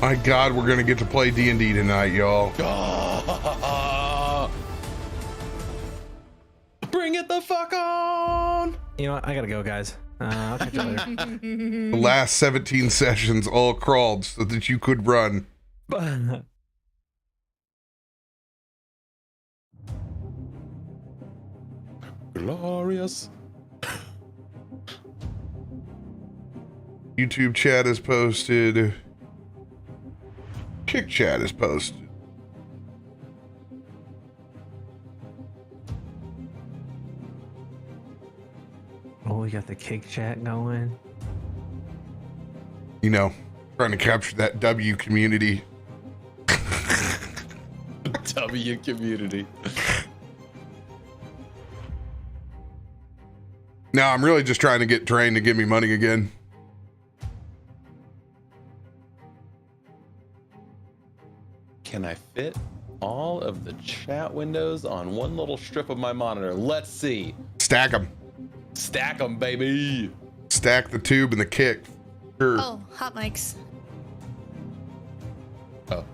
My God, we're gonna get to play D&D tonight, y'all. Bring it the fuck on! You know what? I gotta go, guys. I'll catch you later. The last 17 sessions all crawled so that you could run. Glorious. YouTube chat is posted. Kick chat is posted. Oh, we got the kick chat going. You know, trying to capture that W community. W community. No, I'm really just trying to get Train to give me money again. Can I fit all of the chat windows on one little strip of my monitor? Let's see. Stack them. Stack them, baby. Stack the tube and the kick. Sure. Oh, hot mics. Oh.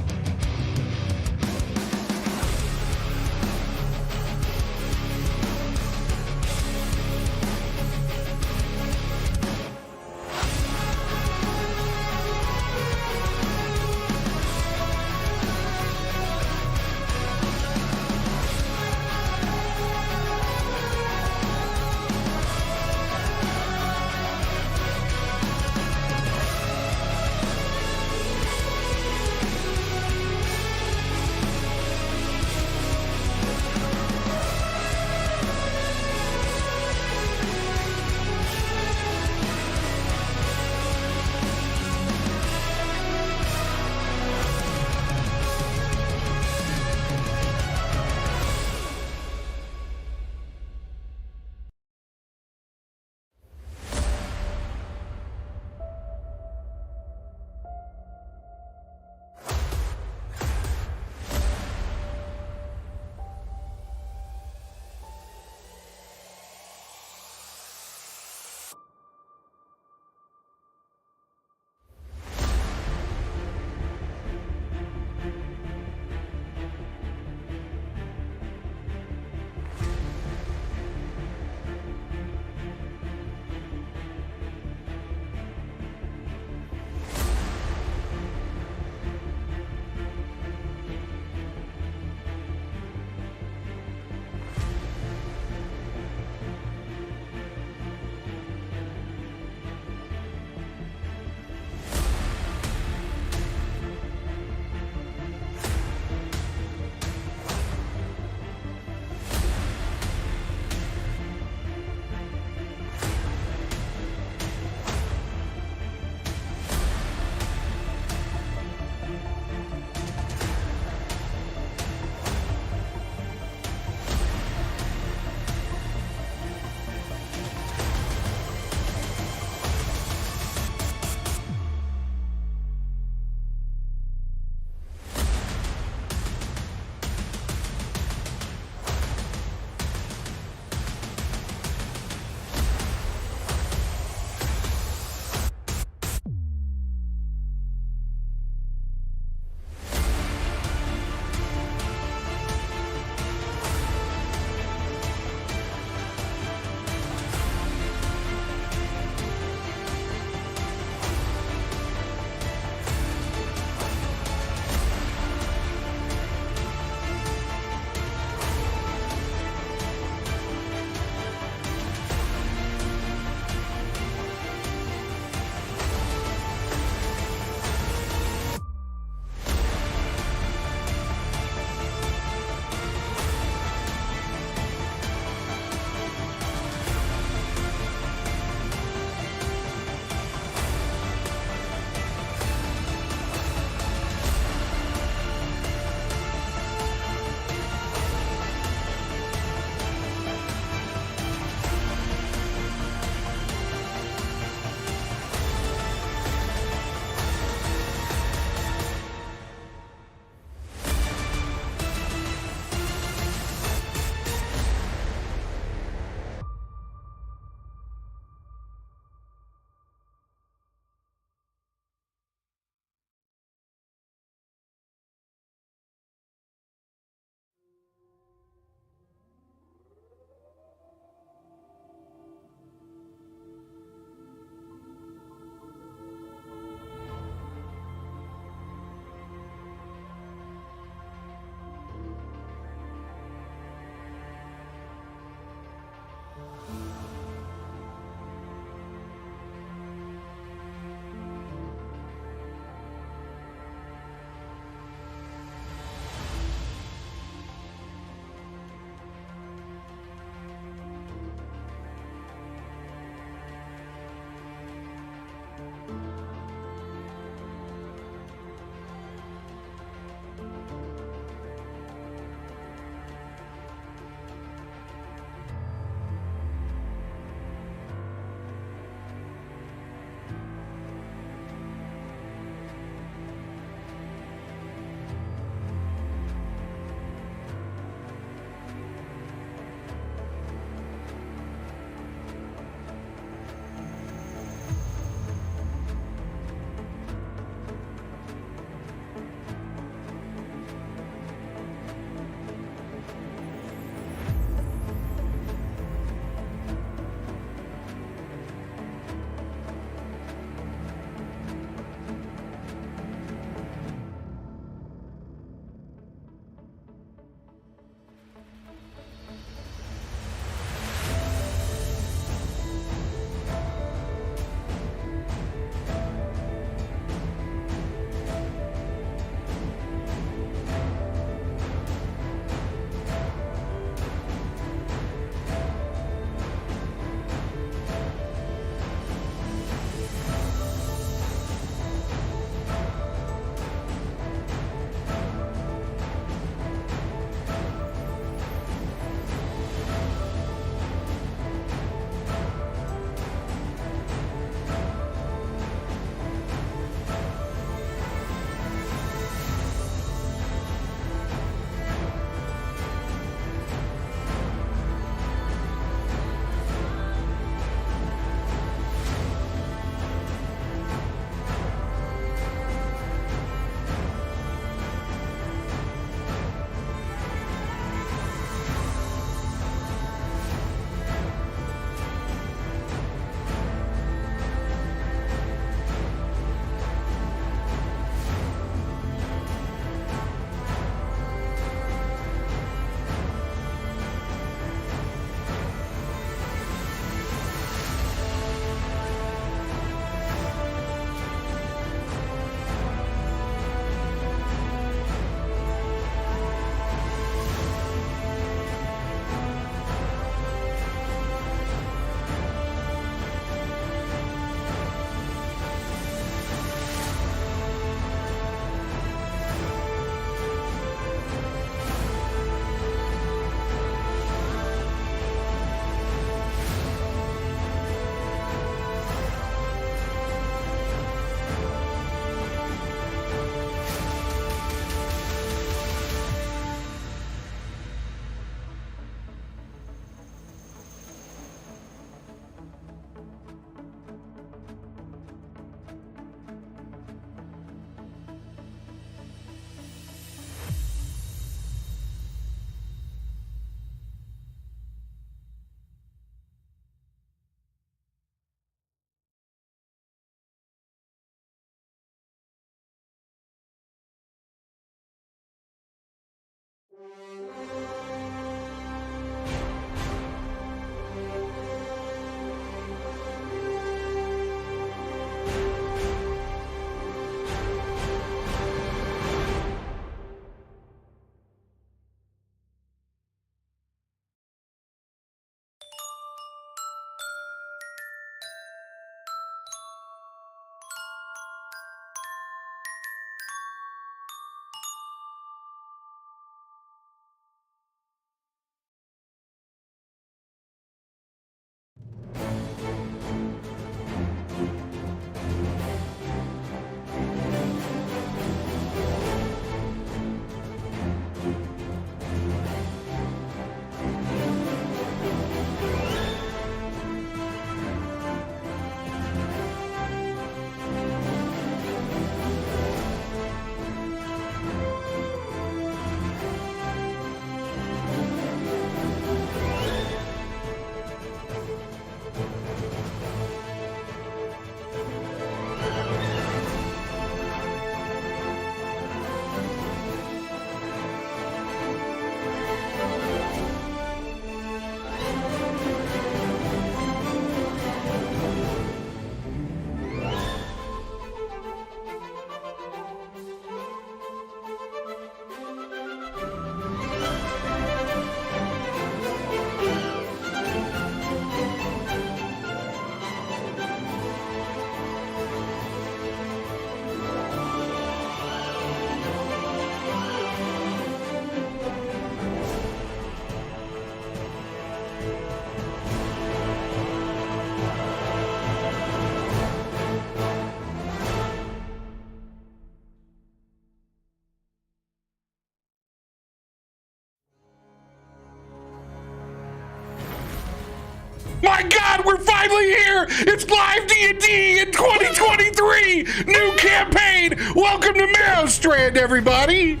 My God, we're finally here! It's live D&D in 2023! New campaign! Welcome to Marrow Strand, everybody!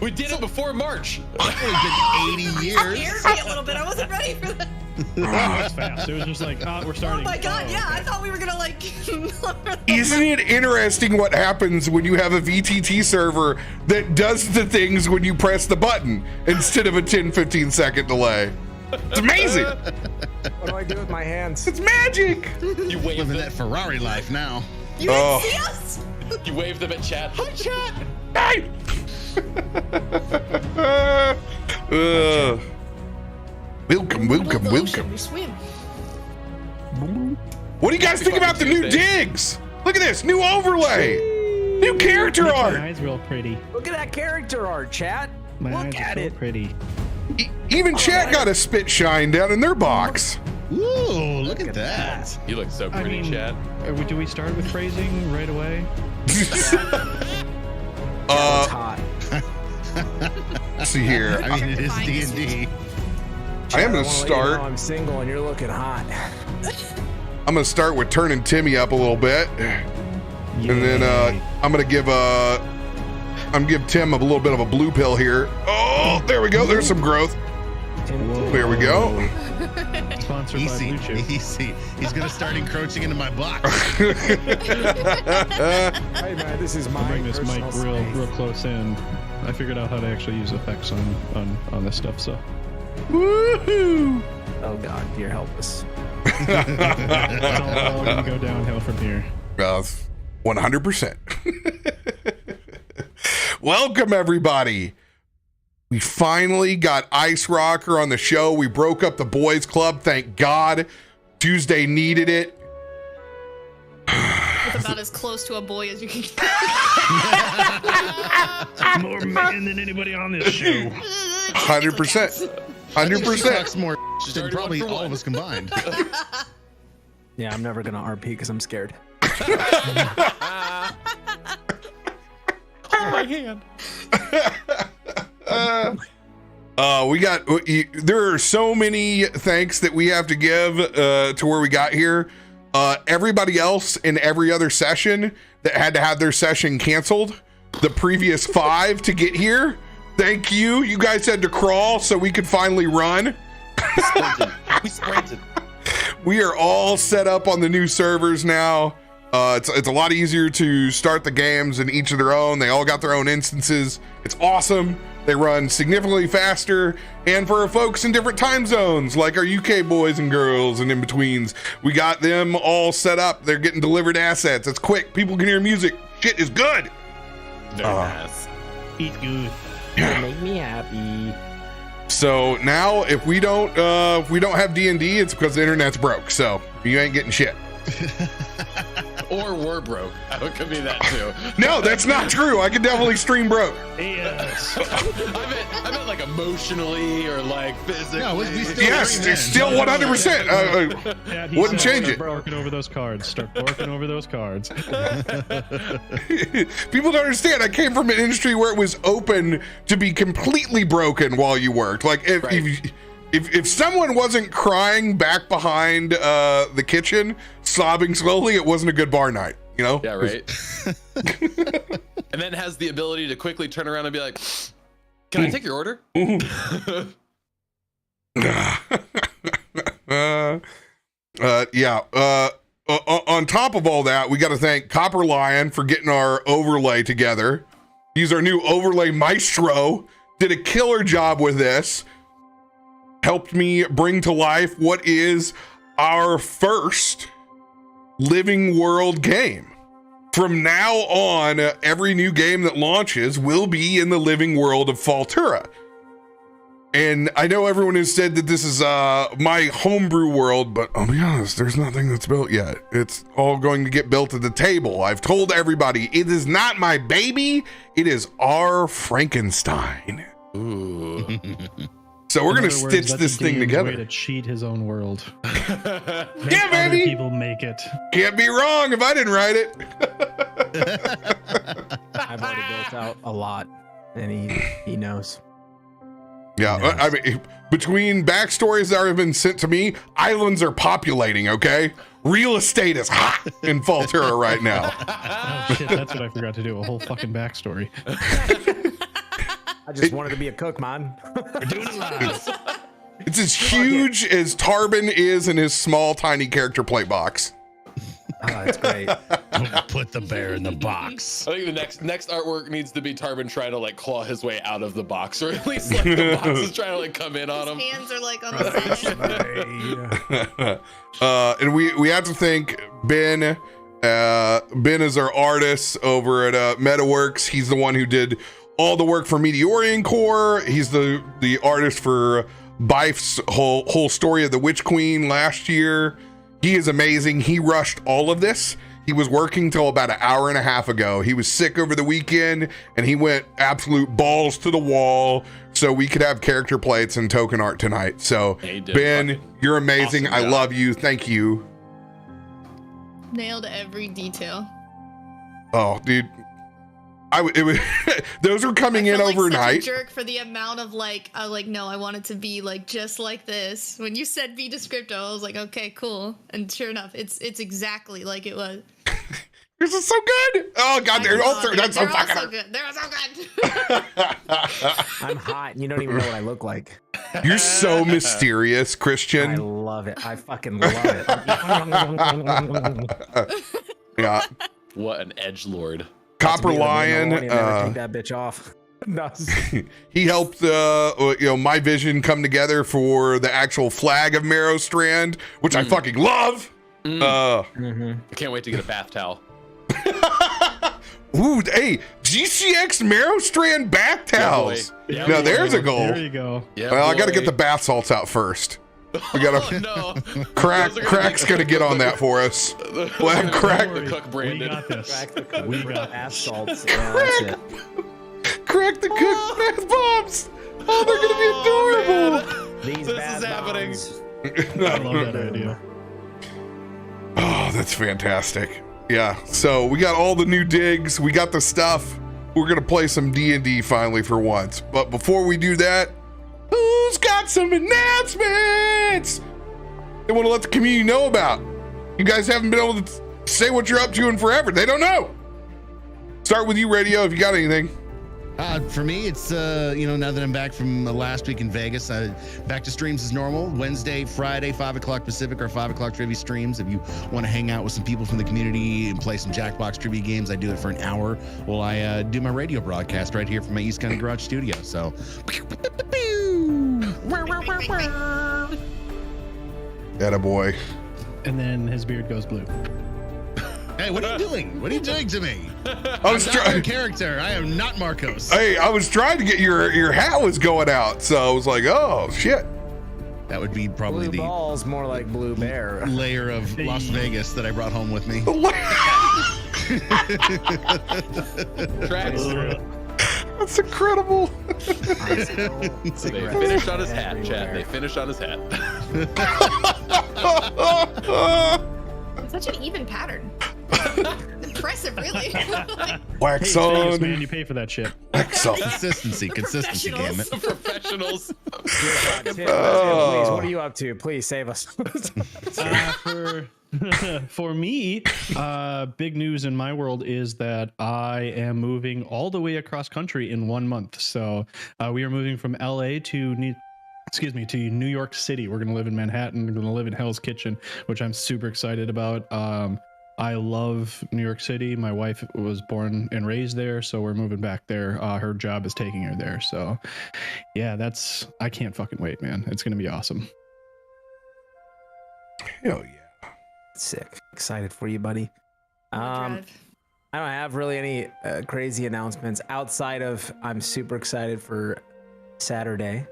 We did it before March. It's been 80 years. Scared me a little bit. I wasn't ready for that. It was fast. It was just like, we're starting. Oh my god, yeah, okay. I thought we were gonna like... Isn't it interesting what happens when you have a VTT server that does the things when you press the button instead of a 10-15 second delay? It's amazing! What do I do with my hands? It's magic! You wave Living them. that Ferrari life now. You didn't see us? You wave them at chat. Hi, chat. Hey! Welcome. We swim. What do you guys think about the new digs? Look at this, new overlay, new character My art. eyes real pretty. Look at that character art, chat. My eyes Look are at so it. pretty. Even chat got a spit shine down in their box. Ooh, look at that. You look so pretty, chat. Do we start with phrasing right away? It's hot. Let's see here. I mean, it is D&D. I am gonna wanna let you know start. I'm single and you're looking hot. I'm gonna start with turning Timmy up a little bit, and then I'm gonna give Tim a little bit of a blue pill here. Oh, there we go. There's some growth. There we go. Sponsored by Easy, Blue Chew. easy. He's gonna start encroaching into my box. Hey man, this is my I'll bring this mic personal space. real close in. I figured out how to actually use effects on this stuff, so. Woohoo! Oh god, dear help us. It's all gonna go downhill from here. 100%. Welcome, everybody. We finally got IceRocker on the show. We broke up the boys club. Thank God. Tuesday needed it. It's about as close to a boy as you can get. More man than anybody on this show. 100%. 100%. Sucks more than 31 probably for all one. of us combined. Yeah, I'm never gonna RP because I'm scared. Hold my hand. There are so many thanks that we have to give to where we got here. Everybody else in every other session that had to have their session canceled, the previous 5 to get here. Thank you. You guys had to crawl so we could finally run. We sprinted. We are all set up on the new servers now. It's a lot easier to start the games in each of their own. They all got their own instances. It's awesome. They run significantly faster. And for our folks in different time zones, like our UK boys and girls and in-betweens, we got them all set up. They're getting delivered assets. It's quick. People can hear music. Shit is good. Very nice. Eat good. Make me happy. So now if we don't have D&D, it's because the internet's broke. So you ain't getting shit. Or we're broke. It could be that too. No, that's not true. I can definitely stream broke. Yes. I meant like emotionally or like physically. No, we still Yes, agree, it's man. still 100%. Yeah, he Wouldn't said, change it. Start borking over those cards. Start borking over those cards. People don't understand. I came from an industry where it was open to be completely broken while you worked. Like if someone wasn't crying back behind the kitchen, sobbing slowly, it wasn't a good bar night. You know? Yeah, right. And then has the ability to quickly turn around and be like, "Can I take your order?" On top of all that, we got to thank Copper Lion for getting our overlay together. He's our new overlay maestro. Did a killer job with this. Helped me bring to life what is our first living world game. From now on, every new game that launches will be in the living world of Faltura. And I know everyone has said that this is my homebrew world, but I'll be honest, there's nothing that's built yet. It's all going to get built at the table. I've told everybody, it is not my baby, it is our Frankenstein. Ooh. So we're In going to other words, stitch that's this a thing game's way together. to cheat his own world. Yeah, Other baby. people make it. Can't be wrong if I didn't write it. I've already built out a lot, and he knows. Yeah, Yes. I mean, between backstories that have been sent to me, islands are populating, okay? Real estate is hot in Falterra right now. Oh shit, that's what I forgot to do. A whole fucking backstory. I just wanted to be a cook, man. We're doing it live. It's as huge as Tarbin is in his small, tiny character plate box. Oh, that's great. Put the bear in the box. I think the next artwork needs to be Tarbin trying to like claw his way out of the box, or at least like the box is trying to like come in on him. His hands are like on the side. And we have to thank Ben. Ben is our artist over at MetaWorks. He's the one who did all the work for Meteorian Core. He's the artist for Bife's whole story of the Witch Queen last year. He is amazing. He rushed all of this. He was working till about an hour and a half ago. He was sick over the weekend, and he went absolute balls to the wall so we could have character plates and token art tonight. So, Yeah, he did. Ben, Fucking you're amazing. awesome I job. love you. Thank you. Nailed every detail. Oh, dude. It was those were coming I in felt like overnight. such a jerk for the amount of no, I want it to be like just like this. When you said be descripto, I was like, okay, cool. And sure enough, it's exactly like it was. This is so good. Oh god, they're all they're that's so all fucking. so good. They're so good. I'm hot, and you don't even know what I look like. You're so mysterious, I Christian. love it. I fucking love it. Yeah. What an edgelord. Copper Never Lion. take that bitch off. No. He helped my vision come together for the actual flag of Marrowstrand, which I fucking love. I can't wait to get a bath towel. Ooh, hey, GCX Marrowstrand bath towels. Yeah, now boy. there's a goal. There you go. Yeah, Well, I got to boy. get the bath salts out first. We got to. Oh, no. Crack's gonna get on that for us. We'll have Crack. The cook We branded. got this. Crack the cook. We got Assault. Yeah, that's it. Crack the cook bath bombs. Oh, they're gonna be adorable. These This bath is happening. bombs. I love that idea. Oh, that's fantastic. Yeah. So we got all the new digs. We got the stuff. We're gonna play some D&D finally for once. But before we do that, who's got some announcements they want to let the community know about? You guys haven't been able to say what you're up to in forever. They don't know. Start with you, Radio, if you got anything. For me, it's now that I'm back from last week in Vegas, back to streams as normal. Wednesday, Friday, 5 o'clock Pacific or 5 o'clock trivia streams. If you want to hang out with some people from the community and play some Jackbox trivia games, I do it for an hour while I do my radio broadcast right here from my East County Garage studio. So, Attaboy. And then his beard goes blue. hey, what are you doing? What are you doing to me? I was I'm not your trying. character. I am not Markos. Hey, I was trying to get your hat was going out, so I was like, oh shit. That would be probably Blue the balls, more like blue bear. layer of Las Vegas that I brought home with me. Tracks. That's incredible. They finished on his hat, Chad. They finished on his hat. It's such an even pattern. Impressive, really. Wax Hey, thanks, on. man. You pay for that shit. Wax on. Consistency, damn it. Professionals. Please, what are you up to? Please save us. For me, big news in my world is that I am moving all the way across country in 1 month. So we are moving from LA to New York City. We're going to live in Manhattan. We're going to live in Hell's Kitchen, which I'm super excited about. I love New York City. My wife was born and raised there, so we're moving back there. Her job is taking her there. So yeah, I can't fucking wait, man. It's going to be awesome. Hell yeah. Sick. Excited for you, buddy. Drive. I don't have really any crazy announcements outside of I'm super excited for Saturday.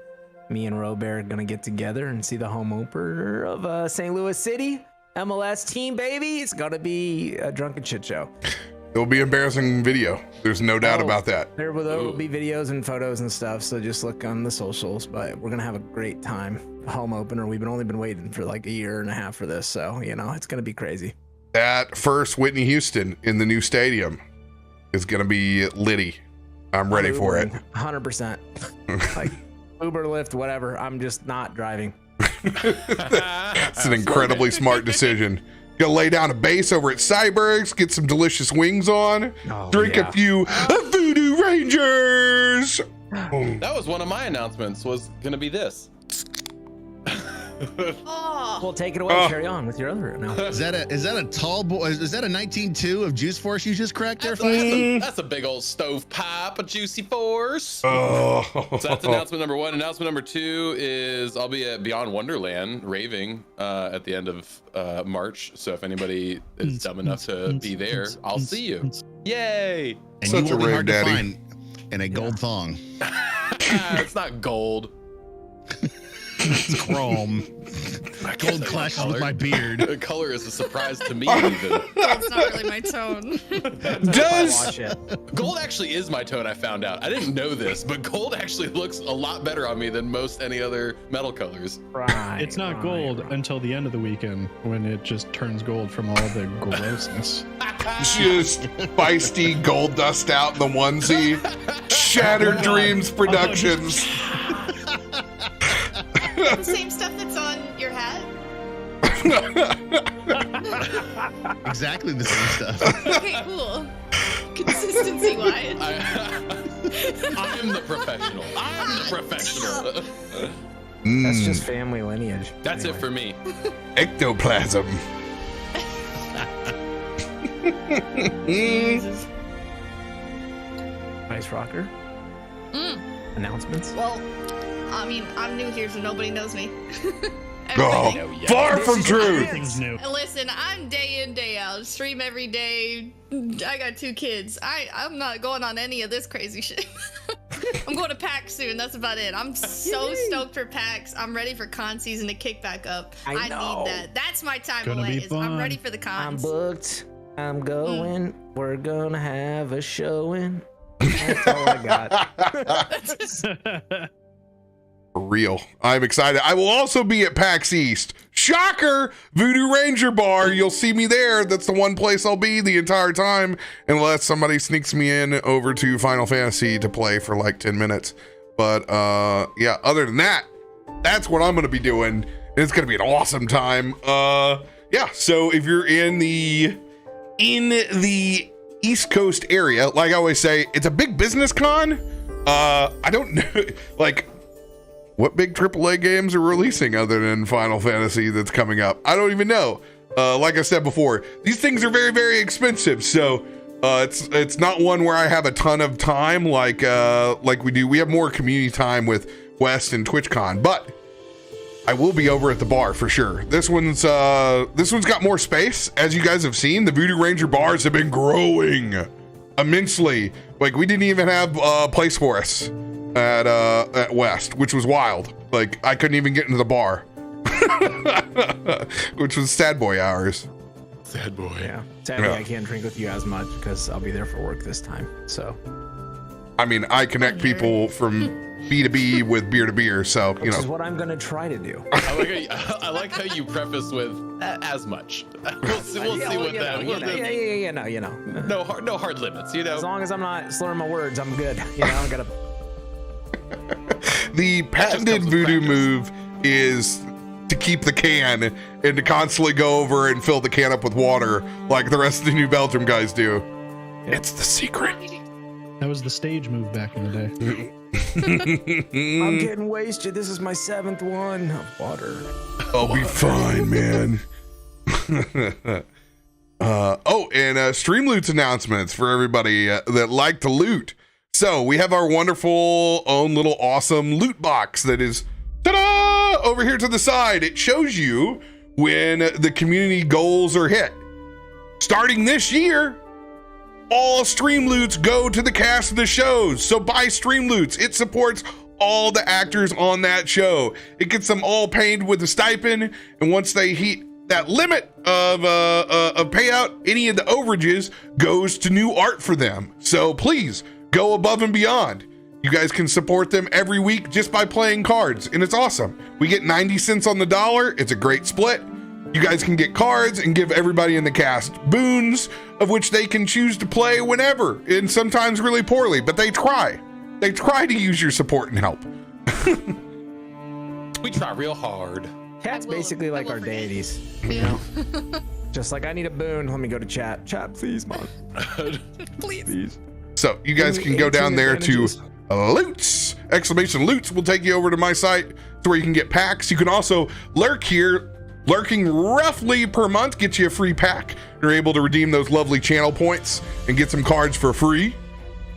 Me and RoBear are gonna get together and see the home opener of St. Louis City MLS team, baby. It's gonna be a drunken shit show. It'll be embarrassing video. There's no doubt about that. There will be videos and photos and stuff, so just look on the socials. But we're gonna have a great time. Home opener. We've only been waiting for like a year and a half for this, so it's gonna be crazy. That first Whitney Houston in the new stadium is gonna be litty. I'm ready for it. 100%. Like Uber, Lyft, whatever. I'm just not driving. It's an incredibly smart decision. Gonna lay down a base over at Cyberg's, get some delicious wings on, drink a few Voodoo Rangers. That was one of my announcements. Was gonna be this. Oh, Well, take it away. Carry on with your other announcement. Is that a tall boy? Is that a 19.2 of Juice Force you just cracked there, That's Feisty? that's a big old stovepipe of Juicy Force. Oh. So that's announcement number one. Announcement number two is I'll be at Beyond Wonderland raving at the end of March. So if anybody is dumb enough to be there, I'll see you. Yay! And Such you will a be rave hard daddy. to find in a gold thong. It's not gold. It's chrome. Gold clashes with my beard. The color is a surprise to me. Even that's not really my tone. Does Watch it. gold actually is my tone. I found out. I didn't know this, but gold actually looks a lot better on me than most any other metal colors. Right, It's not gold until the end of the weekend when it just turns gold from all the grossness. just feisty gold dust out in the onesie? Shattered Dreams Productions. The same stuff that's on your hat. Exactly the same stuff. Okay, cool. Consistency wise. I'm the professional. I'm the professional. That's just family lineage. That's Anyway. it for me. Ectoplasm. Jesus. IceRocker. Announcements. Well, I mean, I'm new here, so nobody knows me. Oh, Everybody- far from true. Everything's new. Listen, I'm day in, day out. Stream every day. I got 2 kids. I'm not going on any of this crazy shit. I'm going to PAX soon. That's about it. I'm so stoked for PAX. I'm ready for con season to kick back up. I know. need that. That's my time Gonna away. be is I'm fun. ready for the I'm cons. booked. I'm going. We're gonna have a showing. That's all I got. For real. I'm excited. I will also be at PAX East. Shocker! Voodoo Ranger Bar. You'll see me there. That's the one place I'll be the entire time, unless somebody sneaks me in over to Final Fantasy to play for like 10 minutes. But yeah, other than that, that's what I'm going to be doing. And it's going to be an awesome time. Yeah, so if you're in the East Coast area, like I always say, it's a big business con. I don't know, like, what big AAA games are releasing other than Final Fantasy that's coming up? I don't even know. Like I said before, these things are very, very expensive. So it's not one where I have a ton of time like we do. We have more community time with West and TwitchCon, but I will be over at the bar for sure. This one's got more space. As you guys have seen, the Voodoo Ranger bars have been growing immensely. Like, we didn't even have a place for us at West, which was wild. Like, I couldn't even get into the bar, which was sad boy hours. Sad boy. Yeah. Sadly, Yeah. I can't drink with you as much because I'll be there for work this time. So, I mean, I connect people from B to B with beer to beer, so you which is know. what I'm gonna try to do. I like how you preface with as much. We'll see what that. No hard limits. You know. As long as I'm not slurring my words, I'm good. You know, I'm gonna. The patented comes with voodoo practice. move is to keep the can and to constantly go over and fill the can up with water like the rest of the New Belgium guys do. It's the secret. That was the stage move back in the day. I'm getting wasted. This is my 7th one of water. I'll be fine, man. And Streamloot's announcements for everybody that like to loot. So we have our wonderful own little awesome loot box that is ta-da! Over here to the side. It shows you when the community goals are hit. Starting this year, all stream loots go to the cast of the shows. So buy stream loots. It supports all the actors on that show. It gets them all paid with a stipend, and once they hit that limit of payout, any of the overages goes to new art for them. So please go above and beyond. You guys can support them every week just by playing cards, and it's awesome. We get 90 cents on the dollar. It's a great split. You guys can get cards and give everybody in the cast boons, of which they can choose to play whenever, and sometimes really poorly, but they try. They try to use your support and help. We try real hard. Chat's I will- basically I like will our forget. deities. You Yeah. know? Just like I need a boon, let me go to chat. Chat, please, man. Please. Please. So you guys can go down there to Loots! Exclamation Loots will take you over to my site to where you can get packs. You can also lurk here. Lurking roughly per month gets you a free pack. You're able to redeem those lovely channel points and get some cards for free.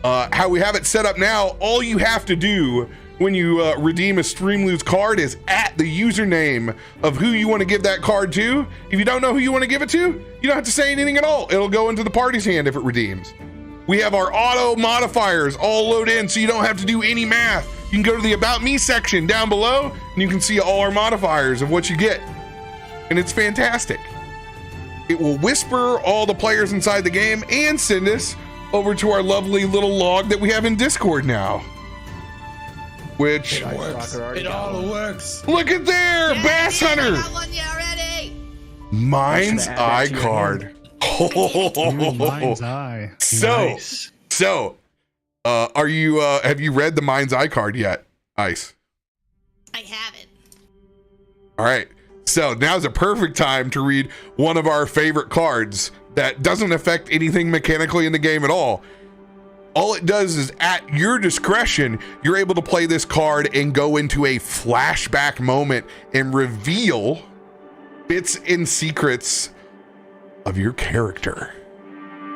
How we have it set up now, all you have to do when you redeem a Stream Loot card is at the username of who you want to give that card to. If you don't know who you want to give it to, you don't have to say anything at all. It'll go into the party's hand if it redeems. We have our auto modifiers all loaded in so you don't have to do any math. You can go to the About Me section down below and you can see all our modifiers of what you get. And it's fantastic. It will whisper all the players inside the game and send us over to our lovely little log that we have in Discord now. Which, It all works. look at there, Yeah, Bass I Hunter, got one yeah, already. Mind's I should add that Eye to your card. Ooh, Mind's Eye. So, Nice. are you, have you read the Mind's Eye card yet, Ice? I haven't. All right. So now's a perfect time to read one of our favorite cards that doesn't affect anything mechanically in the game at all. All it does is at your discretion, you're able to play this card and go into a flashback moment and reveal bits and secrets of your character.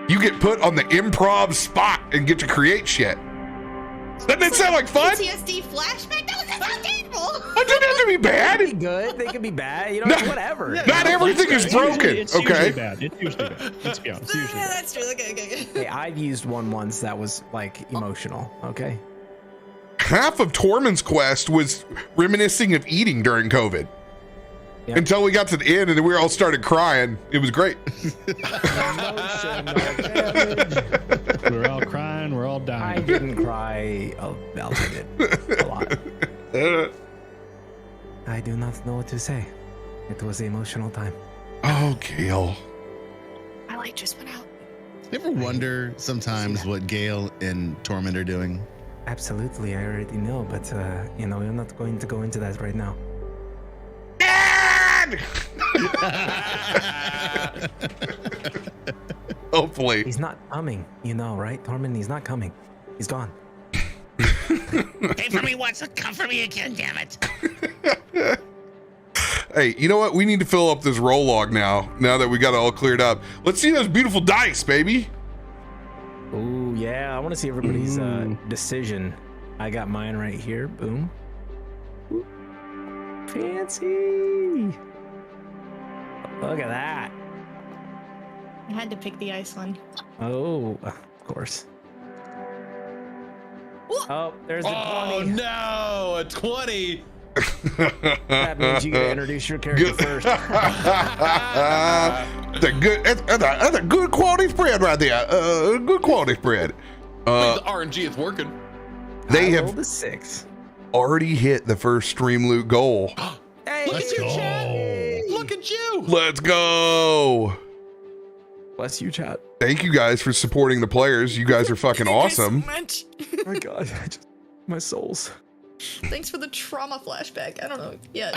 You get put on the improv spot and get to create shit. Doesn't it sound like fun? PTSD flashback? That was so painful. It doesn't have to be bad. They can be good, they can be bad, you know, No, it's whatever. Not everything is broken, It's usually okay? bad. It's usually bad. Let's be honest. It's usually Yeah, bad. that's true. Okay. Hey, I've used one once that was like emotional, okay? Half of Tormund's quest was reminiscing of eating during COVID. Yep. Until we got to the end and then we all started crying. It was great. Emotional damage. We're all crying. We're all I dying. didn't cry. Oh, Belton did a lot. I do not know what to say. It was an emotional time. Oh, Gale. My light just went out. You ever wonder sometimes what Gale and Torment are doing? Absolutely, I already know, but you know, we're not going to go into that right now. Dad! Hopefully. He's not coming, you know, right, Tormund? He's not coming. He's gone. Came for me once, come for me again, damn it. Hey, you know what? We need to fill up this roll log now that we got it all cleared up. Let's see those beautiful dice, baby. Ooh, yeah, I want to see everybody's decision. I got mine right here. Boom. Ooh. Fancy. Look at that. I had to pick the ice one. Oh, of course. Oh, there's the 20. No, a 20. That means you gotta introduce your character first. That's a good quality spread right there. Good quality spread. The RNG is working. They I rolled have a 6. already hit the first stream loot goal. Hey, Look at you, chat. Look at you. Let's go. bless you, chat. Thank you guys for supporting the players. You guys are fucking awesome. Oh my god, my souls. Thanks for the trauma flashback. I don't know. Yeah.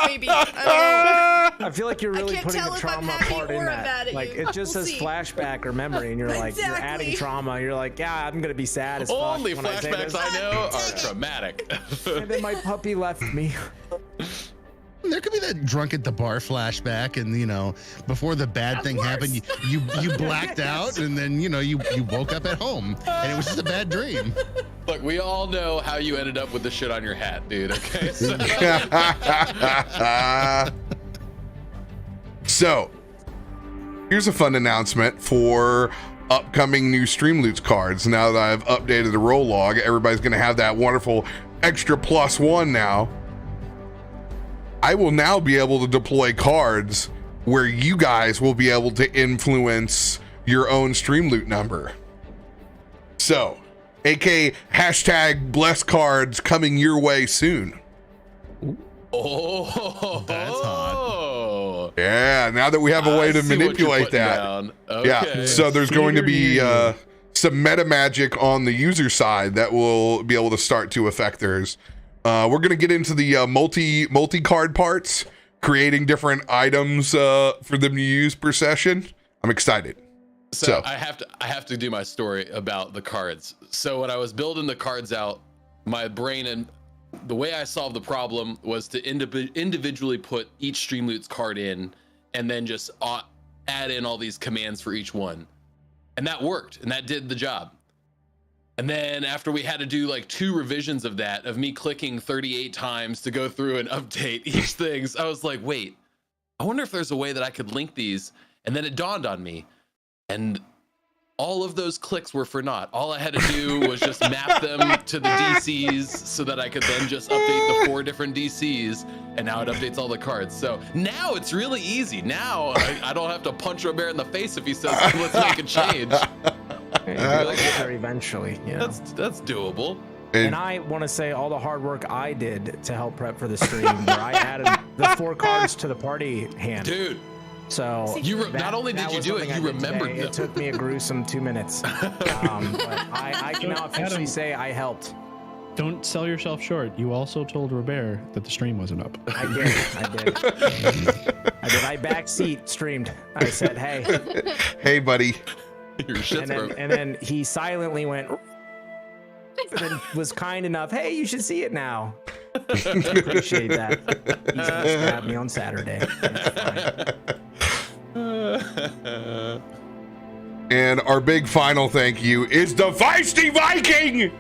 Maybe. I I feel like you're I really can't putting tell the if I'm trauma happy part or in I'm mad that. at Like you. it just We'll says see. flashback or memory, and you're like you're adding Exactly. trauma. You're like, yeah, I'm gonna be sad as fuck. Only when I say flashbacks this. I know are traumatic. And then my puppy left me. There could be that drunk at the bar flashback, and you know, before the bad thing happened, you blacked out, and then you know you woke up at home, and it was just a bad dream. Look, we all know how you ended up with the shit on your hat, dude. Okay. So, here's a fun announcement for upcoming new Streamloots cards. Now that I've updated the roll log, everybody's going to have that wonderful extra +1 now. I will now be able to deploy cards where you guys will be able to influence your own Streamloot number. So, aka hashtag bless cards coming your way soon. Oh, That's hot. Yeah, now that we have a way I to see what you're manipulate putting that. down. Yeah, Okay. so there's going to be some meta magic on the user side that will be able to start to affect theirs. We're going to get into the multi-card parts, creating different items for them to use per session. I'm excited. So I have to do my story about the cards. So when I was building the cards out, my brain and the way I solved the problem was to individually put each Streamloots card in and then just add in all these commands for each one. And that worked, and that did the job. And then after we had to do like 2 revisions of that, of me clicking 38 times to go through and update each thing, I was like, wait, I wonder if there's a way that I could link these. And then it dawned on me. And all of those clicks were for naught. All I had to do was just map them to the DCs so that I could then just update the 4 different DCs, and now it updates all the cards. So now it's really easy. Now I don't have to punch RoBear in the face if he says, let's make a change. You'll get there eventually. You know? That's doable. And I want to say all the hard work I did to help prep for the stream, where I added the 4 cards to the party hand. Dude. So not only did you do it, you remembered them. It took me a gruesome 2 minutes. But I can now officially say I helped. Don't sell yourself short. You also told RoBear that the stream wasn't up. I did. I backseat streamed. I said, hey. Hey, buddy. Your shit's and then he silently went, and then was kind enough, hey, you should see it now. I appreciate that. He's gonna stab me on Saturday. It's fine. And our big final thank you is the Feisty Viking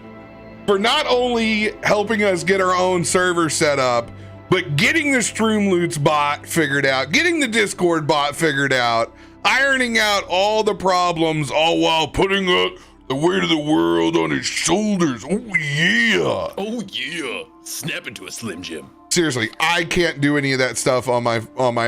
for not only helping us get our own server set up, but getting the Streamloots bot figured out, getting the Discord bot figured out, ironing out all the problems, all while putting up the weight of the world on his shoulders. Oh yeah. Oh yeah. Snap into a Slim Jim. Seriously, I can't do any of that stuff on my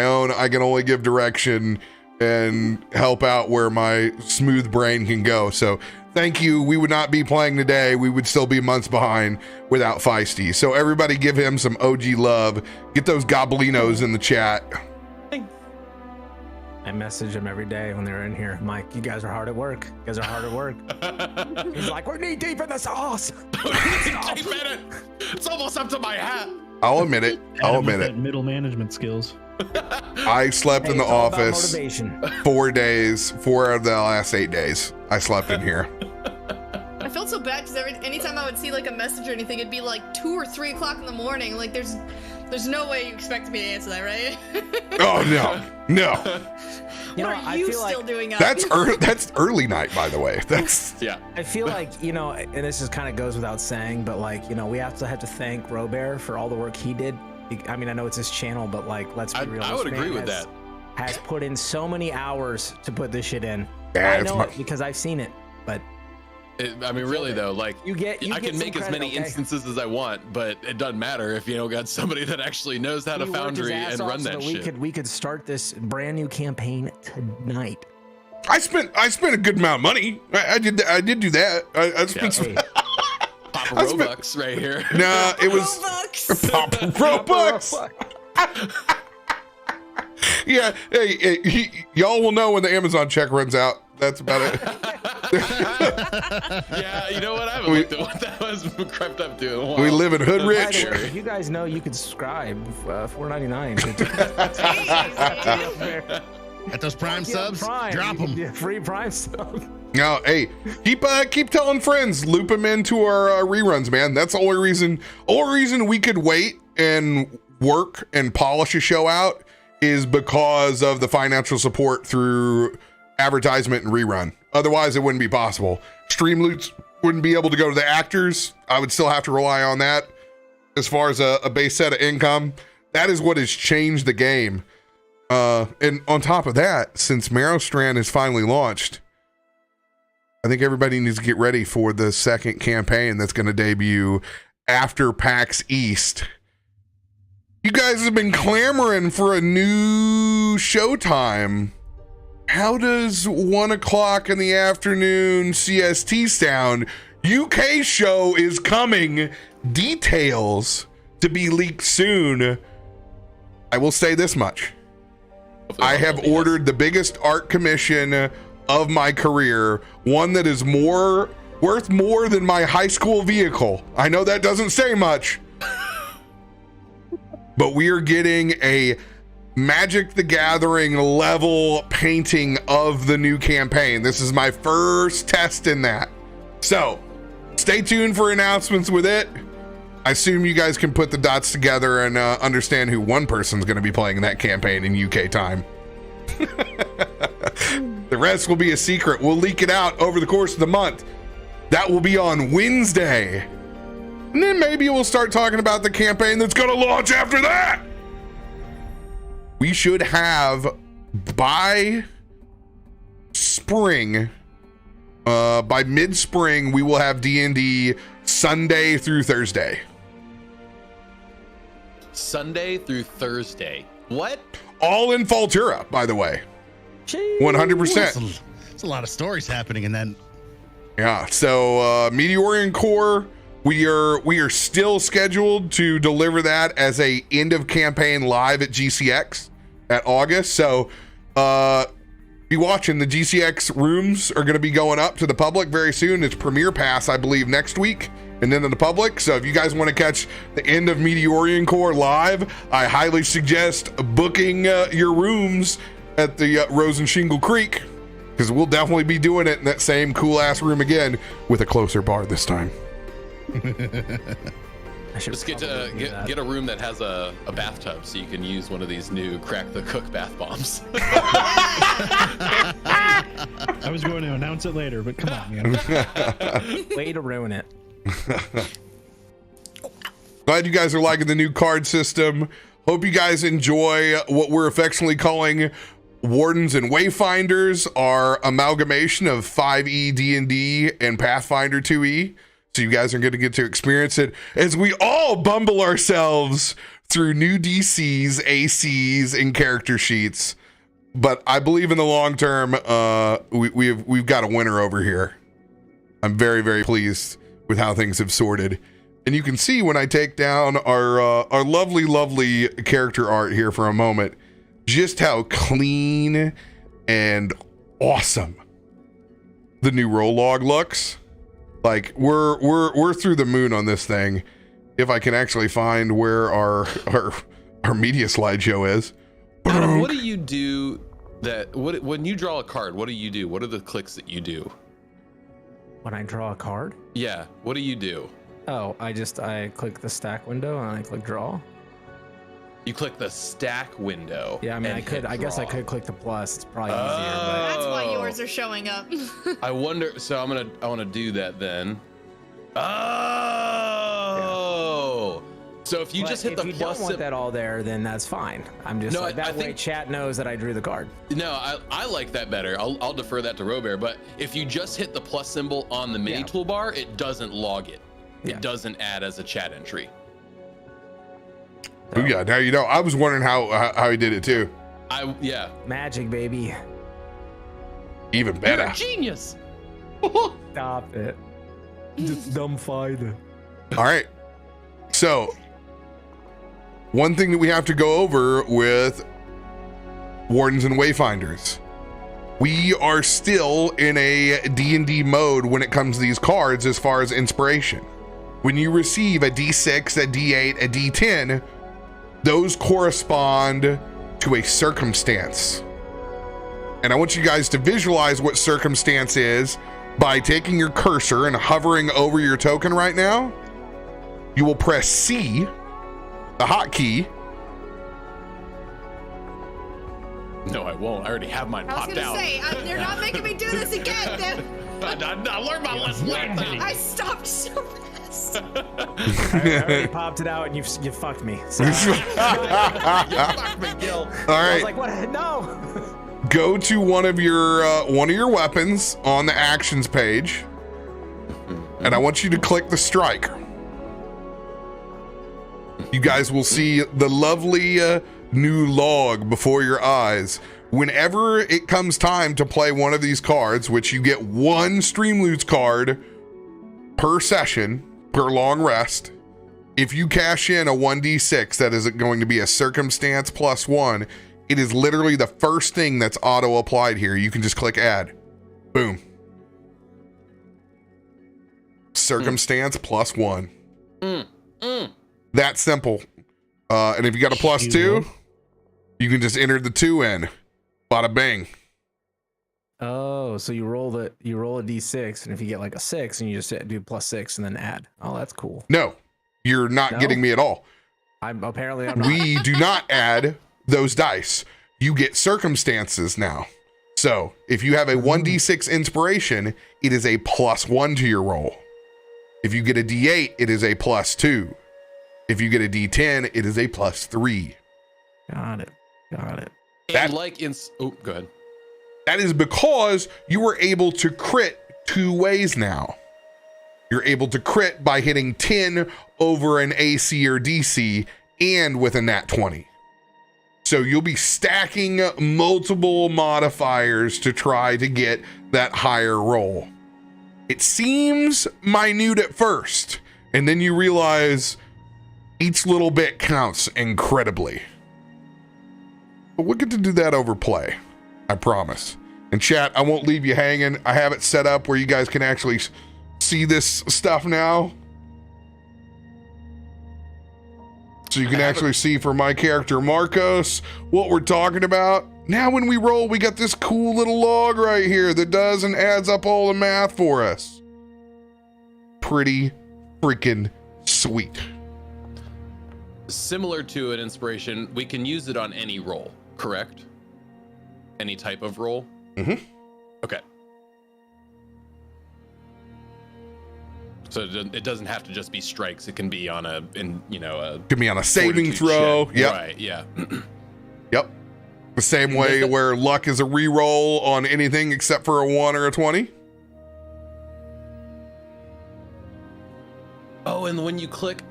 own. I can only give direction and help out where my smooth brain can go. So thank you. We would not be playing today. We would still be months behind without Feisty. So everybody give him some OG love. Get those goblinos in the chat. I message him every day when they're in here. I'm like, you guys are hard at work. You guys are hard at work. He's like, we're knee deep in the sauce. It's almost up to my hat. I'll admit it. Middle management skills. I slept in the office motivation. 4 days, 4 out of the last 8 days. I slept in here. I felt so bad because anytime I would see like a message or anything, it'd be like 2 or 3 o'clock in the morning. Like there's no way you expect me to answer that, right? Oh no. What are you still doing up? That's early night, by the way. Yeah. I feel like, and this just kind of goes without saying, but like, we have to thank RoBear for all the work he did. I mean, I know it's his channel, but like, let's be real. I would agree with that. Has put in so many hours to put this shit in. Yeah, I know it because I've seen it, but I mean, really though, like I can make as many instances as I want, but it doesn't matter if you don't got somebody that actually knows how to foundry and run that shit. We could start this brand new campaign tonight. I spent a good amount of money. I did do that. I spent some. Papa Robux right here. No, it was Papa Robux. Yeah, hey, y'all will know when the Amazon check runs out. That's about it. Yeah, you know what? I haven't looked at what that was crept up to in a while. We live in hood rich. By the way, you guys know you could subscribe $4.99. At those Prime subs, drop them. Yeah, free Prime subs. No, hey, keep telling friends, loop them into our reruns, man. That's the only reason we could wait and work and polish a show out is because of the financial support through advertisement and rerun. Otherwise, it wouldn't be possible. Streamloots wouldn't be able to go to the actors. I would still have to rely on that as far as a base set of income. That is what has changed the game. And on top of that, since Merrowstrand is finally launched, I think everybody needs to get ready for the second campaign that's going to debut after PAX East. You guys have been clamoring for a new showtime. How does 1 o'clock in the afternoon CST sound? UK show is coming. Details to be leaked soon. I will say this much. I have ordered the biggest art commission of my career, one that is worth more than my high school vehicle. I know that doesn't say much, but we are getting a Magic the Gathering level painting of the new campaign. This is my first test in that. So stay tuned for announcements with it. I assume you guys can put the dots together and understand who one person's going to be playing in that campaign in UK time. The rest will be a secret. We'll leak it out over the course of the month. That will be on Wednesday. And then maybe we'll start talking about the campaign that's going to launch after that. We should have by spring, by mid-spring, we will have D&D Sunday through Thursday. Sunday through Thursday. What? All in Faltura, by the way. 100%. There's a lot of stories happening in that. Yeah. So Meteorian Core, we are still scheduled to deliver that as a end of campaign live at GCX at August. So be watching. The GCX rooms are going to be going up to the public very soon. It's Premiere Pass, I believe, next week, and then to the public. So if you guys want to catch the end of Meteorian Core live, I highly suggest booking your rooms at the Rose and Shingle Creek, because we'll definitely be doing it in that same cool ass room again with a closer bar this time. Just get a room that has a bathtub so you can use one of these new Crack the Cook bath bombs. I was going to announce it later, but come on, man. Way to ruin it. Glad you guys are liking the new card system. Hope you guys enjoy what we're affectionately calling Wardens and Wayfinders, our amalgamation of 5e D&D and Pathfinder 2e. So you guys are going to get to experience it as we all bumble ourselves through new DCs, ACs, and character sheets. But I believe in the long term, we've got a winner over here. I'm very, very pleased with how things have sorted. And you can see when I take down our lovely, lovely character art here for a moment, just how clean and awesome the new roll log looks. Like we're through the moon on this thing. If I can actually find where our media slideshow is. Adam, what do you do when you draw a card? What do you do? What are the clicks that you do? When I draw a card? Yeah. What do you do? Oh, I click the stack window and I click draw. You click the stack window. Yeah, I mean, I guess I could click the plus. It's probably easier. But... That's why yours are showing up. I wonder. So I want to do that then. Oh. Yeah. So if you just hit the plus, if you don't want that all there, then that's fine. I'm just that way chat knows that I drew the card. No, I like that better. I'll defer that to RoBear. But if you just hit the plus symbol on the mini toolbar, it doesn't log it. It doesn't add as a chat entry. Oh yeah, now you know. I was wondering how he did it too. Magic, baby. Even better. You're a genius. Stop it. Just dumbfied. All right. So, one thing that we have to go over with Wardens and Wayfinders. We are still in a D&D mode when it comes to these cards as far as inspiration. When you receive a D6, a D8, a D10, those correspond to a circumstance. And I want you guys to visualize what circumstance is by taking your cursor and hovering over your token right now. You will press C, the hotkey. No, I won't. I already have mine popped out. I was gonna say, you're not making me do this again. I learned my lesson. I stopped so fast. I already popped it out and you fucked me. So. You fucked me, Gil. All right. I was like, what? No. Go to one of your weapons on the actions page, and I want you to click the strike. You guys will see the lovely new log before your eyes. Whenever it comes time to play one of these cards, which you get one Stream Loots card per session, per long rest, if you cash in a 1d6, that is going to be a circumstance plus 1. It is literally the first thing that's auto applied here. You can just click add. Boom. Circumstance +1. That simple. And if you got a +2, you can just enter the 2 in. Bada bang. Oh, so you roll a d6, and if you get like a 6, and you just do +6 and then add. Oh, that's cool. No, you're not No? getting me at all. I'm not. We do not add those dice. You get circumstances now. So if you have a 1d6 inspiration, it is a +1 to your roll. If you get a d8, it is a +2. If you get a d10, it is a +3. Got it. That- Go ahead. That is because you were able to crit 2 ways now. You're able to crit by hitting 10 over an AC or DC and with a nat 20. So you'll be stacking multiple modifiers to try to get that higher roll. It seems minute at first, and then you realize each little bit counts incredibly. But we'll get to do that over play, I promise. And chat, I won't leave you hanging. I have it set up where you guys can actually see this stuff now. So you can actually see for my character Markos what we're talking about. Now when we roll, we got this cool little log right here that does and adds up all the math for us. Pretty freaking sweet. Similar to an inspiration, we can use it on any roll, correct? Any type of roll? Mm-hmm. Okay. So it doesn't have to just be strikes. It can be on Could be on a saving fortitude throw. check. Yep. Right, yeah. Yep. The same way where luck is a reroll on anything except for a 1 or a 20. Oh, and when you click,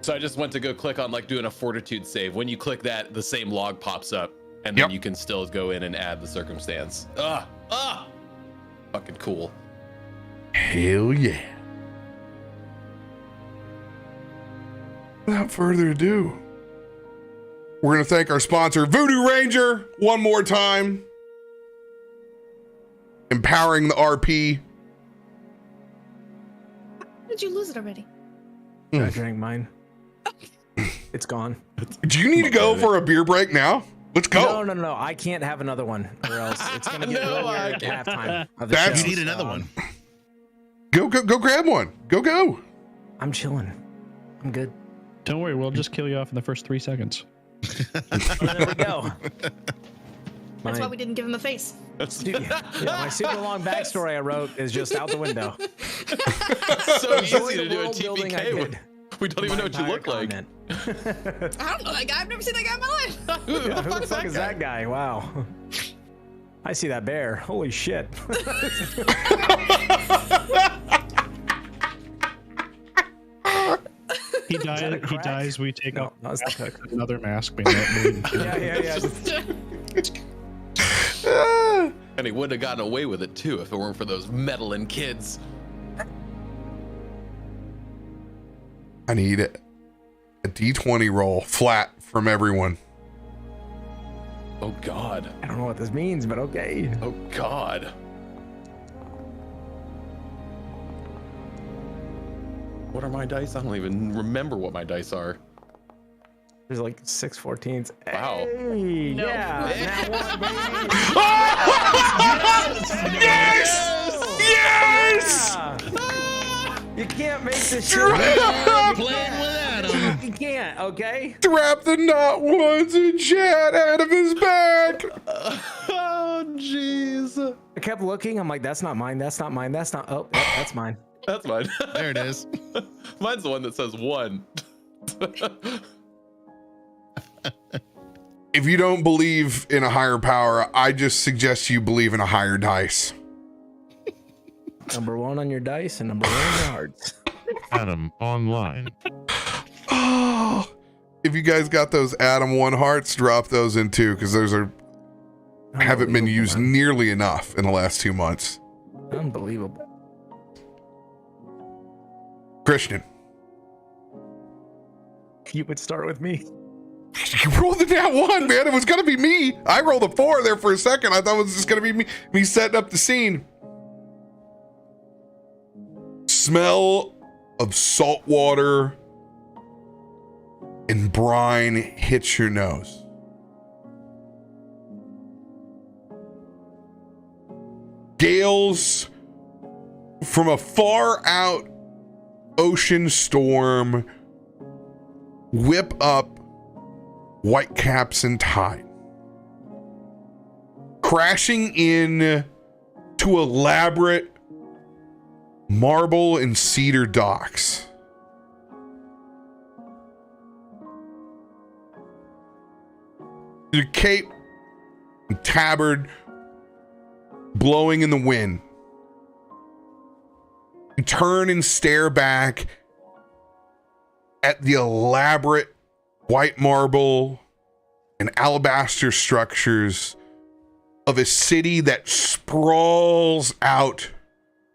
so I just went to go click on like doing a fortitude save. When you click that, the same log pops up, and then you can still go in and add the circumstance. Fucking cool. Hell yeah. Without further ado, we're going to thank our sponsor, Voodoo Ranger, one more time. Empowering the RP. How did you lose it already? I drank mine. It's gone. Do you need to go for a beer break now? Let's go. No. I can't have another one, or else it's gonna get really weird at halftime. Of the That's- show, You need so another one. Go grab one. Go. I'm chilling. I'm good. Don't worry, we'll just kill you off in the first 3 seconds. There we go. That's why we didn't give him a face. My super long backstory I wrote is just out the window. So Enjoy easy the to do a world building I TPK. did. We don't even know what you look like. I don't know that guy. I've never seen that guy in my life. Who the Who the fuck is that guy? Wow. I see that bear. Holy shit. He dies, we take No, off that's the cook. another mask. Yeah. Yeah. And he would have gotten away with it too if it weren't for those meddling kids. I need a D20 roll flat from everyone. Oh God. I don't know what this means, but okay. Oh God. What are my dice? I don't even remember what my dice are. There's like 6 14s. Wow. Hey, No. yeah. Now one, baby. Yes! Yeah. You can't make this shit. Playing with Adam. You can't, okay? Strap the not ones in chat out of his back. Oh jeez. I kept looking. I'm like, that's not mine. That's not mine. That's not. Oh, yep, that's mine. That's mine. There it is. Mine's the one that says 1. If you don't believe in a higher power, I just suggest you believe in a higher dice. Number 1 on your dice and number 1 on your hearts. Adam online. Oh, if you guys got those Adam 1 hearts, drop those in too, because those are haven't been used nearly enough in the last 2 months. Unbelievable. Christian, You would start with me. you rolled the nat 1, man. It was gonna be me. I rolled a 4 there for a second. I thought it was just gonna be me setting up the scene. smell of salt water and brine hits your nose. Gales from a far out ocean storm whip up whitecaps and tide, crashing in to elaborate marble and cedar docks. The cape and tabard blowing in the wind. You turn and stare back at the elaborate white marble and alabaster structures of a city that sprawls out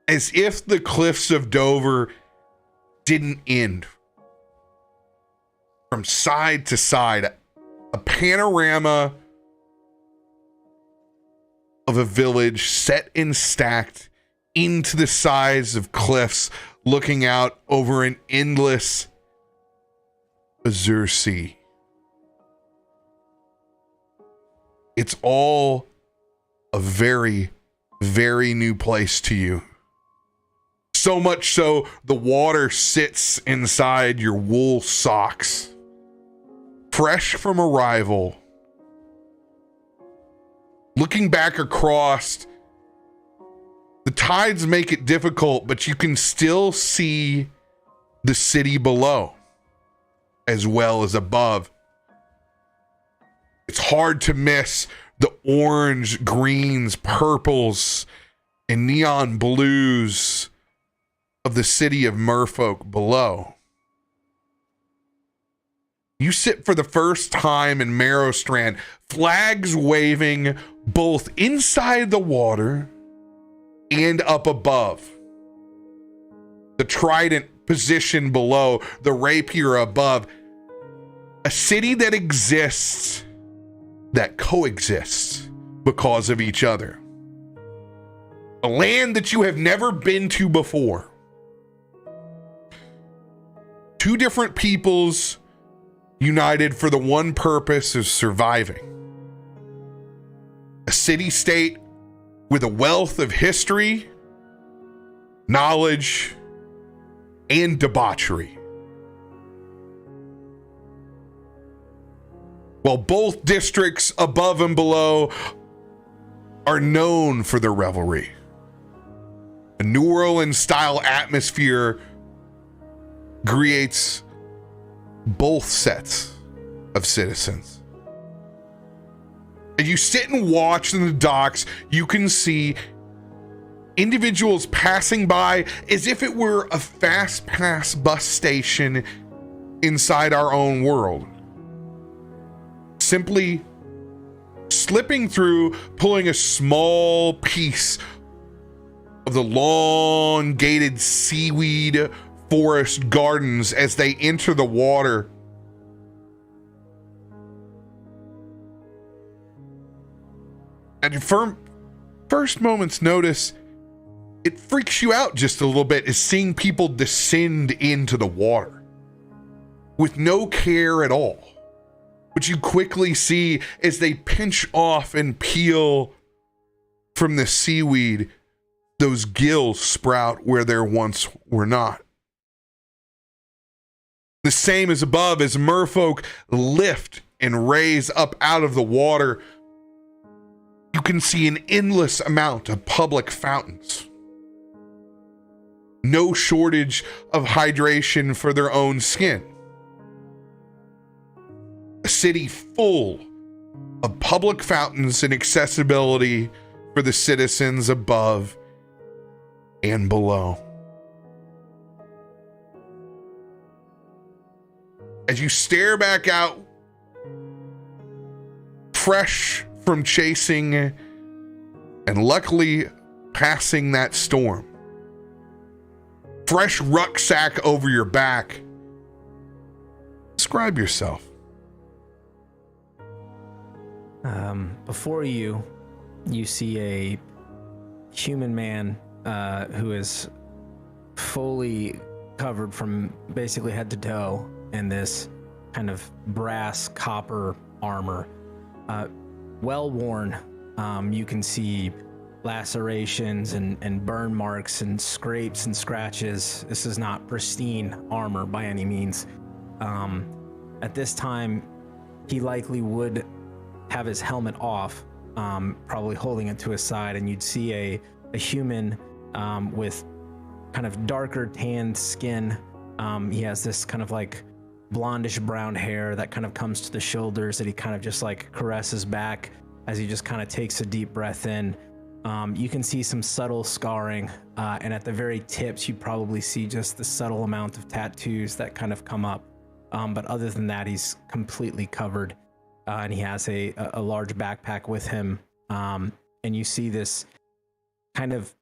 as if the cliffs of Dover didn't end. From side to side, a panorama of a village set and stacked into the sides of cliffs, looking out over an endless azure sea. It's all a very, very new place to you. So much so, the water sits inside your wool socks. Fresh from arrival. Looking back across, the tides make it difficult, but you can still see the city below as well as above. It's hard to miss the orange, greens, purples, and neon blues of the city of Merfolk below. You sit for the first time in Marrow Strand, flags waving both inside the water and up above. The trident positioned below, the rapier above. A city that exists, that coexists because of each other. A land that you have never been to before. Two different peoples united for the one purpose of surviving. A city-state with a wealth of history, knowledge, and debauchery. While both districts above and below are known for their revelry. A New Orleans-style atmosphere creates both sets of citizens. As you sit and watch in the docks, you can see individuals passing by as if it were a fast pass bus station inside our own world. Simply slipping through, pulling a small piece of the long gated seaweed forest gardens as they enter the water. At your first moment's notice, it freaks you out just a little bit as seeing people descend into the water with no care at all. But you quickly see as they pinch off and peel from the seaweed, those gills sprout where there once were not. The same as above, as merfolk lift and raise up out of the water, you can see an endless amount of public fountains. No shortage of hydration for their own skin. A city full of public fountains and accessibility for the citizens above and below. As you stare back out, fresh from chasing and luckily passing that storm, fresh rucksack over your back, describe yourself. Before you see a human man who is fully covered from basically head to toe in this kind of brass copper armor, well worn. You can see lacerations and burn marks and scrapes and scratches. This is not pristine armor by any means. At this time, he likely would have his helmet off, probably holding it to his side, and you'd see a human with kind of darker tanned skin. He has this kind of like blondish brown hair that kind of comes to the shoulders that he kind of just like caresses back as he just kind of takes a deep breath in. You can see some subtle scarring, and at the very tips you probably see just the subtle amount of tattoos that kind of come up. But other than that, he's completely covered, and he has a large backpack with him. And you see this kind of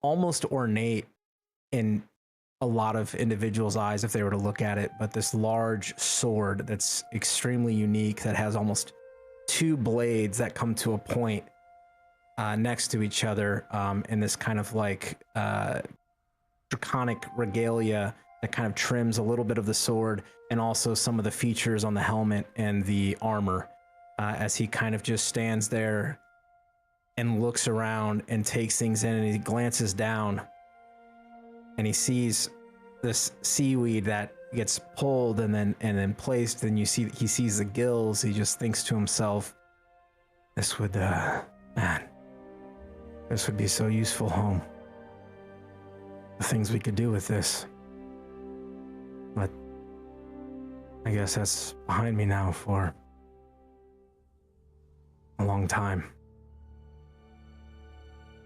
almost ornate in a lot of individuals' eyes if they were to look at it, but this large sword that's extremely unique that has almost two blades that come to a point next to each other, in this kind of like draconic regalia that kind of trims a little bit of the sword and also some of the features on the helmet and the armor, as he kind of just stands there and looks around and takes things in, and he glances down and he sees this seaweed that gets pulled and then placed, and he sees the gills. He just thinks to himself, this would be so useful, home. The things we could do with this. But I guess that's behind me now for a long time.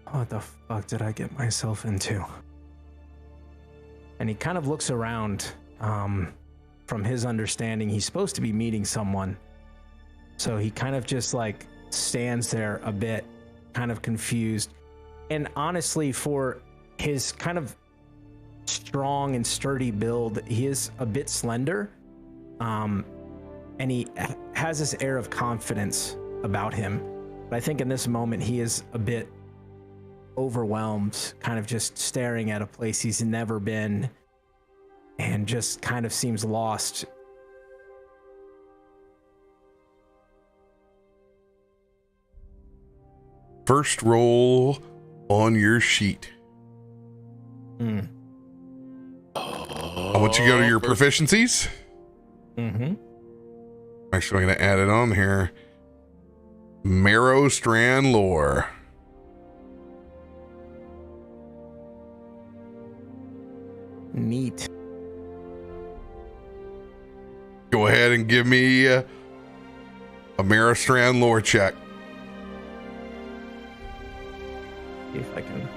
What the fuck did I get myself into? And he kind of looks around. From his understanding, he's supposed to be meeting someone. So he kind of just like stands there a bit, kind of confused. And honestly, for his kind of strong and sturdy build, he is a bit slender. And he has this air of confidence about him. But I think in this moment, he is a bit overwhelmed, kind of just staring at a place he's never been, and just kind of seems lost. First roll on your sheet. I want you to go to your proficiencies. Actually, I'm going to add it on here. Marrow Strand lore. Neat. Go ahead and give me a Marrow Strand lore check. See if I can.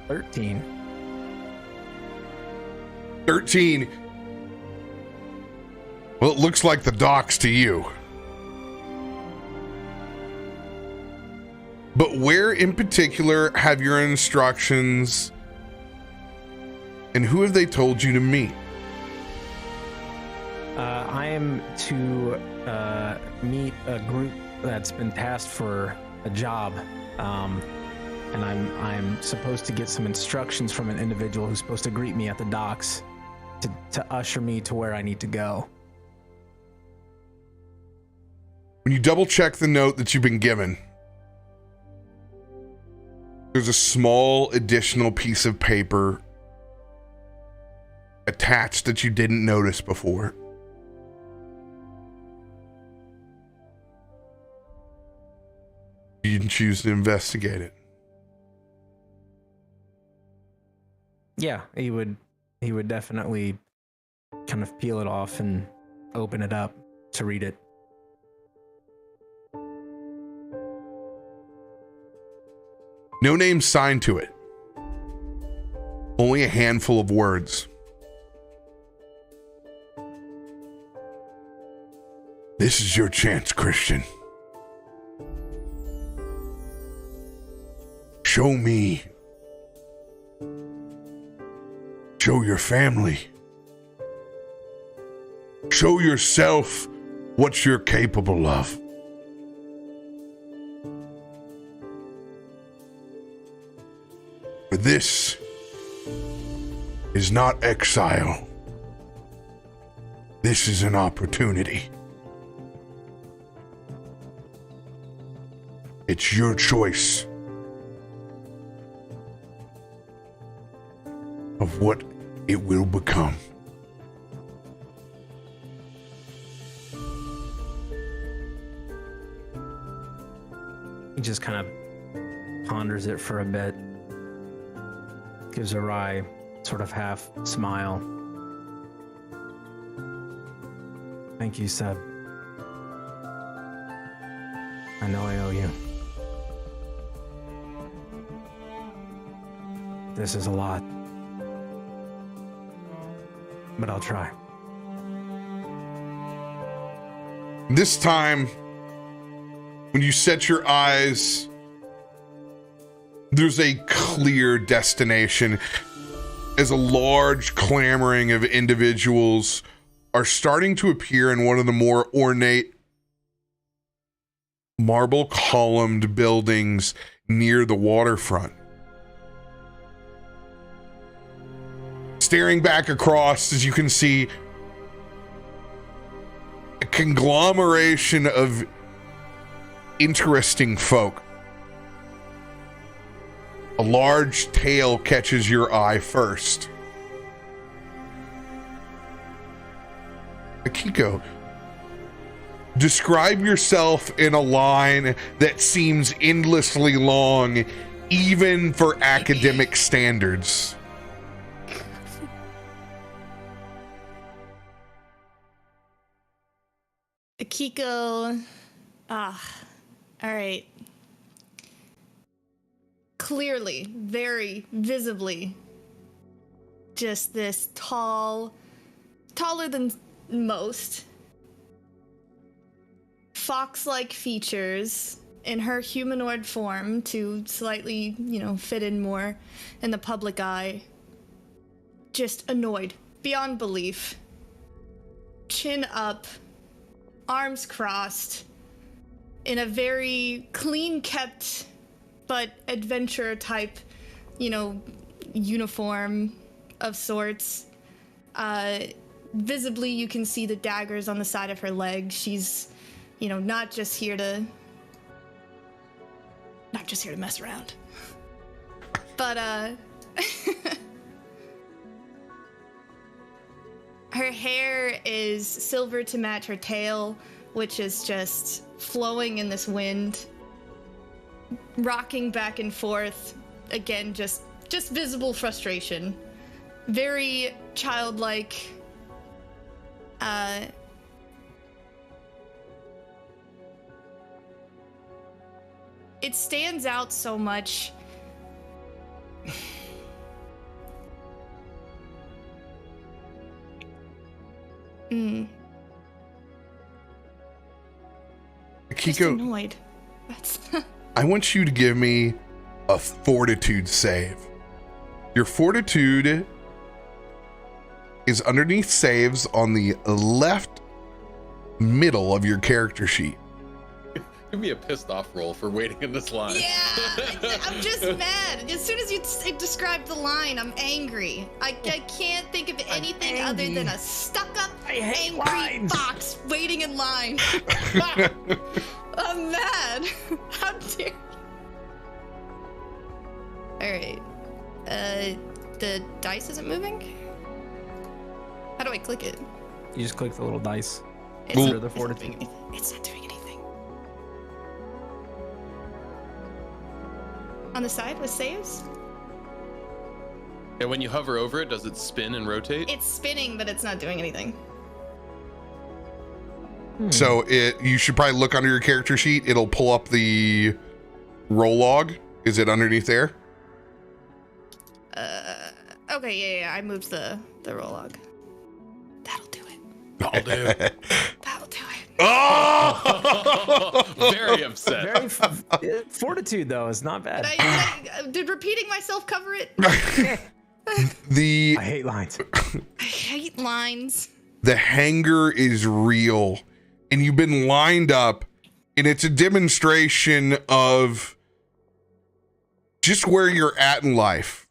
$13. 13. Well, it looks like the docks to you. But where in particular have your instructions, and who have they told you to meet? I am to meet a group that's been tasked for a job, and I'm supposed to get some instructions from an individual who's supposed to greet me at the docks to usher me to where I need to go. When you double check the note that you've been given, there's a small additional piece of paper attached that you didn't notice before. You didn't choose to investigate it. Yeah, he would definitely kind of peel it off and open it up to read it. No name signed to it. Only a handful of words. This is your chance, Christian. Show me. Show your family. Show yourself what you're capable of. this is not exile. This is an opportunity. It's your choice of what it will become. He just kind of ponders it for a bit. Gives a wry, sort of half smile. Thank you, Seb. I know I owe you. This is a lot. But I'll try. This time, when you set your eyes, there's a clear destination as a large clamoring of individuals are starting to appear in one of the more ornate marble columned buildings near the waterfront. Staring back across, as you can see, a conglomeration of interesting folk. A large tail catches your eye first. Akiko, describe yourself in a line that seems endlessly long, even for academic standards. Akiko, all right. Clearly, very visibly, just this taller than most, fox-like features in her humanoid form to slightly, fit in more in the public eye. Just annoyed, beyond belief. Chin up, arms crossed, in a very clean-kept but adventure type, uniform of sorts. Visibly, you can see the daggers on the side of her leg. She's, not just here to mess around. But, her hair is silver to match her tail, which is just flowing in this wind, rocking back and forth. Again, just visible frustration. Very childlike. It stands out so much. Just Akiko, annoyed. That's I want you to give me a fortitude save. Your fortitude is underneath saves on the left middle of your character sheet. Give me a pissed off roll for waiting in this line. Yeah, I'm just mad. As soon as you described the line, I'm angry. I can't think of anything other than a stuck-up, angry fox waiting in line. I'm mad. How dare you? Alright. The dice isn't moving? How do I click it? You just click the little dice. It's Under not, the it's not fortitude. doing anything. It's not doing anything. On the side with saves? And when you hover over it, does it spin and rotate? It's spinning, but it's not doing anything. So you should probably look under your character sheet. It'll pull up the roll log. Is it underneath there? Okay, yeah, I moved the roll log. That'll do it. That'll do. That'll do it. Oh! Very upset. Fortitude though is not bad. Did repeating myself cover it? I hate lines. I hate lines. The hanger is real, and you've been lined up, and it's a demonstration of just where you're at in life.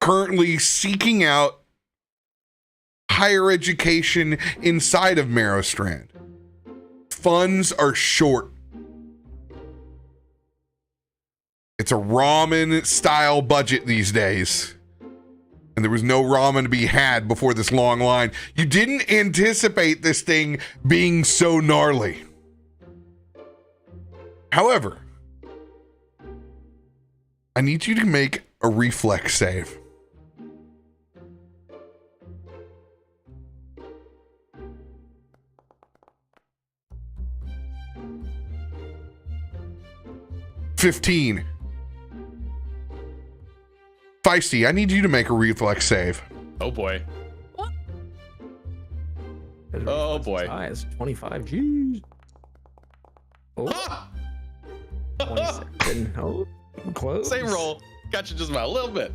currently seeking out higher education inside of Marrow Strand. Funds are short. It's a ramen style budget these days. And there was no ramen to be had before this long line. You didn't anticipate this thing being so gnarly. However, I need you to make a reflex save. $15. Feisty, I need you to make a reflex save. Oh boy. Oh boy. It's 25. Jeez. Oh, Ah! 27. Oh, close. Same roll. Got you just about a little bit.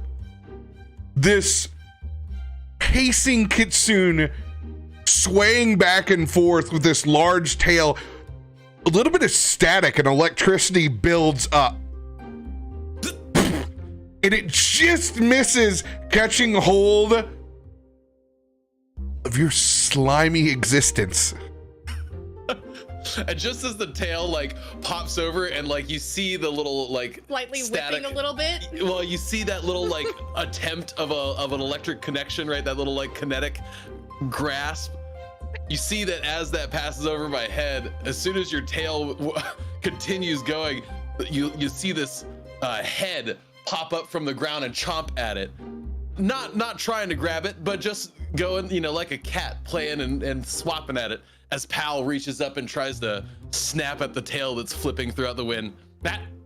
This pacing Kitsune swaying back and forth with this large tail, a little bit of static and electricity builds up. And it just misses catching hold of your slimy existence. And just as the tail like pops over and like you see the little like Slightly static, whipping a little bit. well, you see that little like attempt of an electric connection, right? That little like kinetic grasp. You see that as that passes over my head, as soon as your tail continues going, you see this head pop up from the ground and chomp at it. Not trying to grab it, but just going, like a cat playing and swapping at it as Pal reaches up and tries to snap at the tail that's flipping throughout the wind.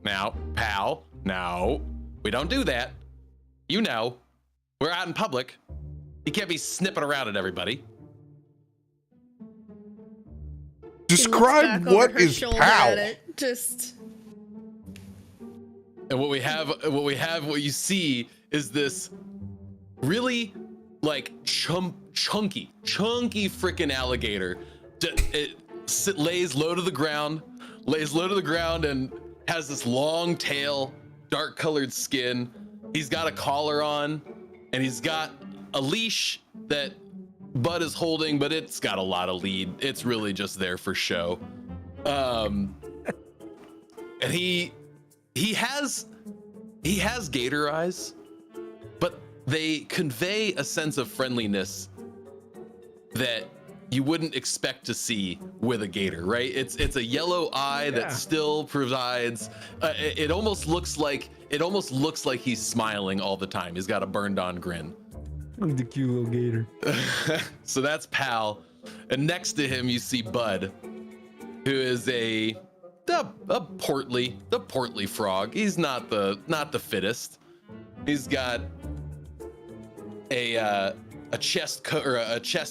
Now, Pal, no, we don't do that. We're out in public. You can't be snipping around at everybody. Describe what is Pal. And what you see is this really like chunky freaking alligator. It lays low to the ground and has this long tail, dark colored skin. He's got a collar on and he's got a leash that Bud is holding, but it's got a lot of lead. It's really just there for show. And he has gator eyes, but they convey a sense of friendliness that you wouldn't expect to see with a gator, right? It's a yellow eye that still provides. It almost looks like he's smiling all the time. He's got a burned on grin. Look at the cute little gator. So that's Pal, and next to him you see Bud, who is the portly frog. He's not the fittest. He's got a chest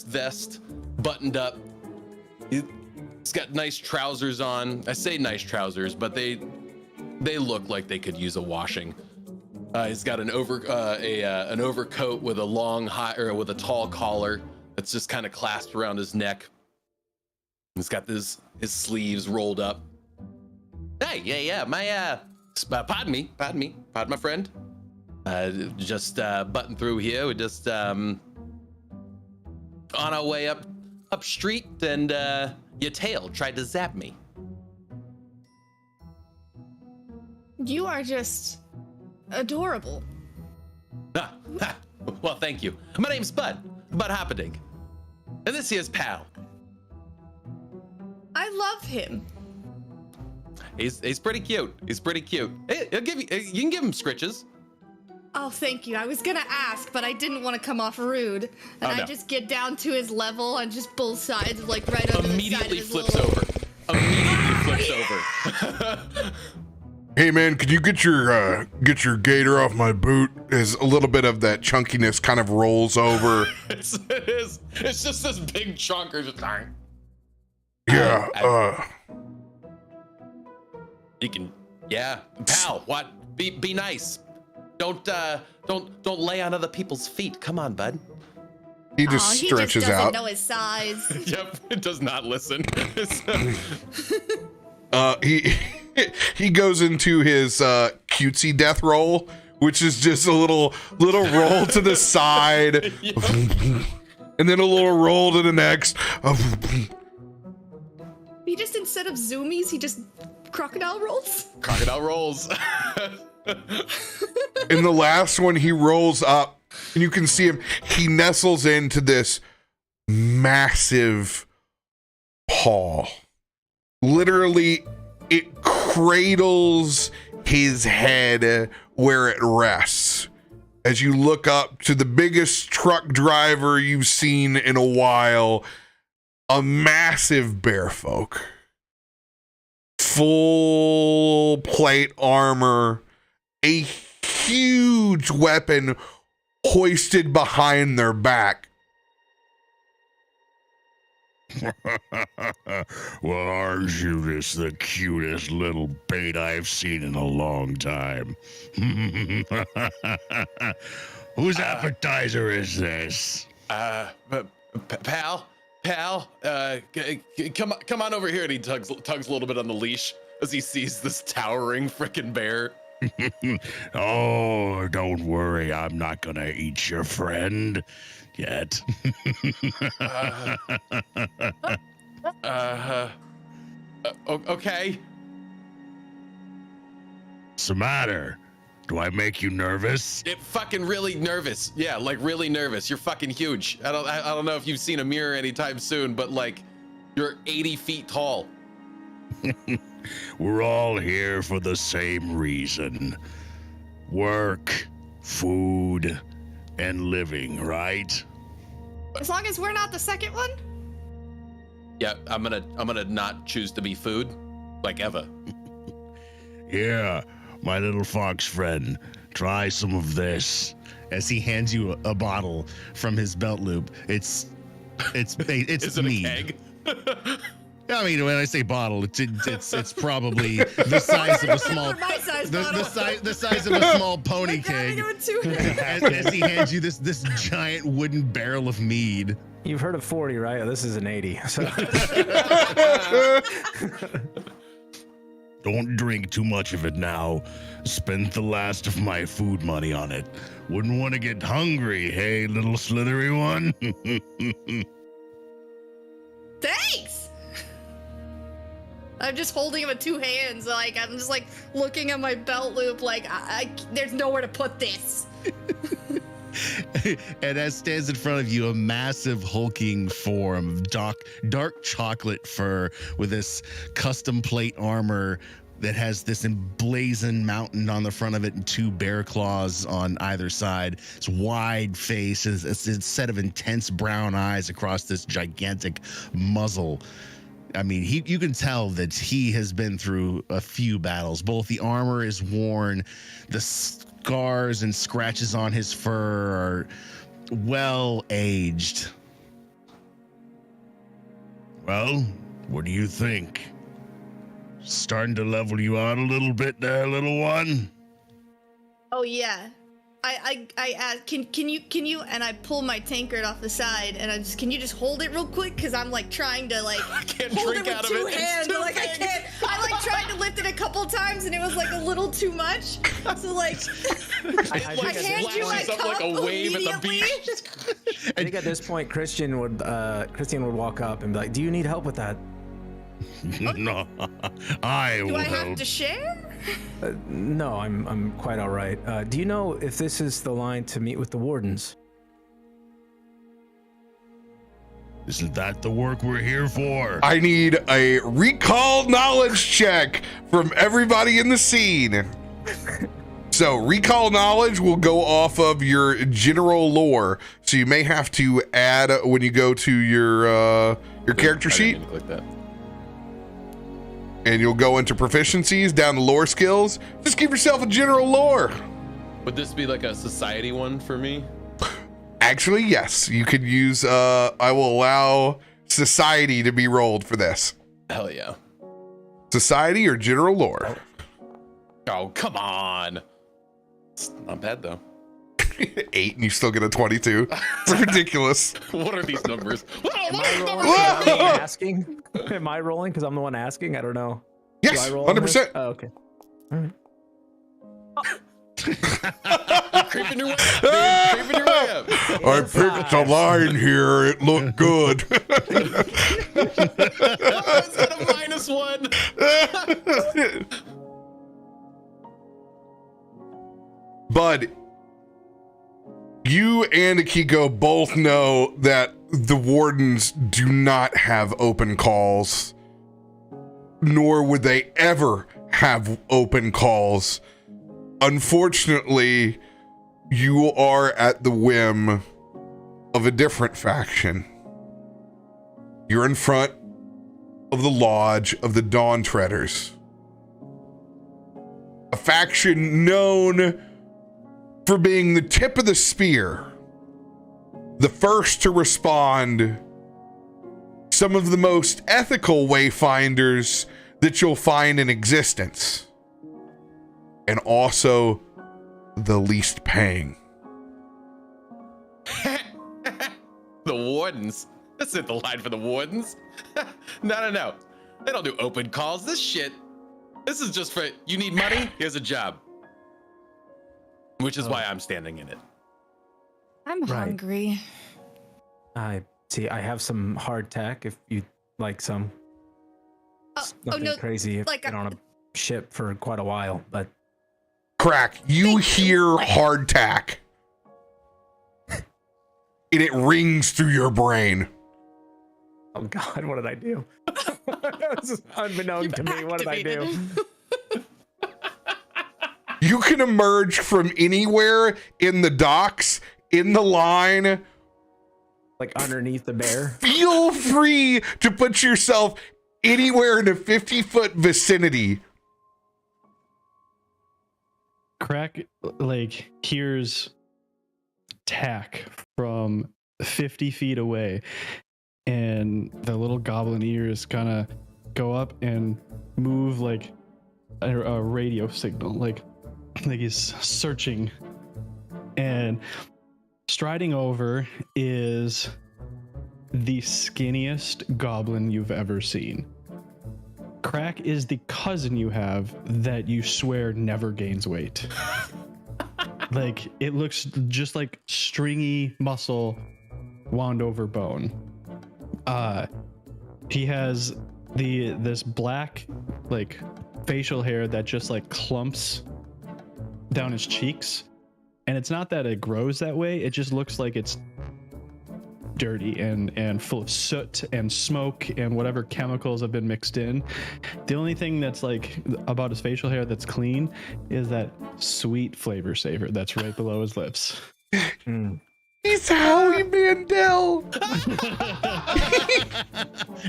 vest buttoned up. He's got nice trousers on. I say nice trousers, but they look like they could use a washing. He's got an overcoat with a tall collar that's just kind of clasped around his neck. He's got his sleeves rolled up. Hey, my pardon my friend. Just button through here. We just on our way up street, and your tail tried to zap me. You are just adorable. Well, thank you. My name's Bud Hopperdink, and this here's Pal. I love him. He's pretty cute. Hey, you can give him scritches. Oh, thank you. I was gonna ask, but I didn't want to come off rude. And I just get down to his level and just both sides, like right over the side of his flips over. Hey man, could you get your gator off my boot? As a little bit of that chunkiness kind of rolls over. It is. It's just this big chunker. Just yeah. You can. Yeah, Pal. What? Be nice. Don't lay on other people's feet. Come on, Bud. He just stretches he just out. doesn't know his size. Yep, it does not listen. He goes into his cutesy death roll, which is just a little roll to the side, and then a little roll to the next. He just, instead of zoomies, he just crocodile rolls. Crocodile rolls. In the last one, he rolls up, and you can see him. He nestles into this massive paw. Literally, it cradles his head where it rests. As you look up to the biggest truck driver you've seen in a while, a massive Bearfolk. Full plate armor, a huge weapon hoisted behind their back. Well, aren't you the cutest little bait I've seen in a long time? Whose appetizer is this? Pal, come on over here. And he tugs a little bit on the leash as he sees this towering frickin' bear. Oh, don't worry. I'm not gonna eat your friend yet. Okay. What's the matter? Do I make you nervous? It fucking really nervous. Yeah, like really nervous. You're fucking huge. I don't know if you've seen a mirror anytime soon, but like you're 80 feet tall. We're all here for the same reason. Work, food, and living, right? As long as we're not the second one. Yeah, I'm gonna not choose to be food, like ever. Yeah, my little fox friend, try some of this. As he hands you a bottle from his belt loop, it's Is it mead. a keg? I mean, when I say bottle, it's probably the size of a small My size the bottle. size of a small pony Grabbing keg. it with 2 hands. As he hands you this giant wooden barrel of mead. You've heard of 40, right? This is an 80. So. Don't drink too much of it now. Spent the last of my food money on it. Wouldn't want to get hungry, hey, little slithery one? Thanks. I'm just holding him with 2 hands. Like, I'm just like looking at my belt loop. Like, there's nowhere to put this. And as stands in front of you, a massive hulking form of dark chocolate fur with this custom plate armor that has this emblazoned mountain on the front of it and 2 bear claws on either side. Its wide face, a set of intense brown eyes across this gigantic muzzle. I mean, you can tell that he has been through a few battles. Both the armor is worn, the scars and scratches on his fur are well aged. Well, what do you think? Starting to level you out a little bit there, little one? Oh yeah. I ask, can you, and I pull my tankard off the side, and can you just hold it real quick? Cause I'm like trying to like I can't hold drink it out with of 2 it. It's hands. too Like I big. can't. I like tried to lift it a couple times, and it was like a little too much. So like, I hand you my Splashes up cup like a wave at the immediately. beach. I think at this point, Christian would walk up and be like, "Do you need help with that?" No, I Do will I have help. to share? No, I'm quite all right. Do you know if this is the line to meet with the wardens? Isn't that the work we're here for? I need a recall knowledge check from everybody in the scene. So recall knowledge will go off of your general lore. So you may have to add when you go to your character I didn't sheet, mean to click that. and you'll go into proficiencies down to lore skills. Just give yourself a general lore. Would this be like a society one for me? Actually, yes, you could use. I will allow society to be rolled for this. Hell yeah. Society or general lore. Oh, come on. It's not bad though. 8 and you still get a 22. It's ridiculous. What are these numbers? Am I rolling? 'Cause I'm the one asking? Am I rolling because I'm the one asking? I don't know. Yes, Do I roll on this? 100%. Oh, okay. All right. Creeping your way up, dude. Creeping your way up. I picked a line here. It looked good. Oh, it's got a -1. Bud, you and Akiko both know that the wardens do not have open calls, nor would they ever have open calls. Unfortunately, you are at the whim of a different faction. You're in front of the lodge of the Dawn Treaders, a faction known for being the tip of the spear, the first to respond, some of the most ethical wayfinders that you'll find in existence, and also the least paying. The wardens. This isn't the line for the wardens. No. They don't do open calls. This is just for, you need money? Here's a job. Which is why I'm standing in it. I'm hungry. I see. I have some hardtack if you'd like some. Nothing crazy. It's been on a ship for quite a while, but Krak, you hear hardtack, and it rings through your brain. Oh God, what did I do? Unbeknown to me, what did I do? You can emerge from anywhere in the docks, in the line. Like underneath the bear? Feel free to put yourself anywhere in a 50-foot vicinity. Krak like hears tack from 50 feet away, and the little goblin ears kind of go up and move like a radio signal, like he's searching. And striding over is the skinniest goblin you've ever seen. Krak is the cousin you have that you swear never gains weight. Like, it looks just like stringy muscle wound over bone. He has this black like facial hair that just like clumps down his cheeks, and it's not that it grows that way, it just looks like it's dirty and full of soot and smoke and whatever chemicals have been mixed in. The only thing that's like about his facial hair that's clean is that sweet flavor saver that's right below his lips. He's Howie Mandel.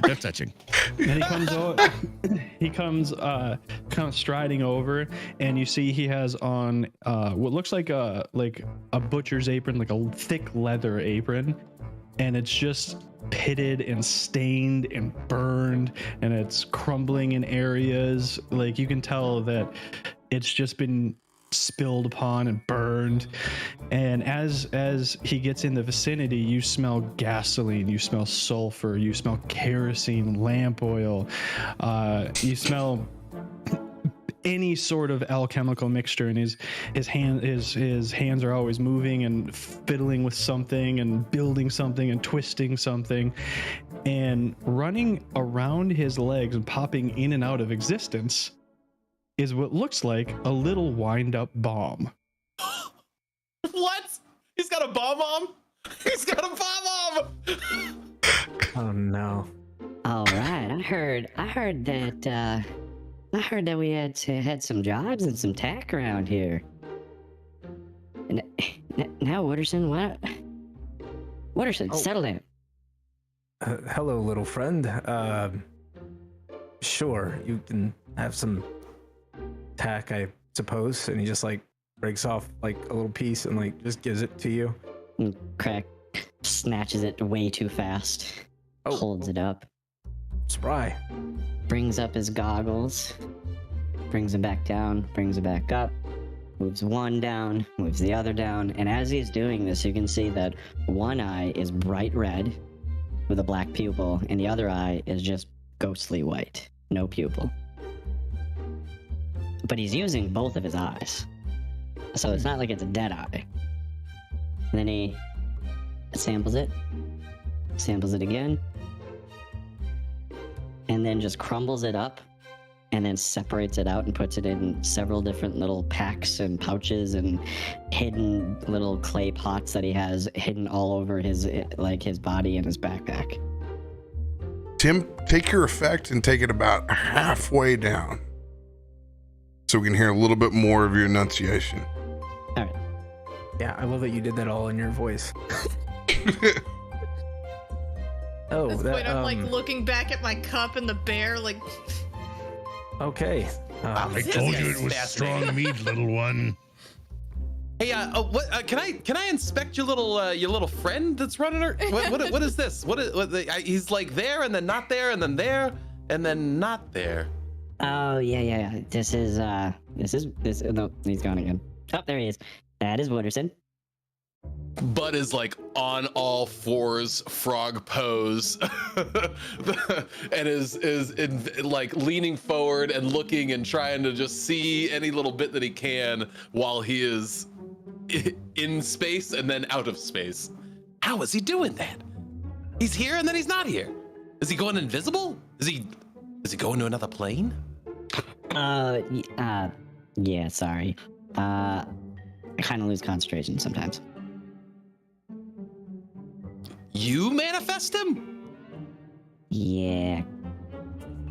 No touching. And he comes over, kind of striding over, and you see he has on what looks like a butcher's apron, like a thick leather apron, and it's just pitted and stained and burned, and it's crumbling in areas. Like, you can tell that it's just been spilled upon and burned. And as he gets in the vicinity, you smell gasoline, you smell sulfur, you smell kerosene, lamp oil, you smell any sort of alchemical mixture, and his hands are always moving and fiddling with something and building something and twisting something, and running around his legs and popping in and out of existence is what looks like a little wind-up bomb. What? He's got a bomb on? He's got a bomb on! Oh no. All right, I heard that we had some jobs and some tack around here. And now, Wooderson, settle down. Hello, little friend. Sure, you can have some tack, I suppose. And he just like breaks off like a little piece and like just gives it to you. And Krak snatches it way too fast. Oh. Holds it up. Spry. Brings up his goggles. Brings them back down. Brings it back up. Moves one down. Moves the other down. And as he's doing this, you can see that one eye is bright red with a black pupil, and the other eye is just ghostly white. No pupil. But he's using both of his eyes. So it's not like it's a dead eye. And then he samples it again, and then just crumbles it up, and then separates it out and puts it in several different little packs and pouches and hidden little clay pots that he has hidden all over his body and his backpack. Tim, take your effect and take it about halfway down so we can hear a little bit more of your enunciation. All right. Yeah, I love that you did that all in your voice. Oh, At this that, point, I'm like looking back at my cup and the bear, like. Okay. I told you it was strong meat, little one. Hey, what? Can I inspect your little friend that's running her? What is this? He's like there and then not there and then there and then not there. Oh yeah. This is. No, he's gone again. Oh, there he is. That is Wooderson. Bud is like on all fours, frog pose, and is like leaning forward and looking and trying to just see any little bit that he can while he is in space and then out of space. How is he doing that? He's here and then he's not here. Is he going invisible? Is he going to another plane? Yeah, sorry. I kind of lose concentration sometimes. You manifest him? Yeah.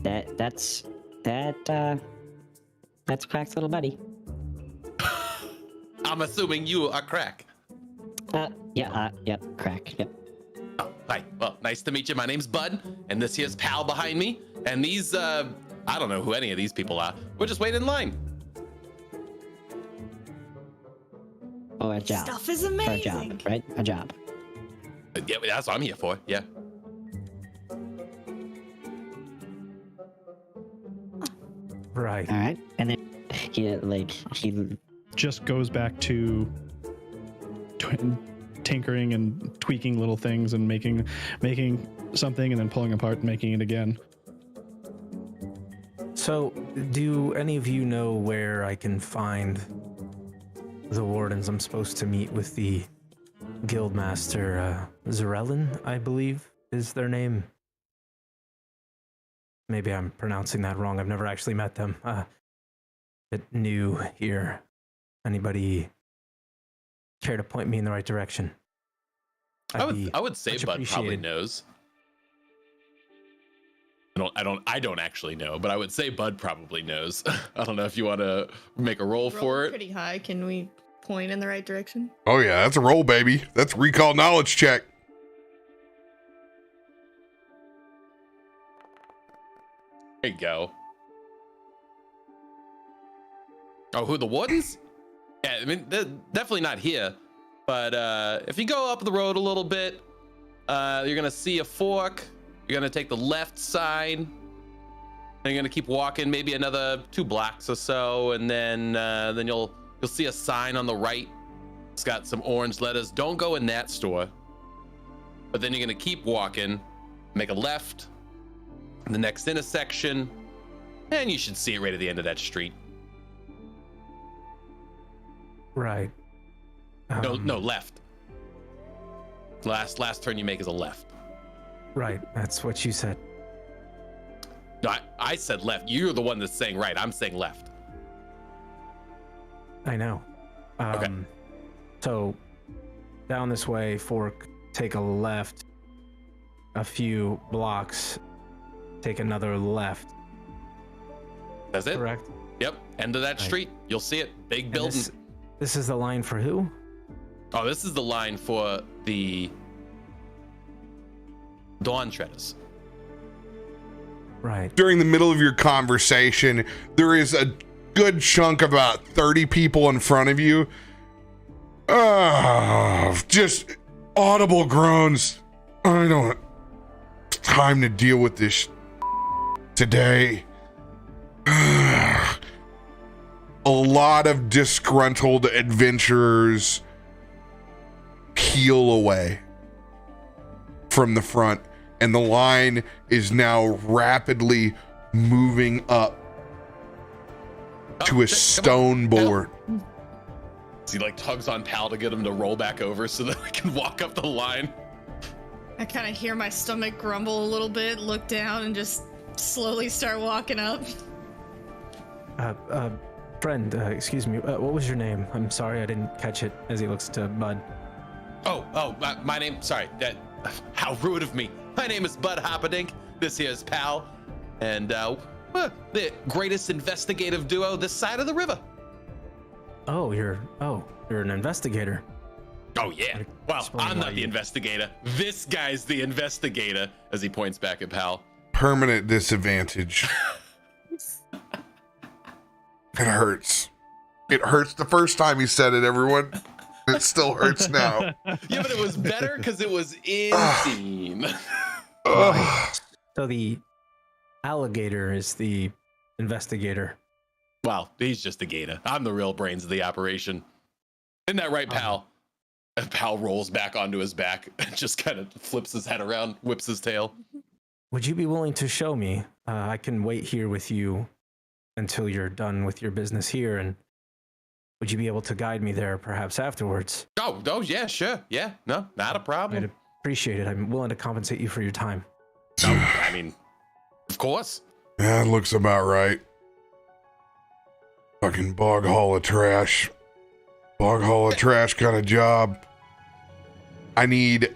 That's Krak's little buddy. I'm assuming you are Krak. Yep, Krak, yep. Oh, hi. Well, nice to meet you. My name's Bud, and this here's Pal behind me. And these, I don't know who any of these people are. We're just waiting in line. Oh, a job. Stuff is For a amazing. job, right? A job. Yeah, that's what I'm here for. Yeah. Right. All right, and then he Just goes back to tinkering and tweaking little things and making something and then pulling apart and making it again. So, do any of you know where I can find the wardens? I'm supposed to meet with the Guildmaster, Zarellin, I believe is their name. Maybe I'm pronouncing that wrong. I've never actually met them. Bit new here. Anybody care to point me in the right direction? I would say much Bud probably appreciated. knows. I don't actually know, but I would say Bud probably knows. I don't know if you want to make a roll for it. Pretty high. Can we point in the right direction? Oh yeah, that's a roll, baby. That's a recall knowledge check. There you go. Oh, who, the wardens? Yeah, I mean, they're definitely not here. But if you go up the road a little bit, you're gonna see a fork. You're gonna take the left side. And you're gonna keep walking maybe another 2 blocks or so, and then you'll see a sign on the right. It's got some orange letters. Don't go in that store. But then you're gonna keep walking, make a left, the next intersection, and you should see it right at the end of that street. Right. No, left. Last turn you make is a left. Right, that's what you said. No, I said left. You're the one that's saying right. I'm saying left. I know. Okay. So, down this way, fork, take a left, a few blocks, take another left. That's it? Correct? Yep. End of that Right. street. You'll see it. Big And building. This is the line for who? Oh, this is the line for the Dawn Treaders. Right. During the middle of your conversation, there is a good chunk, about 30 people in front of you. Just audible groans. I don't have time to deal with this today. A lot of disgruntled adventurers peel away from the front, and the line is now rapidly moving up to a stone board. he like tugs on Pal to get him to roll back over so that we can walk up the line. I kind of hear my stomach grumble a little bit, look down, and just slowly start walking up. Friend, excuse me, what was your name? I'm sorry, I didn't catch it as he looks to Bud. My name, sorry, how rude of me. My name is Bud Hopperdink. This here is Pal. And, the greatest investigative duo this side of the river. You're an investigator. Oh, yeah. Well, I'm not the investigator. This guy's the investigator, as he points back at Pal. Permanent disadvantage. It hurts. It hurts the first time he said it, everyone. It still hurts now. Yeah, but it was better because it was in scene. So the alligator is the investigator. Well, he's just a gator. I'm the real brains of the operation. Isn't that right, Pal? And Pal rolls back onto his back and just kind of flips his head around, whips his tail. Would you be willing to show me? I can wait here with you until you're done with your business here, and would you be able to guide me there perhaps afterwards? Oh, yeah, sure. Yeah, no, not a problem. I'd appreciate it. I'm willing to compensate you for your time. I mean, of course. Yeah, it looks about right. Fucking bog hall of trash. Bog hall of trash kind of job. I need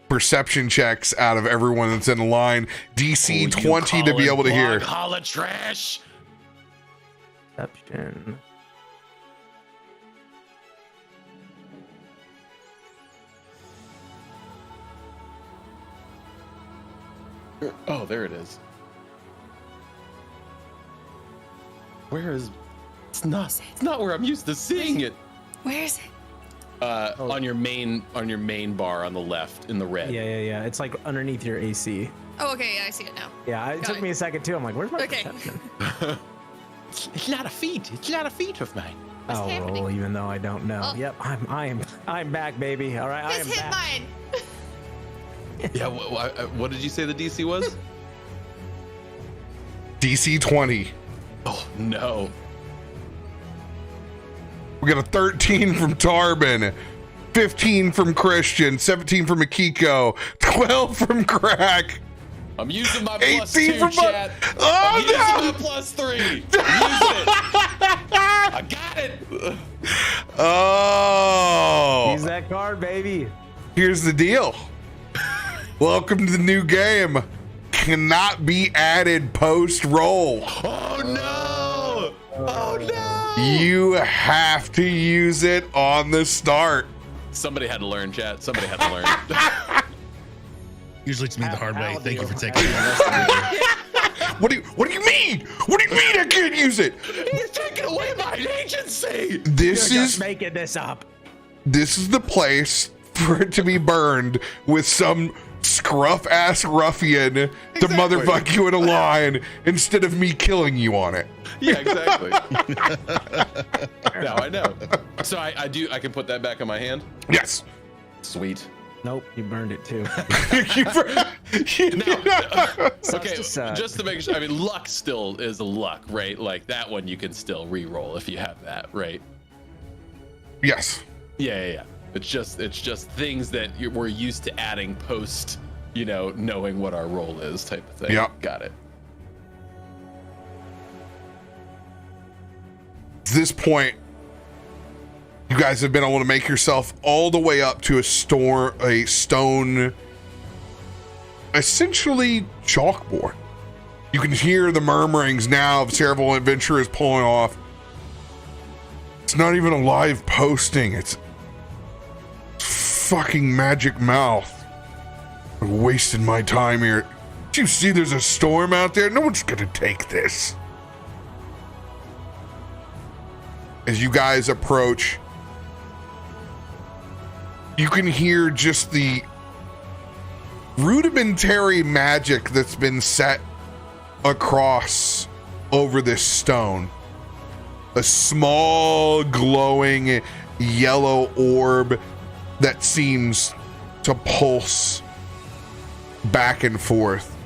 perception checks out of everyone that's in the line. DC 20 to be able to hear. Bog hall of trash. Perception. Oh, there it is. Where is? It's not where I'm used to seeing it. Where is it? On your main bar on the left in the red. Yeah. It's like underneath your AC. Oh, okay, yeah, I see it now. Yeah, it took me a second too. I'm like, where's my perception? It's not a feat. It's not a feat of mine. What's I'll happening? roll even though I don't know. Oh. Yep, I'm back, baby. All right, I am Just hit back. mine. Yeah. What did you say the DC was? DC 20. Oh no. We got a 13 from Tarbin, 15 from Christian, 17 from Akiko, 12 from Krak. I'm using my plus 18 2, from chat. I'm using my plus 3. I'm using it. I got it. Oh. Use that card, baby. Here's the deal. Welcome to the new game. Cannot be added post roll. Oh no. Oh no. You have to use it on the start. Somebody had to learn, chat. Somebody had to learn. Usually it's me the hard way. I'll Thank you deal. for taking it. What do you mean? What do you mean I can't use it? He's taking away my agency. This You're is just making this up. this is the place for it to be burned with some scruff ass ruffian to motherfuck you in a line instead of me killing you on it. Yeah, exactly. Now I know. So I can put that back on my hand. Yes. Sweet. Nope, you burned it too. Okay, just to make sure. I mean, luck still is a luck, right? Like that one you can still re-roll if you have that, right? Yes. Yeah. It's just things that we're used to adding post, knowing what our role is type of thing. Yep. Got it. At this point, you guys have been able to make yourself all the way up to a stone, essentially chalkboard. You can hear the murmurings now of several adventurers pulling off. It's not even a live posting. It's fucking magic mouth. I'm wasting my time here. Do you see there's a storm out there? No one's gonna take this. As you guys approach, you can hear just the rudimentary magic that's been set across over this stone. A small glowing yellow orb that seems to pulse back and forth.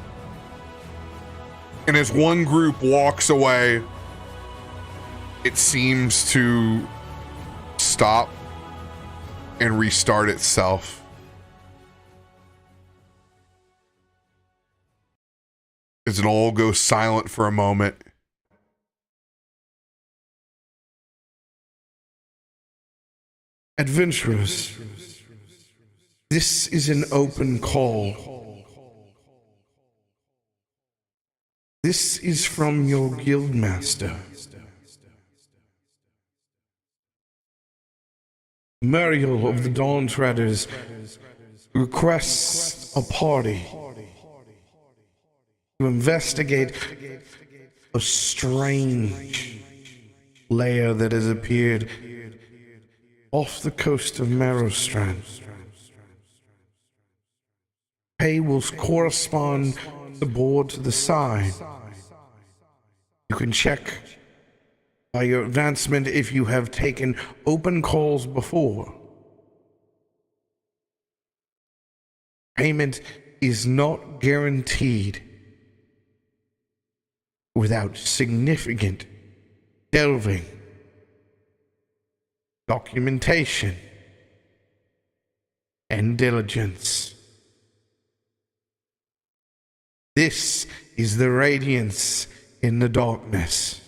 And as one group walks away, it seems to stop and restart itself. As it all goes silent for a moment. Adventurers, this is an open call. This is from your guildmaster. Muriel of the Dawn Treaders requests a party to investigate a strange lair that has appeared off the coast of Marrow Strand. Pay will correspond the board to the side. You can check by your advancement if you have taken open calls before. Payment is not guaranteed without significant delving, documentation, and diligence. This is the radiance in the darkness.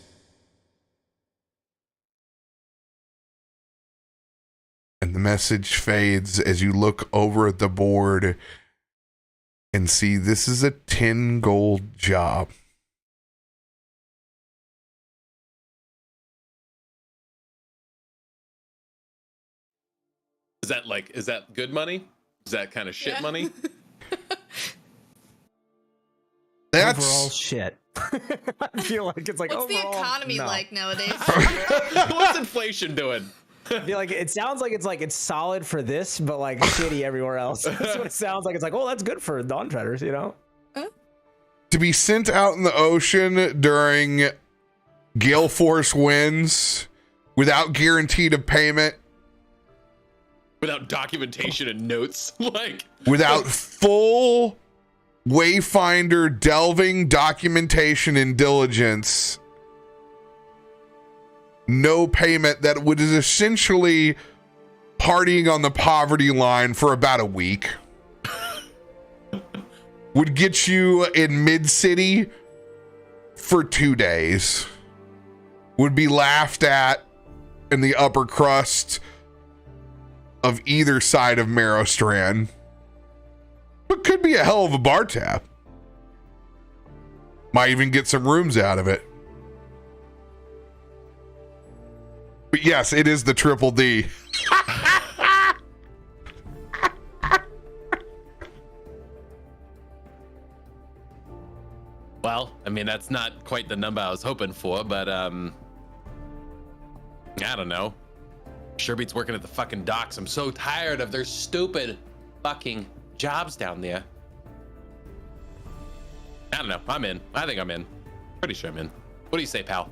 And the message fades as you look over at the board and see this is a 10 gold job. Is that good money? Is that kind of shit money? That's overall shit. I feel like it's like What's the overall, economy no. like nowadays? What's inflation doing? I feel like it sounds like it's solid for this, but like shitty everywhere else. That's what it sounds like. It's like, oh, that's good for Dawn Treaders, you know? to be sent out in the ocean during gale force winds without guaranteed of payment, without documentation and notes, like without full Wayfinder delving documentation and diligence, no payment, that would is essentially partying on the poverty line for about a week. Would get you in mid-city for 2 days. Would be laughed at in the upper crust of either side of Merrowstrand. But could be a hell of a bar tab. Might even get some rooms out of it. But yes, it is the Triple D. Well, I mean, that's not quite the number I was hoping for, but I don't know. Sure beats working at the fucking docks. I'm so tired of their stupid fucking jobs down there. I don't know. I'm in. I think I'm in. Pretty sure I'm in. What do you say, pal?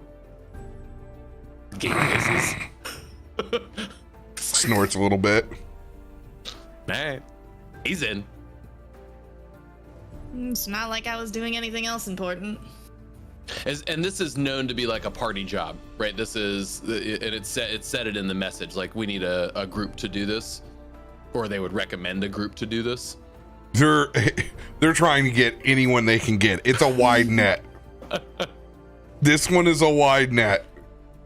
Game faces. Snorts a little bit. All right. He's in. It's not like I was doing anything else important. And this is known to be like a party job, right? This is, and it said it in the message, like we need a group to do this, or they would recommend a group to do this. They're trying to get anyone they can get. It's a wide net. This one is a wide net.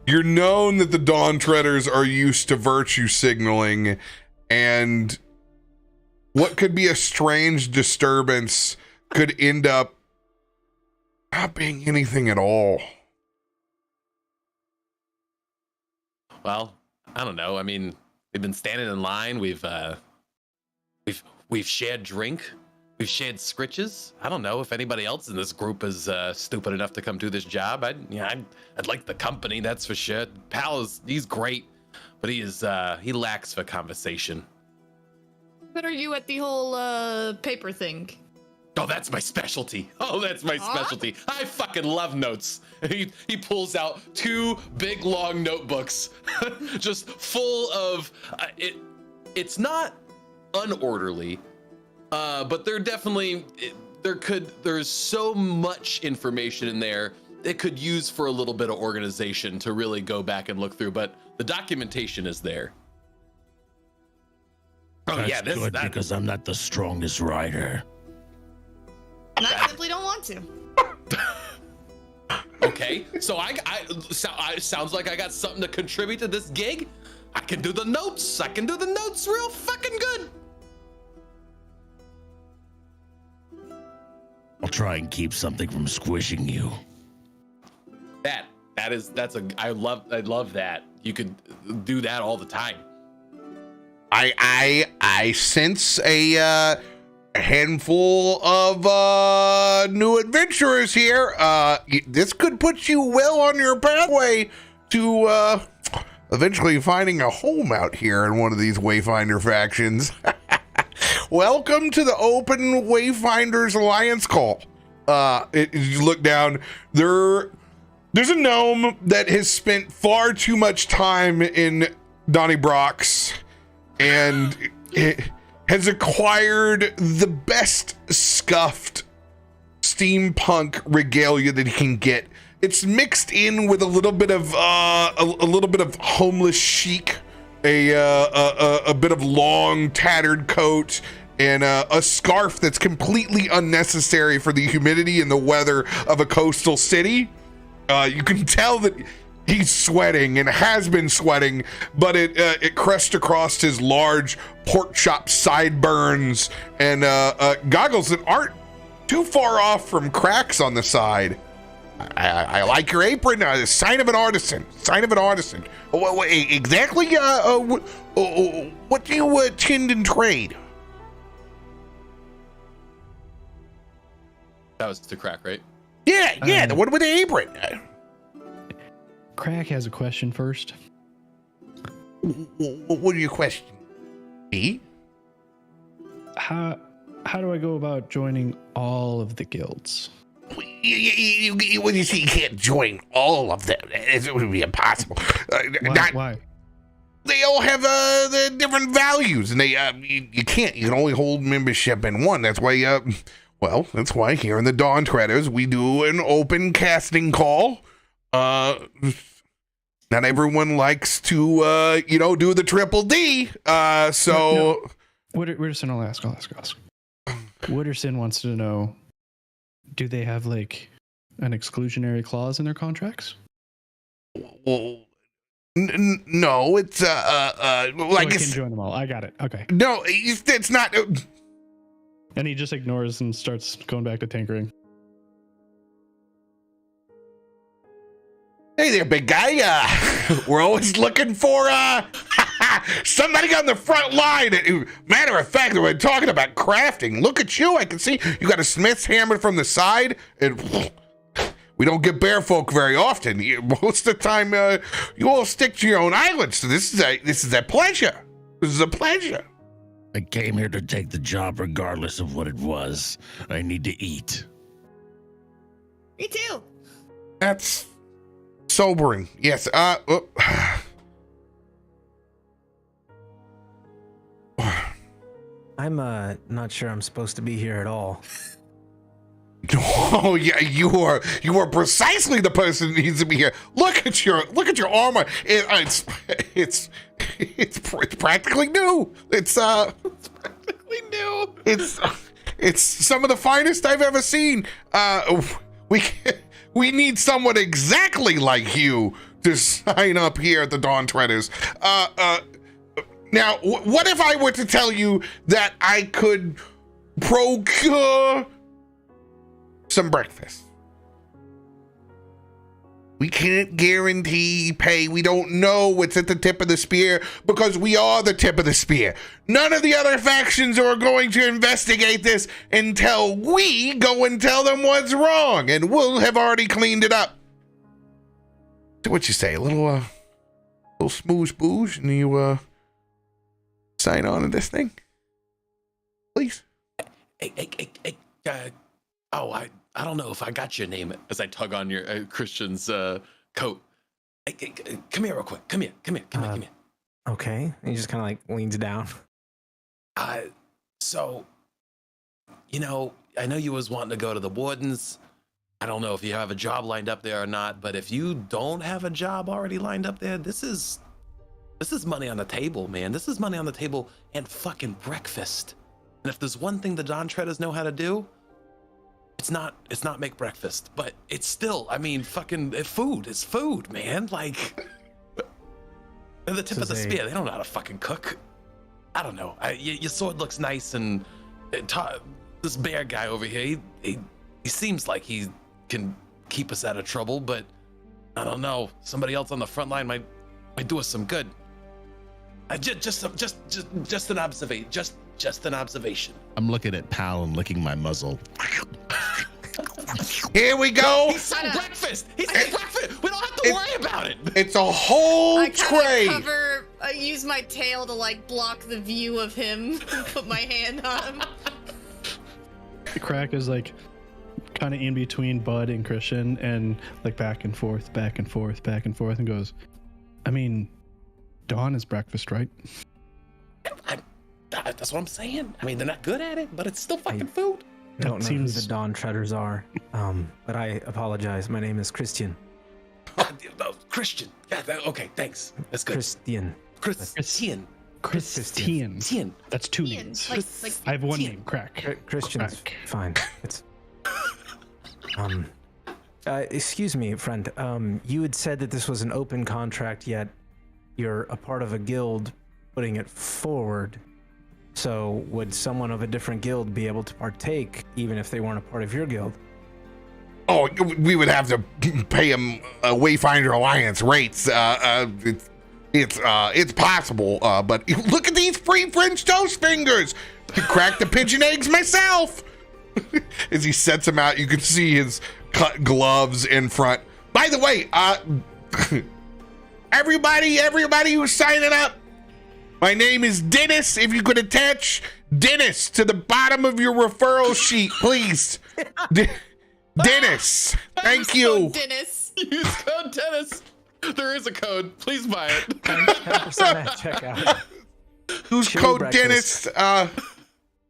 You're known that the Dawn Treaders are used to virtue signaling, and what could be a strange disturbance could end up not being anything at all. Well, I don't know. I mean, we've been standing in line. We've shared drink. We've shared scritches. I don't know if anybody else in this group is stupid enough to come do this job. I'd like the company, that's for sure. Pal he's great, but he lacks for conversation. What are you at the whole paper thing? Oh, that's my specialty. I fucking love notes. He pulls out 2 big long notebooks, just full of it's not unorderly, but they're definitely there's so much information in there it could use for a little bit of organization to really go back and look through, but the documentation is there. Oh That's yeah, good because I'm not the strongest rider. And I simply don't want to. Okay, so I sounds like I got something to contribute to this gig. I can do the notes. I can do the notes real fucking good. I'll try and keep something from squishing you. I love that. You could do that all the time. I sense a handful of new adventurers here. This could put you well on your pathway to eventually finding a home out here in one of these Wayfinder factions. Welcome to the Open Wayfinders Alliance call. You look down, there's a gnome that has spent far too much time in Donnybrox and it has acquired the best scuffed steampunk regalia that he can get. It's mixed in with a little bit of homeless chic, a bit of long tattered coat, and a scarf that's completely unnecessary for the humidity and the weather of a coastal city. You can tell that he's sweating and has been sweating, but it crushed across his large pork chop sideburns and goggles that aren't too far off from cracks on the side. I like your apron. Sign of an artisan. Sign of an artisan. Exactly. What do you tend and trade? That was to Krak, right? Yeah. The one with the apron. Krak has a question first. What are your questions? Me? How do I go about joining all of the guilds? When you say you can't join all of them, it would be impossible. Why? They all have the different values, and you can't. You can only hold membership in one. That's why. That's why here in the Dawn Treaders we do an open casting call. Not everyone likes to, do the triple D. So. Wooderson, I'll ask. Wooderson wants to know, do they have like an exclusionary clause in their contracts? Well, no, it's like I can join them all. I got it. Okay. No, it's not. And he just ignores and starts going back to tinkering. Hey there, big guy. We're always looking for somebody on the front line. Matter of fact, we're talking about crafting. Look at you. I can see you got a smith's hammer from the side. And we don't get Bearfolk very often. Most of the time, you all stick to your own island. So this is a pleasure. This is a pleasure. I came here to take the job regardless of what it was. I need to eat. Me too. That's sobering. Yes. I'm not sure I'm supposed to be here at all. Oh yeah, you are precisely the person that needs to be here. Look at your armor. It's practically new. It's practically new. It's some of the finest I've ever seen. We need someone exactly like you to sign up here at the Dawn Treaders. Now, what if I were to tell you that I could procure some breakfast? We can't guarantee pay. We don't know what's at the tip of the spear because we are the tip of the spear. None of the other factions are going to investigate this until we go and tell them what's wrong, and we'll have already cleaned it up. So what you say? A little smooze booze, and you sign on to this thing, please. Hey, I don't know if I got your name as I tug on your Christian's coat. Hey, come here real quick. Come here. Okay. And he just kind of like leans down. So, I know you was wanting to go to the wardens. I don't know if you have a job lined up there or not, but if you don't have a job already lined up there, this is money on the table, man. This is money on the table and fucking breakfast. And if there's one thing the Dawn Treaders know how to do, it's not make breakfast, but it's still, I mean, fucking food is food, man. Like, they're the tip of the spear. They don't know how to fucking cook. I don't know. Your sword looks nice, and this bear guy over here, he seems like he can keep us out of trouble, but I don't know. Somebody else on the front line might do us some good. Just an observation. Just an observation. I'm looking at Pal and licking my muzzle. Here we go. He said breakfast. He said breakfast. We don't have to worry about it. It's a whole I tray. I use my tail to like block the view of him. Put my hand on him. Krak is like kind of in between Bud and Christian, and like back and forth, and goes, I mean, dawn is breakfast, right? That's what I'm saying. I mean, they're not good at it, but it's still fucking food. I don't know who the Dawn Treaders are, but I apologize. My name is Christian. Christian. Yeah, okay, thanks. That's good. Christian. Christian. That's two names. Like I have one name, Krak. Christian's fine. It's excuse me, friend. You had said that this was an open contract, yet you're a part of a guild putting it forward. So would someone of a different guild be able to partake, even if they weren't a part of your guild? Oh, we would have to pay him Wayfinder Alliance rates. It's possible, but look at these free French toast fingers. I could crack the pigeon eggs myself. As he sets them out, you can see his cut gloves in front. By the way, everybody who's signing up, my name is Dennis. If you could attach Dennis to the bottom of your referral sheet, please. Dennis, thank you. Dennis. Use code Dennis. There is a code. Please buy it. 10% at checkout. Who's Chili code breakfast. Dennis?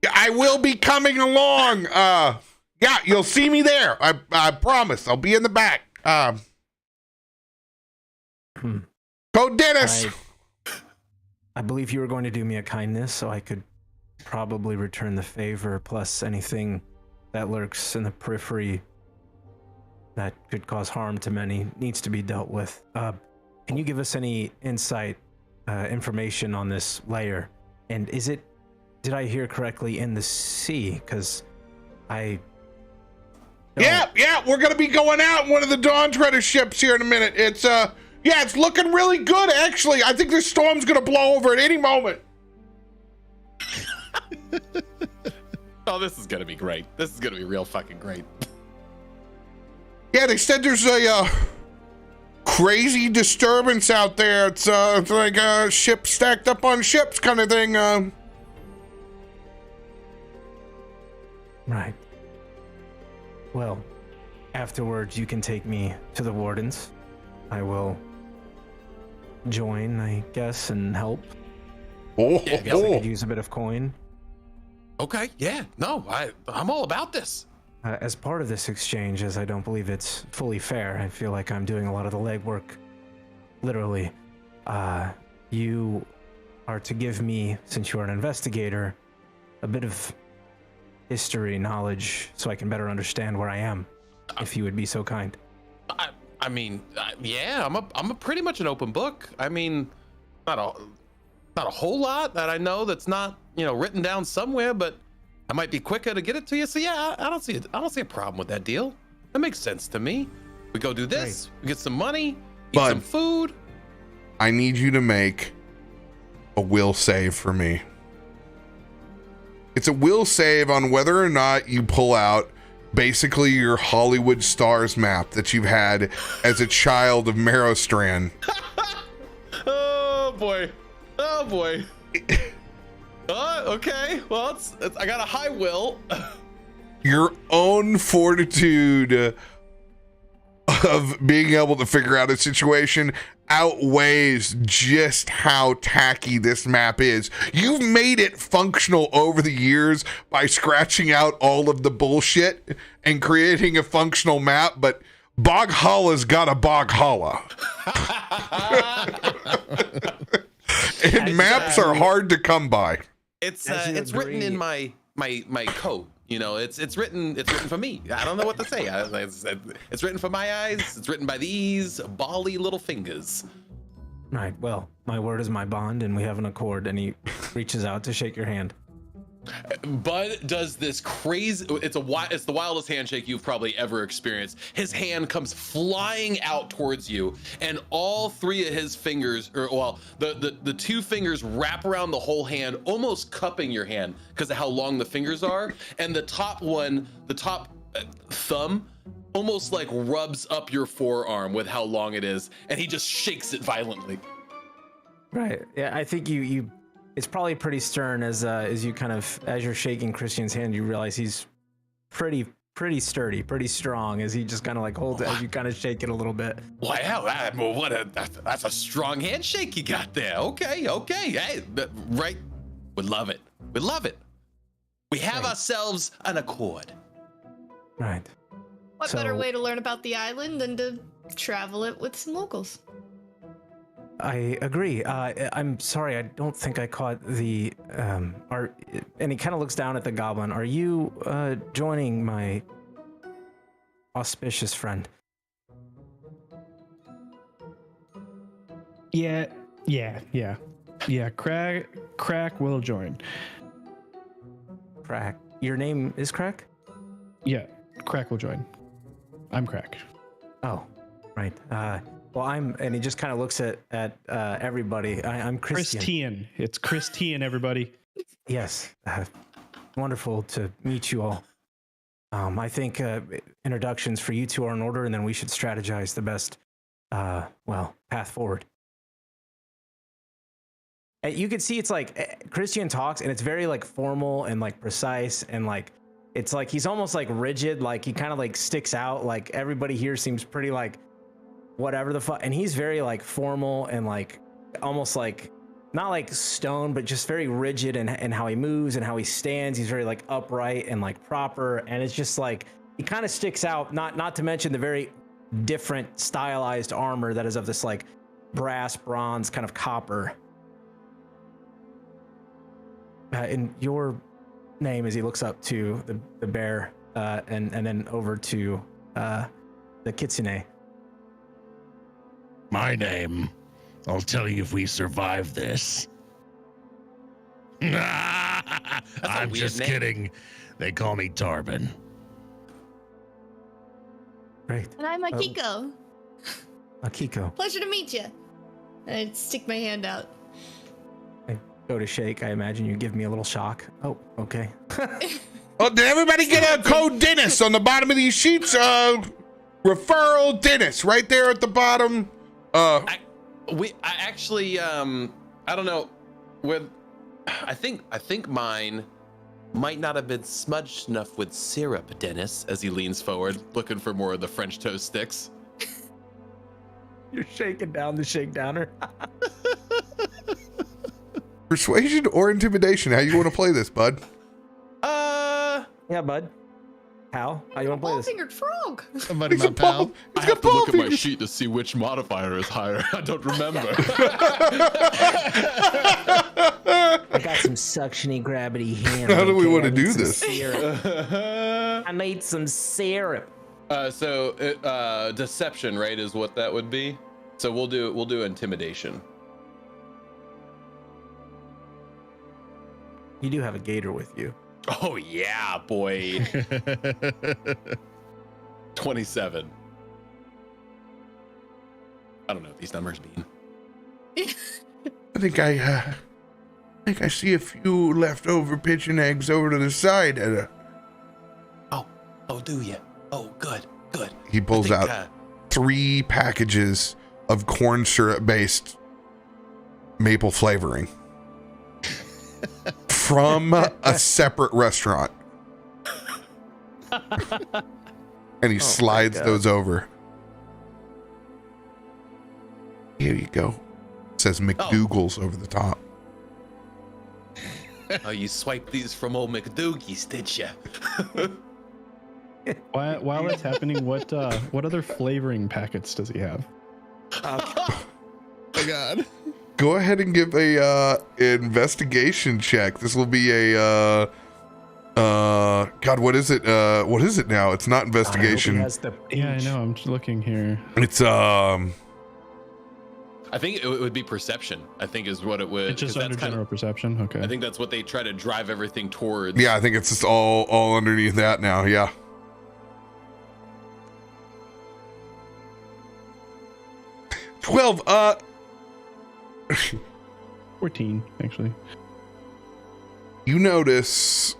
I will be coming along. Yeah, you'll see me there. I promise. I'll be in the back. Code Dennis. I believe you were going to do me a kindness, so I could probably return the favor, plus anything that lurks in the periphery that could cause harm to many needs to be dealt with. Can you give us any insight, information on this layer? And is it, did I hear correctly, in the sea? Because I... Yeah, we're gonna be going out in one of the Dawn Treader ships here in a minute. It's yeah, it's looking really good actually. I think this storm's gonna blow over at any moment. Oh, this is gonna be great. This is gonna be real fucking great. Yeah, they said there's a crazy disturbance out there. It's like a ship stacked up on ships kind of thing. Right. Well, afterwards you can take me to the wardens. I will join, I guess, and help. Oh, I guess I could use a bit of coin. Okay, yeah, no, I'm all about this. As part of this exchange, as I don't believe it's fully fair, I feel like I'm doing a lot of the legwork. Literally. You are to give me, since you are an investigator, a bit of history knowledge so I can better understand where I am, if you would be so kind. I mean, yeah, I'm a pretty much an open book. I mean, not a whole lot that I know that's not, written down somewhere, but I might be quicker to get it to you. So yeah, I don't see a problem with that deal. That makes sense to me. We go do this, we get some money, eat some food. I need you to make a will save for me. It's a will save on whether or not you pull out basically your Hollywood stars map that you've had as a child of Marrow Strand. Oh boy. Okay. Well, I got a high will. Your own fortitude of being able to figure out a situation outweighs just how tacky this map is. You've made it functional over the years by scratching out all of the bullshit and creating a functional map, but Boghalla's got a Boghalla. And maps are hard to come by. It's written in my code. You know, it's written for me. I don't know what to say. It's written for my eyes. It's written by these bally little fingers. Right. Well, my word is my bond, and we have an accord. And he reaches out to shake your hand. Bud does this crazy. It's the wildest handshake you've probably ever experienced. His hand comes flying out towards you, and all three of his fingers, the two fingers wrap around the whole hand, almost cupping your hand because of how long the fingers are. And the top thumb, almost like rubs up your forearm with how long it is, and he just shakes it violently. Right. Yeah. I think you. It's probably pretty stern as you kind of, as you're shaking Christian's hand, you realize he's pretty sturdy, pretty strong, as he just kind of like holds it as you kind of shake it a little bit. Wow, that's a strong handshake you got there. Okay, hey, right, we love it. We have ourselves an accord. Right. What better way to learn about the island than to travel it with some locals? I agree. I'm sorry, I don't think I caught the and he kind of looks down at the goblin. Are you joining my auspicious friend? Yeah. Krak will join. Krak. Your name is Krak? Yeah, Krak will join. I'm Krak. Oh, right. Well, and he just kind of looks at everybody. I'm Christian. Christain. It's Christain, everybody. Yes. Wonderful to meet you all. I think introductions for you two are in order, and then we should strategize the best, path forward. And you can see it's like Christian talks, and it's very like formal and like precise, and like it's like he's almost like rigid, like he kind of like sticks out. Like everybody here seems pretty like whatever the fuck, and he's very like formal and like almost like not like stone, but just very rigid in how he moves and how he stands. He's very like upright and like proper, and it's just like he kind of sticks out. Not to mention the very different stylized armor that is of this like brass, bronze, kind of copper. And your name, as he looks up to the bear and then over to the Kitsune. My name. I'll tell you if we survive this. I'm just kidding. They call me Tarbin. Great. And I'm Akiko. Akiko. Pleasure to meet you. I stick my hand out. I go to shake. I imagine you give me a little shock. Oh, okay. Oh, did everybody get a code Dennis on the bottom of these sheets? Referral Dennis right there at the bottom. I actually I don't know, I think mine might not have been smudged enough with syrup, Dennis, as he leans forward looking for more of the French toast sticks. You're shaking down the shakedowner. Persuasion or intimidation? How you want to play this, bud? Yeah, bud. How you want to play this? Ball-fingered frog. Somebody, my pal. I have to look at my sheet to see which modifier is higher. I don't remember. I got some suctiony gravity hand. How do we want to do this? I need some syrup. So deception, right, is what that would be. So we'll do intimidation. You do have a gator with you. Oh yeah, boy. 27. I don't know what these numbers mean. I think I see a few leftover pigeon eggs over to the side. Oh, do you? Oh, good. He pulls out 3 packages of corn syrup based maple flavoring from a separate restaurant. And he slides those over. Here you go. It says McDougal's over the top. Oh, you swiped these from old McDougie's, did you? While that's happening, what other flavoring packets does he have? Oh God. Go ahead and give a investigation check. This will be a God, what is it? What is it now? It's not investigation. Yeah, I know. I'm just looking here. It's I think it would be perception. I think is what it would. It's just under general perception. Okay. I think that's what they try to drive everything towards. yeah, I think it's just all underneath that now. Yeah. 12. 14, actually. You notice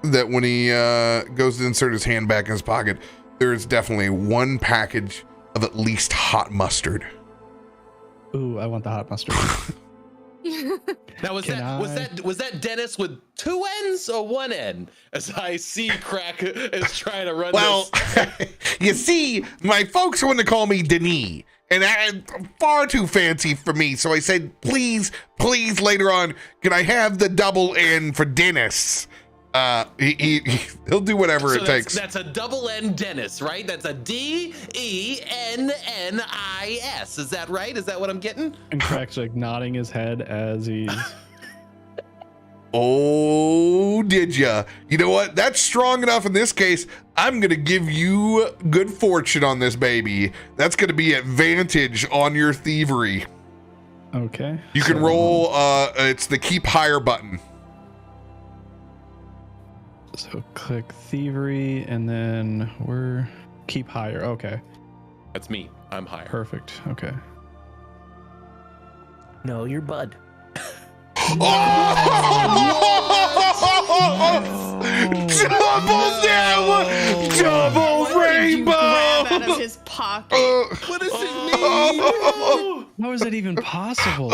that when he goes to insert his hand back in his pocket, there is definitely one package of at least hot mustard. Ooh, I want the hot mustard. Now was that Dennis with 2 N's or 1 N? As I see Krak is trying to run. Well, this. you see, my folks want to call me Denis, and I'm far too fancy for me. So I said, please, later on, can I have the double N for Dennis? He'll do whatever it takes. That's a double N Dennis, right? That's a DENNIS. Is that right? Is that what I'm getting? And Krak's like nodding his head as he's. Oh, did ya? You know what? That's strong enough in this case. I'm going to give you good fortune on this baby. That's going to be advantage on your thievery. Okay. You can roll, it's the keep higher button. So click thievery and then we're keep higher. Okay. That's me. I'm higher. Perfect. Okay. No, you're Bud. Double rainbow! Grab out of his pocket. What does it mean? How is that even possible?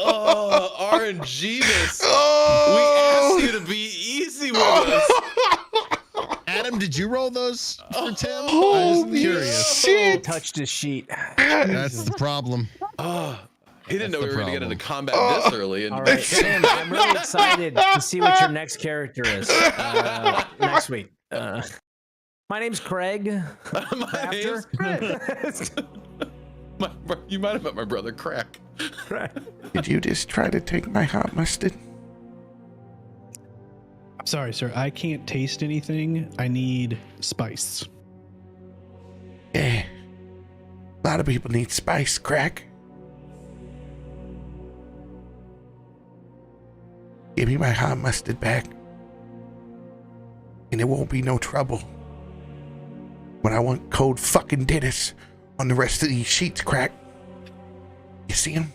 Oh, RNG-ness. We asked you to be easy with us. Adam, did you roll those for Tim? I was curious. Shit. Touched his sheet. That's the problem. He didn't know we were going to get into combat this early. And All right, Tim, I'm really excited to see what your next character is next week. My name's Craig. My name's Craig. You might have met my brother, Krak. Did you just try to take my hot mustard? I'm sorry, sir. I can't taste anything. I need spice. Yeah. A lot of people need spice, Krak. Give me my hot mustard back. And it won't be no trouble. When I want code fucking Dennis on the rest of these sheets, Krak. You see him?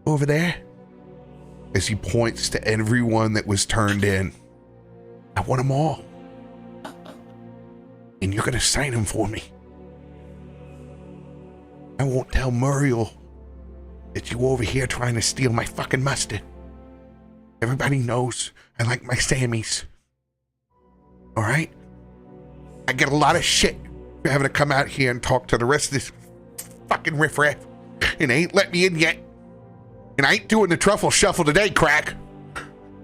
Over there? As he points to everyone that was turned in. I want them all. And you're gonna sign them for me. I won't tell Muriel that you over here trying to steal my fucking mustard. Everybody knows I like my Sammys. All right? I get a lot of shit for having to come out here and talk to the rest of this fucking riffraff. And they ain't let me in yet. And I ain't doing the truffle shuffle today, Krak.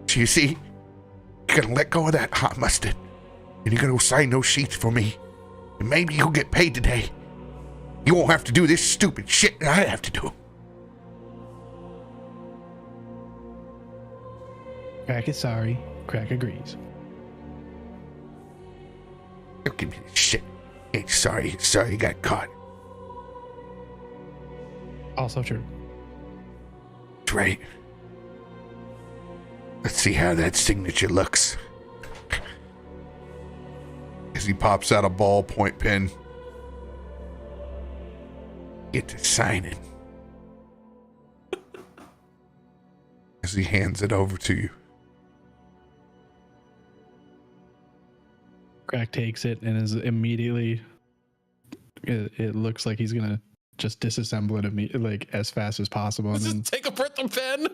So you see, you're gonna let go of that hot mustard. And you're gonna go sign those sheets for me. And maybe you'll get paid today. You won't have to do this stupid shit that I have to do. Krak is sorry. Krak agrees. Don't give me this shit. Ain't sorry you got caught. Also true. That's right. Let's see how that signature looks. As he pops out a ballpoint pen. Get to sign it. As he hands it over to you. Krak takes it and is immediately. It looks like he's gonna just disassemble it like as fast as possible, and then Just take a breath of pen.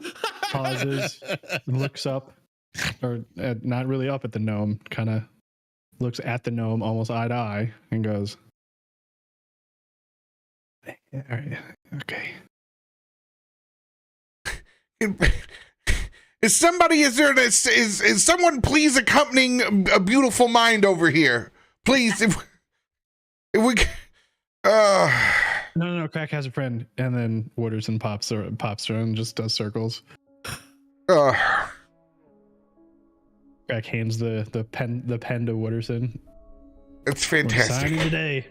pauses, looks up, or not really up at the gnome, kind of looks at the gnome almost eye to eye, and goes, Yeah, all right. Okay. Is someone please accompanying a beautiful mind over here? Please, if we No, Krak has a friend, and then Wooderson pops around and just does circles. Krak hands the pen to Wooderson. It's We're fantastic. signing today.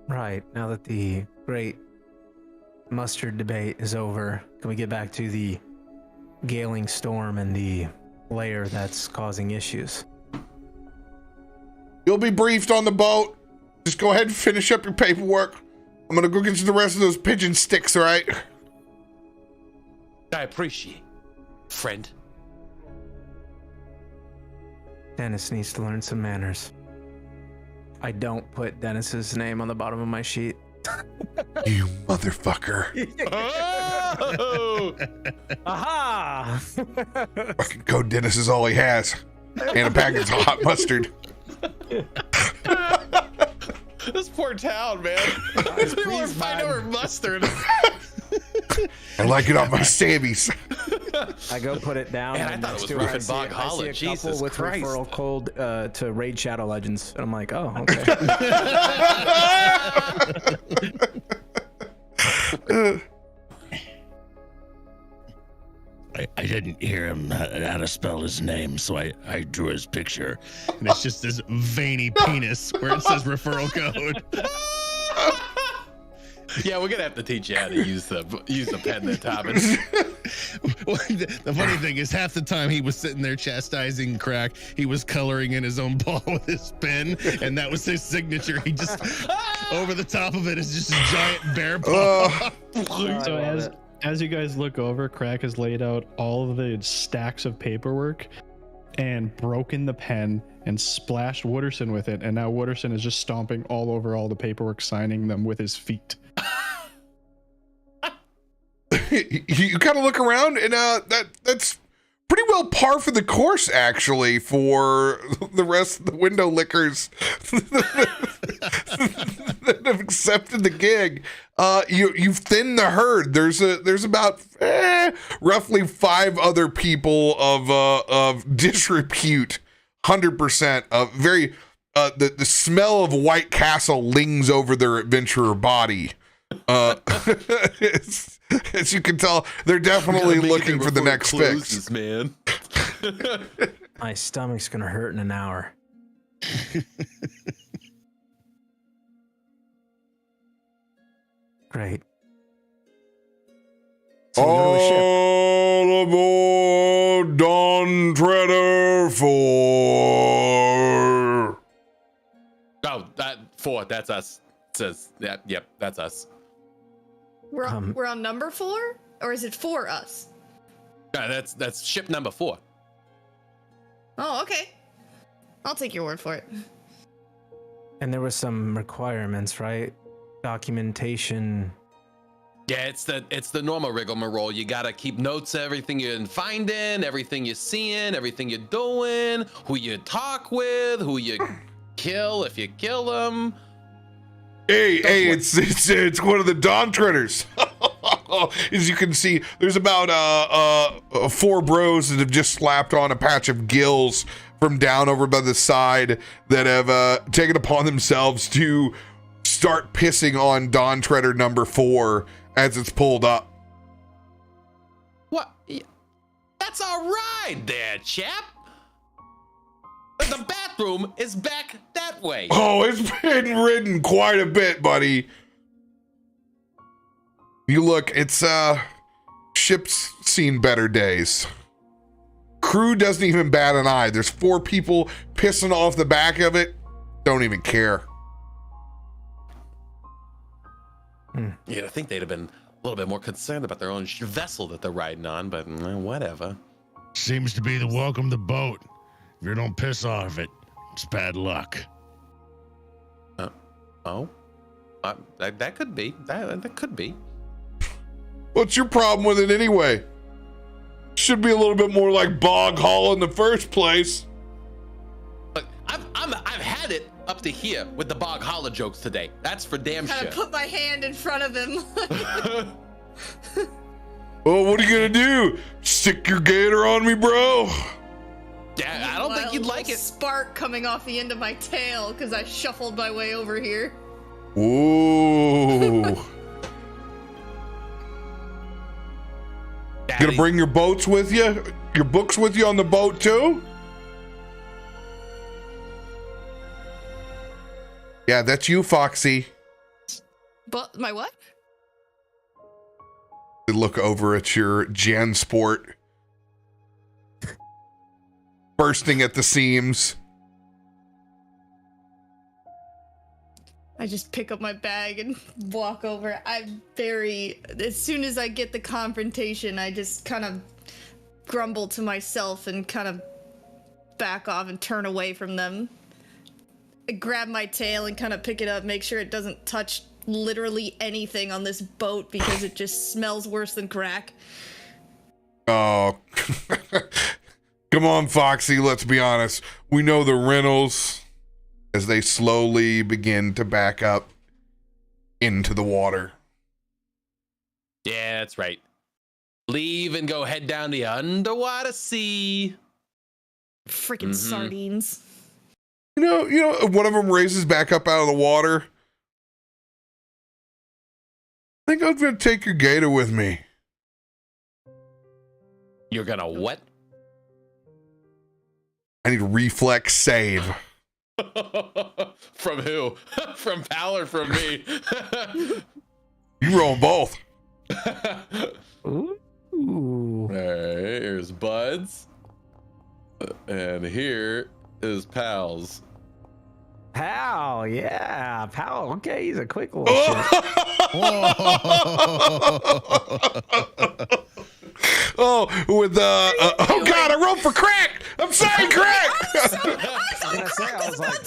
Right, now that the great mustard debate is over, can we get back to the galing storm and the layer that's causing issues? You'll be briefed on the boat. Just go ahead and finish up your paperwork. I'm gonna go get you the rest of those pigeon sticks, all right? I appreciate, friend. Dennis needs to learn some manners. I don't put Dennis's name on the bottom of my sheet. You motherfucker. Oh! Aha! Fucking Code Dennis is all he has. And a package of hot mustard. This poor town, man. People are fighting over mustard. I like it on my Sammies. I go put it down. Man, I and thought it next was to Roof I and see- Bog I Hollow. see a couple Jesus with Christ. referral code to Raid Shadow Legends, and I'm like, oh, okay. I didn't hear him how to spell his name, so I drew his picture. And it's just this veiny penis where it says referral code. Yeah, we're gonna have to teach you how to use the pen that Thomas. Well, the funny thing is, half the time he was sitting there chastising Krak, he was coloring in his own paw with his pen, and that was his signature. He just over the top of it is just a giant bear paw. So as you guys look over, Krak has laid out all of the stacks of paperwork and broken the pen and splashed Wooderson with it, and now Wooderson is just stomping all over all the paperwork, signing them with his feet. You kind of look around, and that's pretty well par for the course, actually, for the rest of the window lickers that have accepted the gig. You've thinned the herd. There's about roughly 5 other people of disrepute, 100% of very the smell of White Castle lings over their adventurer body. As you can tell, they're definitely looking for the next fix. Man. My stomach's gonna hurt in an hour. Great. So we go to a ship. All aboard Dawn Treader 4. Oh, that 4. That's us. It says that. Yep, that's us. We're on number 4, or is it for us? That's ship number 4. Oh, okay. I'll take your word for it. And there was some requirements, right? Documentation. Yeah, it's the normal rigmarole. You gotta keep notes of everything you're finding, everything you're seeing, everything you're doing, who you talk with, who you kill if you kill them. Hey, it's one of the Dawn Treaders. As you can see, there's about 4 bros that have just slapped on a patch of gills from down over by the side that have taken upon themselves to start pissing on Dawn Treader number 4 as it's pulled up. What? That's all right there, chap. The bathroom is back that way. Oh, it's been ridden quite a bit, buddy. You look, it's ship's seen better days. Crew doesn't even bat an eye. There's 4 people pissing off the back of it. Don't even care. Yeah, I think they'd have been a little bit more concerned about their own vessel that they're riding on, but whatever. Seems to be the welcome to boat. If you don't piss off it, it's bad luck. That could be. That could be. What's your problem with it anyway? Should be a little bit more like Bog Hall in the first place. Look, I've had it up to here with the Bog Holler jokes today. That's for damn Kind sure. of put my hand in front of him. Oh, what are you gonna do? Stick your gator on me, bro? Yeah, I don't think you'd like it. Spark coming off the end of my tail because I shuffled my way over here. Ooh. Daddy. Gonna bring your boats with you? Your books with you on the boat too? Yeah, that's you, Foxy. But my what? Look over at your Jansport. Bursting at the seams. I just pick up my bag and walk over. As soon as I get the confrontation, I just kind of grumble to myself and kind of back off and turn away from them. I grab my tail and kind of pick it up, make sure it doesn't touch literally anything on this boat because it just smells worse than crack. Oh. Come on, Foxy, let's be honest. We know the rentals as they slowly begin to back up into the water. Yeah, that's right. Leave and go head down the underwater sea. Freaking sardines. You know, one of them raises back up out of the water. I think I'm gonna take your gator with me. You're gonna what? I need a reflex save. From who? From Pal or from me? You roll both. Ooh. All right, here's Buds. And here is Pal's. Pal, yeah. Pal, okay, he's a quick little shit. Oh, with oh God, I rolled for Krak. I'm sorry, Krak. I was like,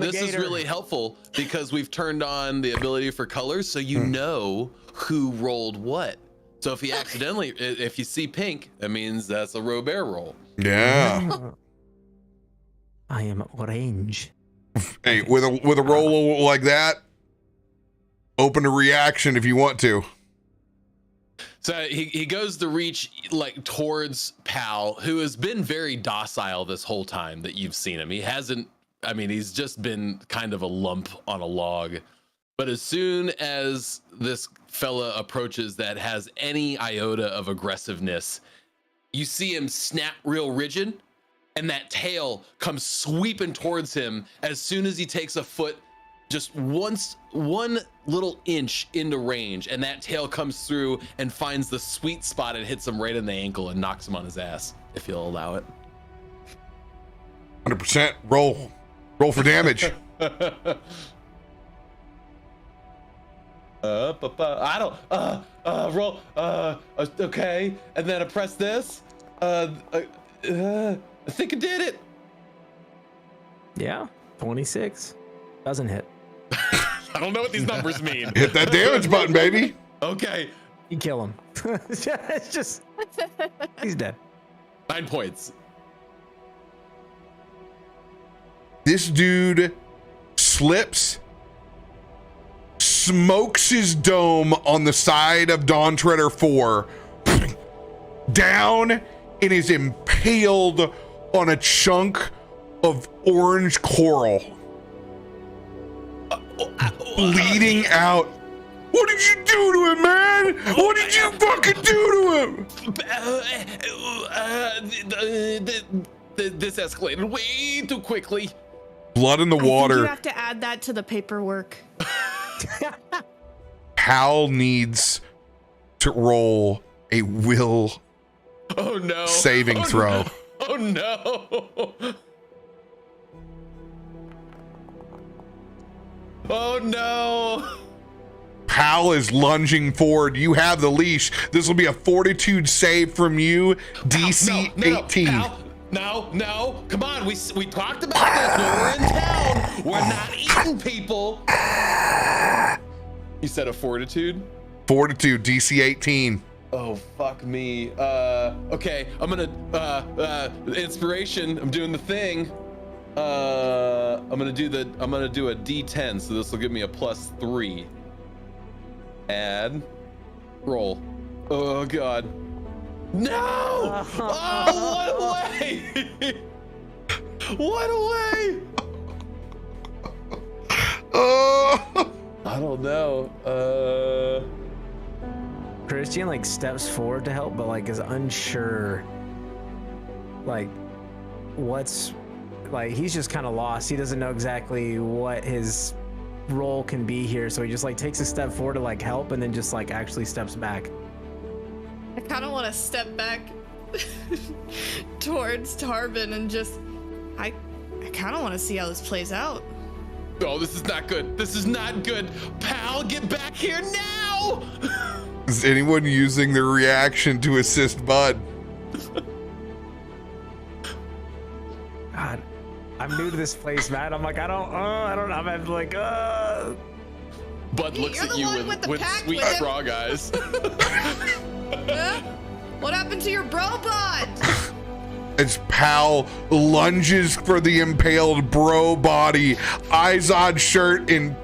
This is really helpful because we've turned on the ability for colors, so you know who rolled what. So if you accidentally, if you see pink, that means that's a RoBear roll. Yeah. I am orange. Hey, with a roll like that, open a reaction if you want to. So he goes to reach like towards Pal, who has been very docile this whole time that you've seen him. He hasn't, I mean, he's just been kind of a lump on a log. But as soon as this fella approaches that has any iota of aggressiveness, you see him snap real rigid, and that tail comes sweeping towards him as soon as he takes a foot, just one little inch into range, and that tail comes through and finds the sweet spot and hits him right in the ankle and knocks him on his ass, if he'll allow it. 100% roll for damage. I don't roll okay, and then I press this. I think I did it. Yeah, 26. Doesn't hit. I don't know what these numbers mean. Hit that damage button, baby. Okay. You kill him. It's just, he's dead. 9 points. This dude slips, smokes his dome on the side of Dawn Treader 4, down, and is impaled on a chunk of orange coral. Bleeding out. What did you do to him, man? What did you fucking do to him? This escalated way too quickly. Blood in the I think water. you have to add that to the paperwork. Hal needs to roll a will saving throw. No. Oh no. Oh no. Hal is lunging forward. You have the leash. This will be a fortitude save from you. DC 18. No. Come on. We talked about this when we're in town. We're not eating people. You said a fortitude? Fortitude, DC 18. Oh, fuck me. Okay, I'm gonna, inspiration, I'm doing the thing. I'm gonna do a D10, so this will give me a +3. Add, roll. Oh God. No! Oh, what way? What way? Oh, I don't know. Christian like steps forward to help, but like is unsure. Like, what's like he's just kind of lost. He doesn't know exactly what his role can be here, so he just like takes a step forward to like help, and then just like actually steps back. I kind of want to step back towards Tarbin and just, I kind of want to see how this plays out. Oh, this is not good. This is not good. Pal, get back here now! is anyone using their reaction to assist Bud? God, I'm new to this place, man. I'm like, I don't know. I'm like, Bud looks You're at the you one with the with pack sweet with him. frog eyes. Huh? What happened to your bro bod? As Pal lunges for the impaled bro body, eyes on shirt in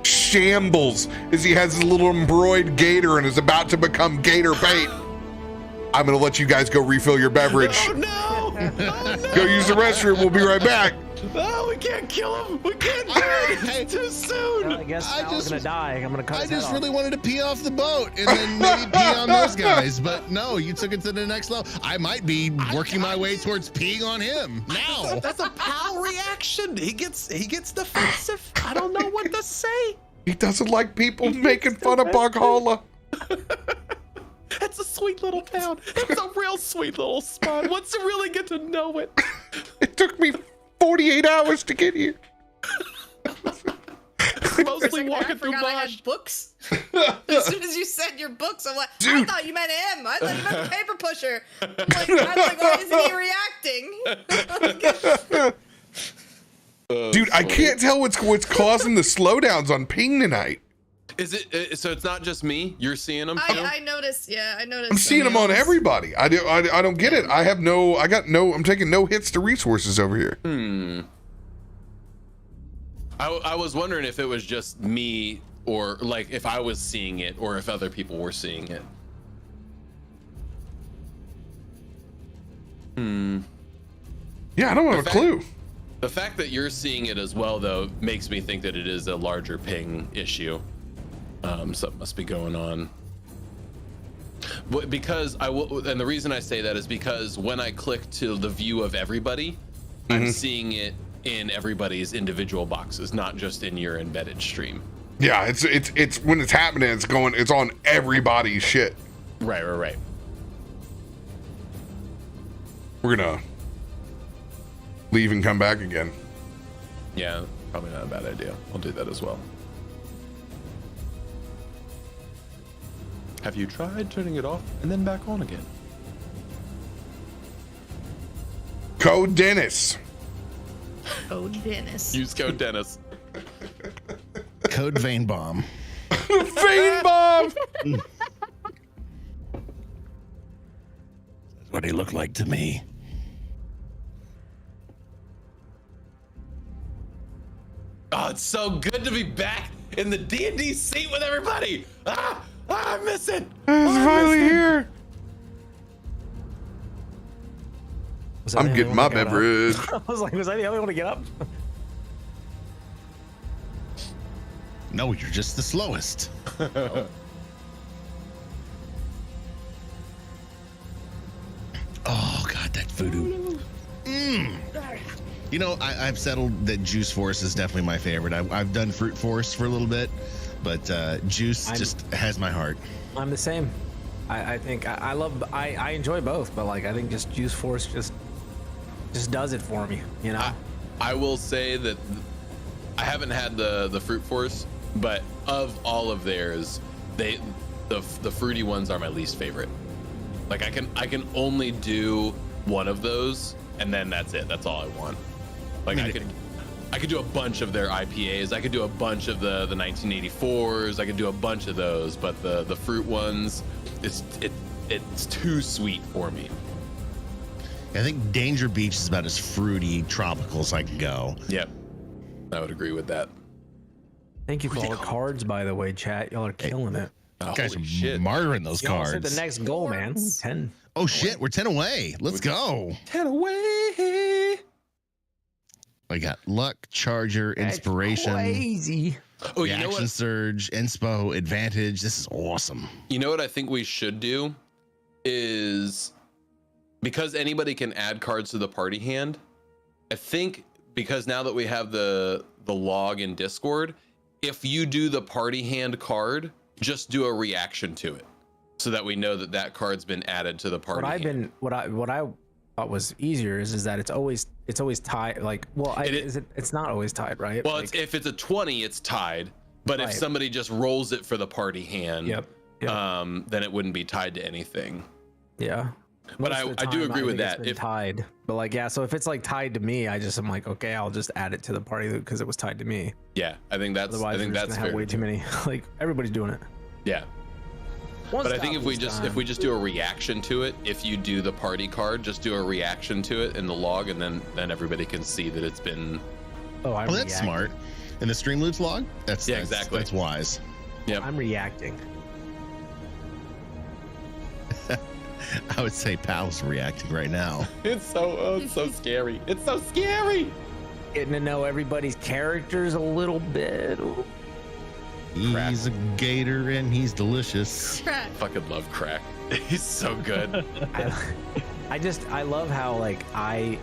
shambles as he has his little embroidered gator and is about to become gator bait. I'm gonna let you guys go refill your beverage. Oh no! Oh, no! Go use the restroom. We'll be right back. Oh, we can't kill him. We can't do it. It's too soon. well, I guess Sal's gonna die. I'm gonna cut I his head just off. really wanted to pee off the boat and then maybe pee on those guys, but no, you took it to the next level. I might be working my way towards peeing on him now. That's a pal reaction. He gets defensive. I don't know what to say. He doesn't like people making fun of Bughola. That's a sweet little town. It's a real sweet little spot. Once you really get to know it. It took me 48 hours to get here. Mostly walking I through forgot I Bosch. had books. As soon as you said your books, I'm like, I Dude. thought you meant him. I thought you meant the paper pusher. I'm like, why isn't he reacting? Dude, I can't tell what's causing the slowdowns on ping tonight. Is it so? It's not just me. You're seeing them too. I noticed. Yeah, I noticed. I'm seeing them on everybody. I don't get it. I'm taking no hits to resources over here. I was wondering if it was just me, or like if I was seeing it, or if other people were seeing it. Yeah, I don't have a clue. The fact that you're seeing it as well, though, makes me think that it is a larger ping issue. Something must be going on. Because and the reason I say that is because when I click to the view of everybody, I'm seeing it in everybody's individual boxes, not just in your embedded stream. Yeah, it's when it's happening, it's on everybody's shit. Right. We're gonna leave and come back again. Yeah, probably not a bad idea. I'll do that as well. Have you tried turning it off and then back on again? Code Dennis. Oh, Dennis. Use code Dennis. Code Vein Bomb. Vein bomb. That's what he looked like to me. Oh, it's so good to be back in the D&D seat with everybody. I miss it. It's finally here. Was I I'm the getting only my one that got beverage. up? I was like, was I the only one to get up? No, you're just the slowest. Oh God, that voodoo. You know, I've settled that Juice Force is definitely my favorite. I've done Fruit Force for a little bit, but Juice just has my heart. I'm the same. I think I enjoy both, but like I think just Juice Force just does it for me, you know. I will say that I haven't had the Fruit Force, but of all of theirs, the fruity ones are my least favorite. Like I can only do one of those, and then that's it. That's all I want. Like I could do a bunch of their IPAs. I could do a bunch of the 1984s. I could do a bunch of those, but the fruit ones, it's too sweet for me. I think Danger Beach is about as fruity tropical as I can go. Yep, I would agree with that. Thank you for all the cards, by the way, chat. Y'all are killing it. Guys Holy are shit. martyring those Y'all cards. said the next goal, man. 10. Oh shit, we're 10 away. Let's go. 10 away. I got luck, charger, inspiration, Crazy. Oh, you know reaction what? surge, inspo, advantage. This is awesome. You know what I think we should do is, because anybody can add cards to the party hand, I think because now that we have the log in Discord, if you do the party hand card, just do a reaction to it, so that we know that that card's been added to the party. What I thought was easier is that it's always tied. Like, well, it's not always tied, right? Well, like, if it's a 20, it's tied. But if Right. somebody just rolls it for the party hand, Yep. then it wouldn't be tied to anything. Yeah. But Most of the I do time, agree with think it's that. been If tied, but like, yeah. So if it's like tied to me, I'm like, okay, I'll just add it to the party because it was tied to me. yeah, I think that's Otherwise, we're just that's gonna have fair. way too many. Like, everybody's doing it. Yeah. One But I stop think if we each just time. do a reaction to it, if you do the party card, just do a reaction to it in the log, and then everybody can see that it's been. Oh, I'm Oh, that's reacting. smart. In the Streamloots log? That's exactly. That's wise. Yep. I'm reacting. I would say Pal's reacting right now. It's so scary. It's so scary. Getting to know everybody's characters a little bit. Ooh. He's a gator and he's delicious. Krak. Fucking love Krak. He's so good. I love how like I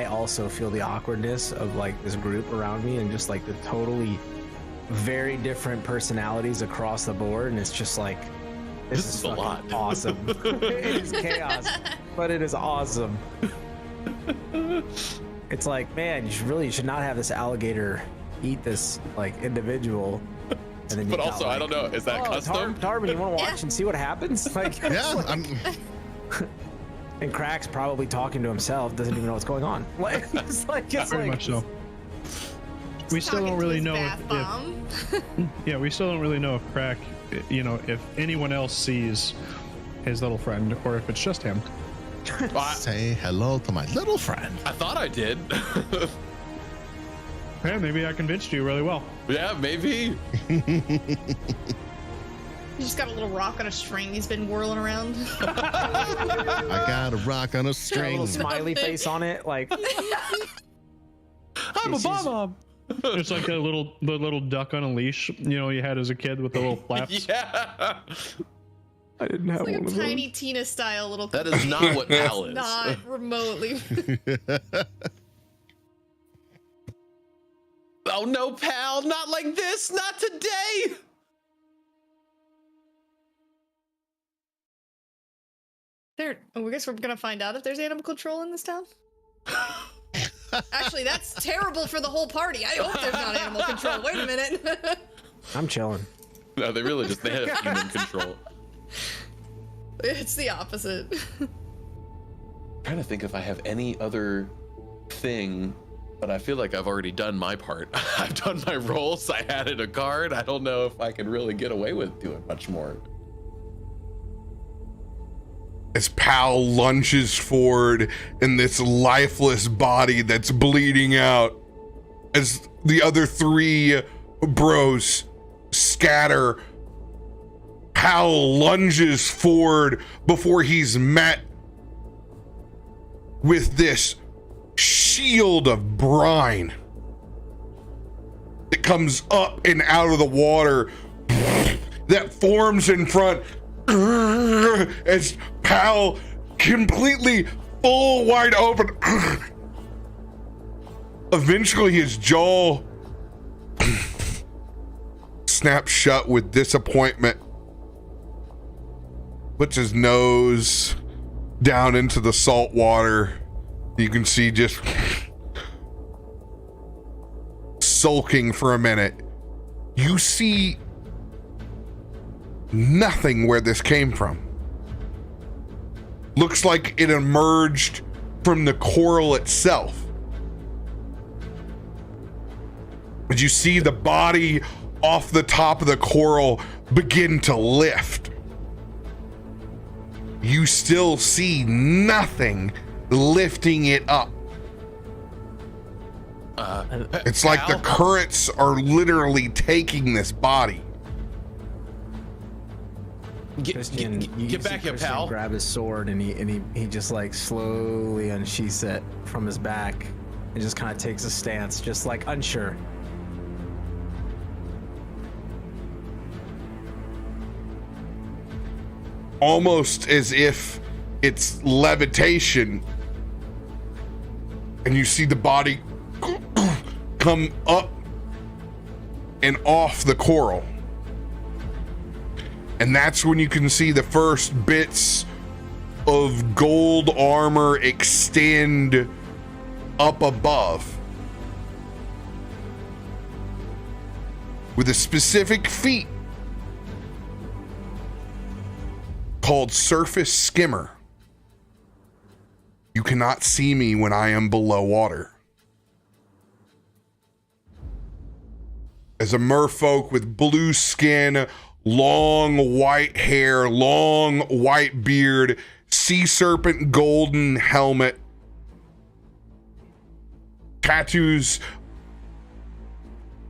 also feel the awkwardness of like this group around me and just like the totally very different personalities across the board, and it's just like this is a fucking lot. awesome. It is chaos, but it is awesome. It's like, man, you should not have this alligator eat this like individual. And then you But got, also, like, I don't know. Is that custom? Tarbin, you want to watch Yeah. and see what happens? Like, it's Yeah, like- I'm and Krak's probably talking to himself, doesn't even know what's going on. Like, it's Very much so. We still Talking don't to really his know bath bomb. yeah, we still don't really know if Krak, you know, if anyone else sees his little friend or if it's just him. say hello to my little friend. I thought I did. Hey, maybe I convinced you really well. Yeah, maybe. He's just got a little rock on a string he's been whirling around. I got a rock on a Got a string. little smiley face on it, like I'm a This is- bomb. It's like the little duck on a leash, you know, you had as a kid with the little flaps. Yeah. I didn't have Like one a of tiny Tina style little. That is not what Pal is. Not remotely. Oh no, Pal, not like this, not today. I guess we're gonna find out if there's animal control in this town. Actually, that's terrible for the whole party. I hope there's not animal control. Wait a minute. I'm chilling. No, they have human control. It's the opposite. I'm trying to think if I have any other thing, but I feel like I've already done my part. I've done my rolls. I added a card. I don't know if I can really get away with doing much more. As Pal lunges forward in this lifeless body that's bleeding out, as the other three bros scatter, Pal lunges forward before he's met with this shield of brine that comes up and out of the water that forms in front as Pal completely full wide open. Eventually his jaw snaps shut with disappointment, puts his nose down into the salt water. You can see just sulking for a minute. You see nothing where this came from. Looks like it emerged from the coral itself. But you see the body off the top of the coral begin to lift. you still see nothing lifting it up. It's like the currents are literally taking this body. Christian, get back here, pal. Grab his sword and he just like slowly unsheaths it from his back and just kind of takes a stance, just like unsure. Almost as if it's levitation, and you see the body come up and off the coral. And that's when you can see the first bits of gold armor extend up above, with a specific feat called Surface Skimmer. You cannot see me when I am below water. As a merfolk with blue skin, long white hair, long white beard, sea serpent golden helmet, tattoos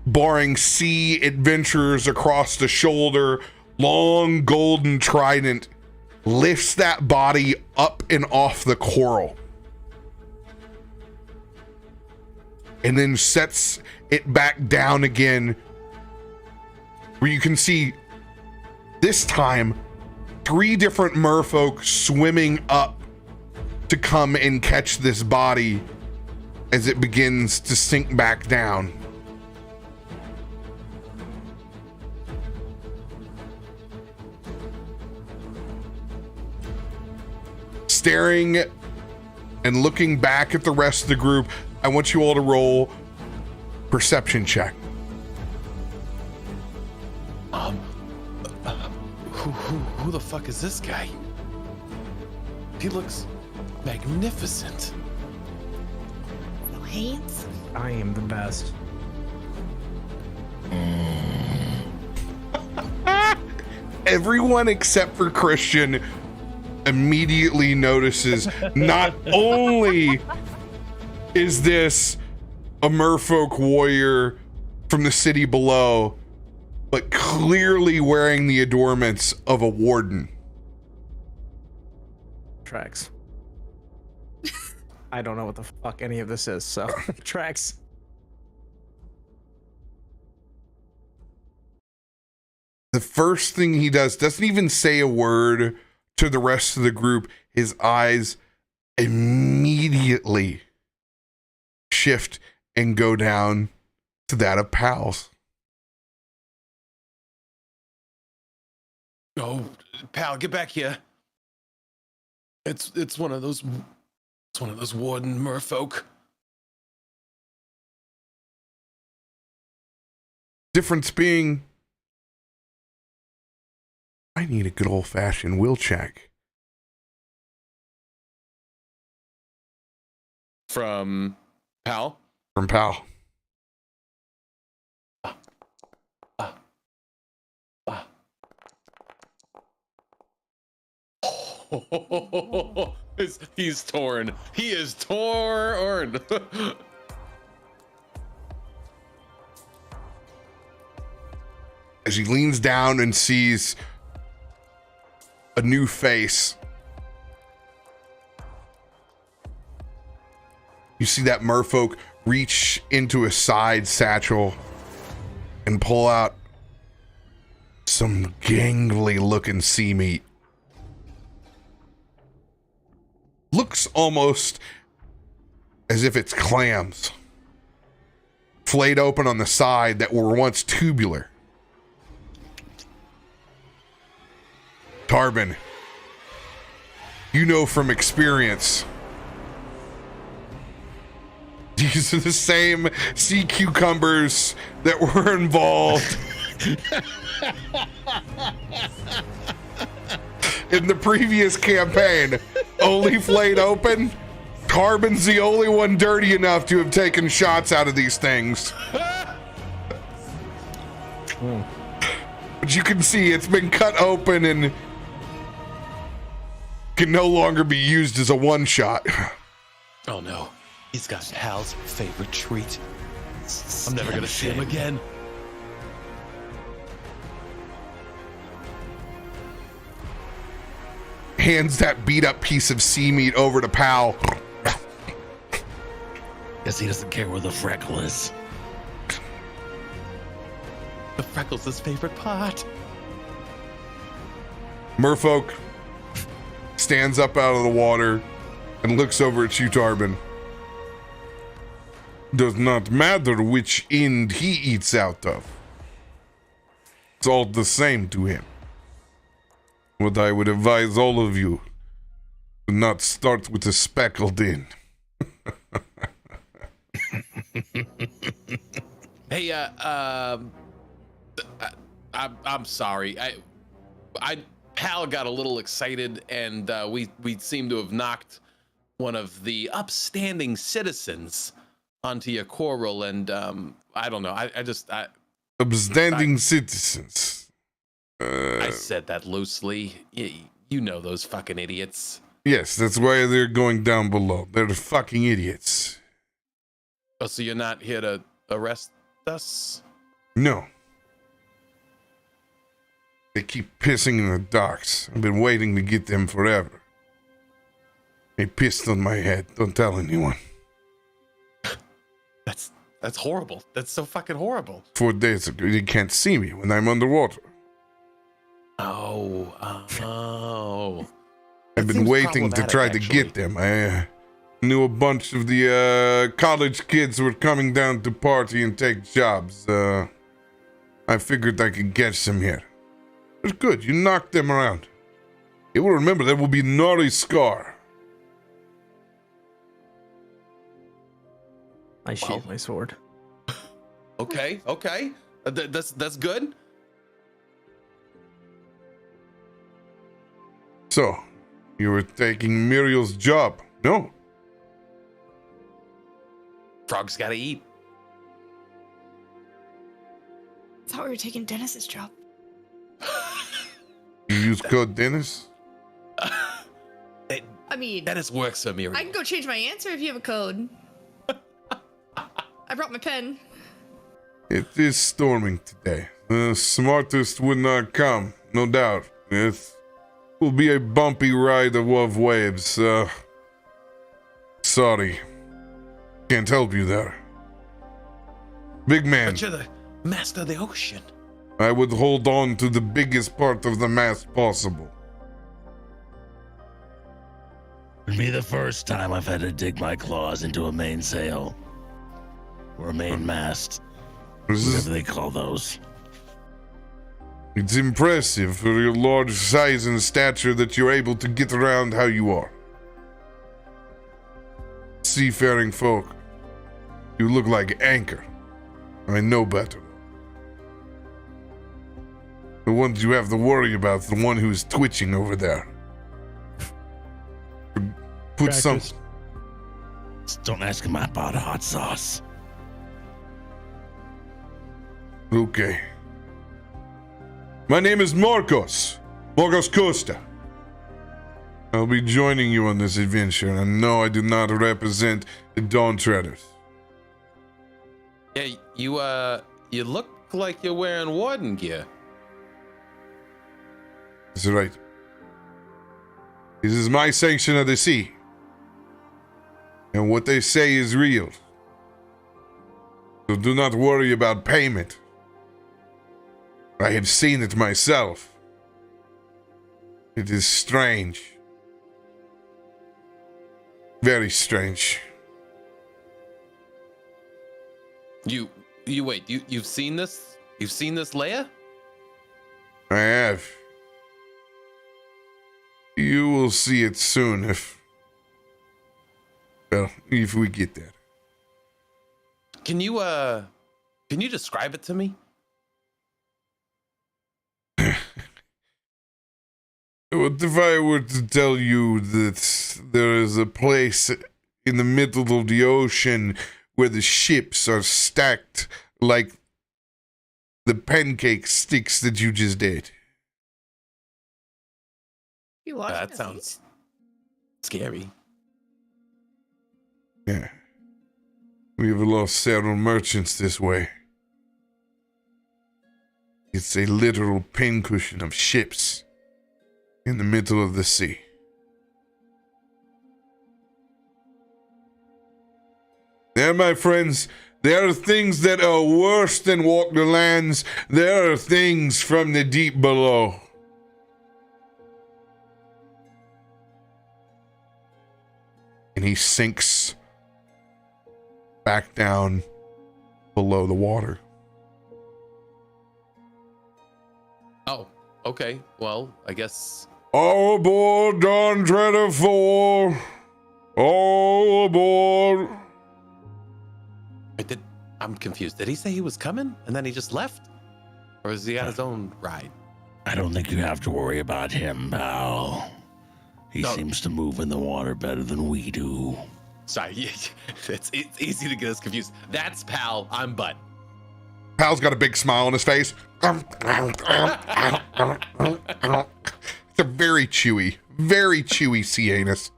barring sea adventurers across the shoulder, long golden trident, lifts that body up and off the coral, and then sets it back down again, where you can see this time 3 different merfolk swimming up to come and catch this body as it begins to sink back down. Staring and looking back at the rest of the group, I want you all to roll perception check. Who the fuck is this guy? He looks magnificent. Wait. I am the best. Everyone except for Christian immediately notices not only is this a merfolk warrior from the city below, but clearly wearing the adornments of a warden. Tracks. I don't know what the fuck any of this is, so tracks. The first thing he does, doesn't even say a word to the rest of the group. His eyes immediately shift and go down to that of Pal's. Oh, pal, get back here. It's one of those warden merfolk. Difference being, I need a good old-fashioned will check. From Pal? From Pal. He's torn. He is torn. As he leans down and sees a new face, you see that merfolk reach into a side satchel and pull out some gangly looking sea meat. Looks almost as if it's clams flayed open on the side that were once tubular. Tarbin, you know from experience, these are the same sea cucumbers that were involved in the previous campaign. Only flayed open. Carbon's the only one dirty enough to have taken shots out of these things. But you can see it's been cut open and can no longer be used as a one-shot. Oh no, he's got Hal's favorite treat. I'm never gonna see him again. Hands that beat-up piece of sea meat over to Pal. Guess he doesn't care where the freckle is. The freckle's his favorite part. Merfolk stands up out of the water and looks over at you, Tarbin. Does not matter which end he eats out of. It's all the same to him. What I would advise all of you, do not start with the speckled end. Hey, I'm sorry. Pal got a little excited, and we seem to have knocked one of the upstanding citizens onto your coral, and I don't know. Upstanding citizens. I said that loosely. You know those fucking idiots. Yes, that's why they're going down below. They're fucking idiots. Oh, so you're not here to arrest us? No. They keep pissing in the docks. I've been waiting to get them forever. They pissed on my head. Don't tell anyone. That's horrible. That's so fucking horrible. 4 days ago, you can't see me when I'm underwater. Oh. I've been waiting to try to get them. I knew a bunch of the college kids were coming down to party and take jobs. I figured I could catch them here. It's good. You knocked them around. You will remember there will be naughty scar. I sheathe my sword. Okay. That's good. So, you were taking Muriel's job, no? Frog's gotta eat. I thought we were taking Dennis's job. You use code Dennis? I mean, Dennis works for Muriel. I can go change my answer if you have a code. I brought my pen. It is storming today. The smartest would not come, no doubt. It will be a bumpy ride above waves. Sorry. Can't help you there. Big man. But you're the master of the ocean. I would hold on to the biggest part of the mast possible. It'll be the first time I've had to dig my claws into a mainsail. Or a mainmast. Whatever they call those. It's impressive for your large size and stature that you're able to get around how you are. Seafaring folk, you look like Anchor. I know better. The ones you have to worry about is the one who's twitching over there. Put some... Just don't ask him about hot sauce. Okay. My name is Markos. Markos Kosta. I'll be joining you on this adventure, and no, I do not represent the Dawn Treaders. Yeah, you look like you're wearing warden gear. That's right. This is my sanction of the sea. And what they say is real. So do not worry about payment. I have seen it myself. It is strange. Very strange. You wait, you've seen this? You've seen this, Leia? I have. You will see it soon if we get there. Can you describe it to me? What if I were to tell you that there is a place in the middle of the ocean where the ships are stacked like the pancake sticks that you just did? You watching That sounds Scary. Yeah. We have lost several merchants this way. It's a literal pincushion of ships in the middle of the sea. There, my friends, there are things that are worse than walk the lands. There are things from the deep below. And he sinks back down below the water. Oh, okay. Well, I guess. All aboard, Don Treader 4. All aboard. I'm confused. Did he say he was coming and then he just left? Or is he on his own ride? I don't think you have to worry about him, pal. He No. seems to move in the water better than we do. Sorry, it's easy to get us confused. That's Pal, I'm Bud. Pal's got a big smile on his face. It's a very chewy sea anus.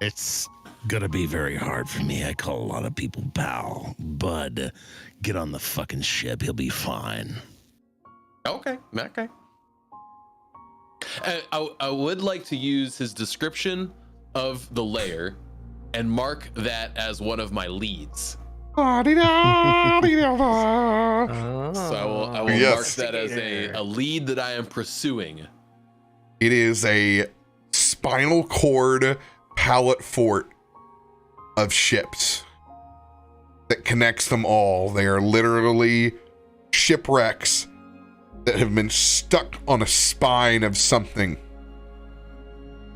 It's gonna be very hard for me. I call a lot of people pal. Bud, get on the fucking ship. He'll be fine. Okay. I would like to use his description of the lair and mark that as one of my leads. So I will Yes. mark that as a lead that I am pursuing. It is a spinal cord pallet fort of ships that connects them all. They are literally shipwrecks that have been stuck on a spine of something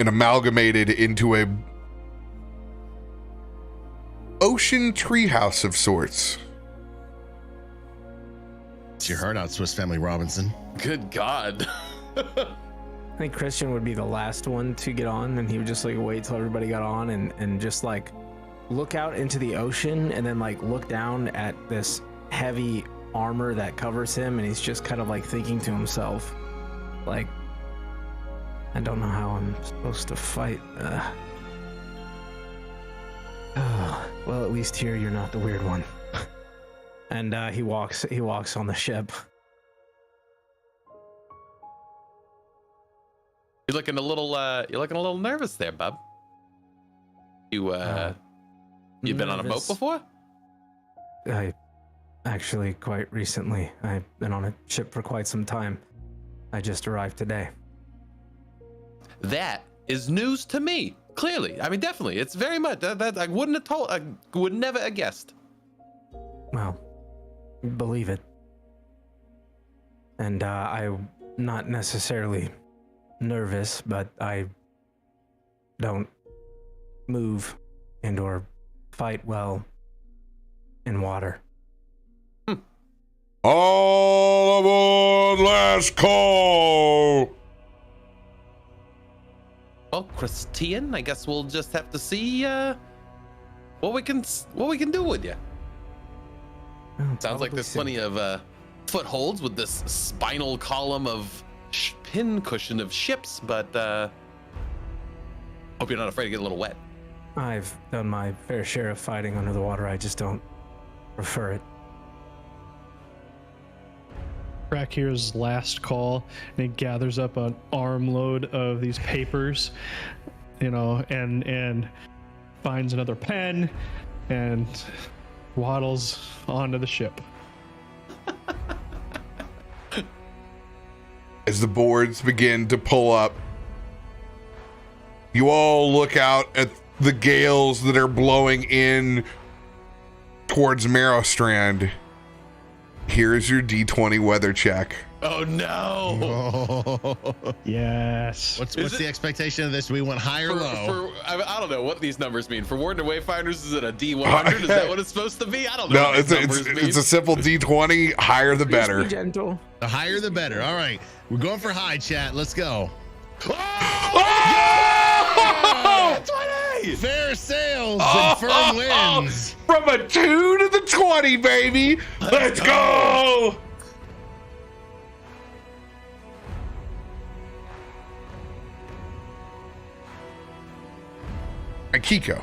and amalgamated into a ocean treehouse of sorts. It's your heart out, Swiss Family Robinson. Good God. I think Christian would be the last one to get on, and he would just like wait till everybody got on and just like look out into the ocean and then like look down at this heavy armor that covers him, and he's just kind of like thinking to himself, like, I don't know how I'm supposed to fight. Well, at least here you're not the weird one. And he walks on the ship. You're looking a little nervous there, bub. You've been on a boat before? I actually quite recently. I've been on a ship for quite some time. I just arrived today. That is news to me. Clearly, I mean, definitely, it's very much that I wouldn't have told. I would never have guessed. Well, believe it. And I'm not necessarily nervous, but I don't move and or fight well in water. All aboard, last call. Well, Christain, I guess we'll just have to see what we can do with you. Well, Sounds like there's plenty of footholds with this spinal column of pincushion of ships, but hope you're not afraid to get a little wet. I've done my fair share of fighting under the water. I just don't prefer it. Krak hears last call, and he gathers up an armload of these papers, and finds another pen and waddles onto the ship. As the boards begin to pull up, you all look out at the gales that are blowing in towards Marrowstrand. Here's your D20 weather check. Oh no! Yes. What's the expectation of this? Do we want high or low? I don't know what these numbers mean. For Warden and Wayfinders, is it a D100? Is that what it's supposed to be? I don't know. No, what these numbers mean. it's a simple D20. Higher the better. Be gentle. The higher the better. All right. We're going for high, chat. Let's go. Oh! 20! Fair sails and firm winds. From a 2 to the 20, baby. Let's go. Akiko.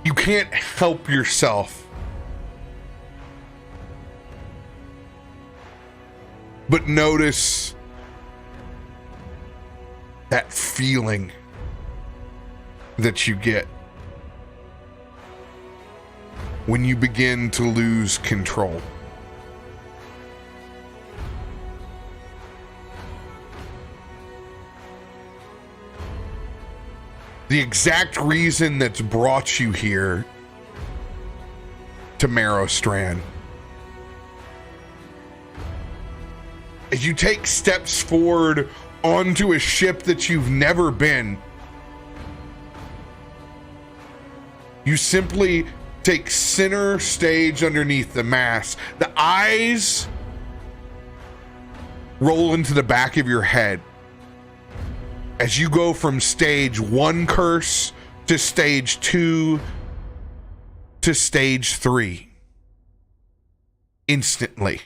You can't help yourself but notice that feeling that you get when you begin to lose control. The exact reason that's brought you here to Marrow Strand. As you take steps forward onto a ship that you've never been, you simply take center stage underneath the mast. The eyes roll into the back of your head as you go from stage 1 curse to stage 2 to stage 3 instantly.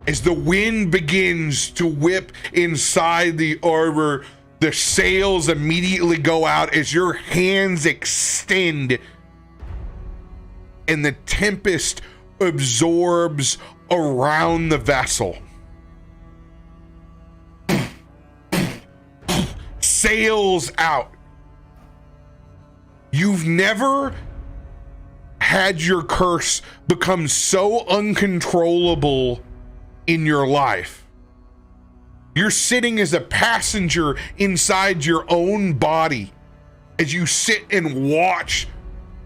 As the wind begins to whip inside the arbor, the sails immediately go out as your hands extend and the tempest absorbs around the vessel. Sails out. You've never had your curse become so uncontrollable in your life. You're sitting as a passenger inside your own body as you sit and watch.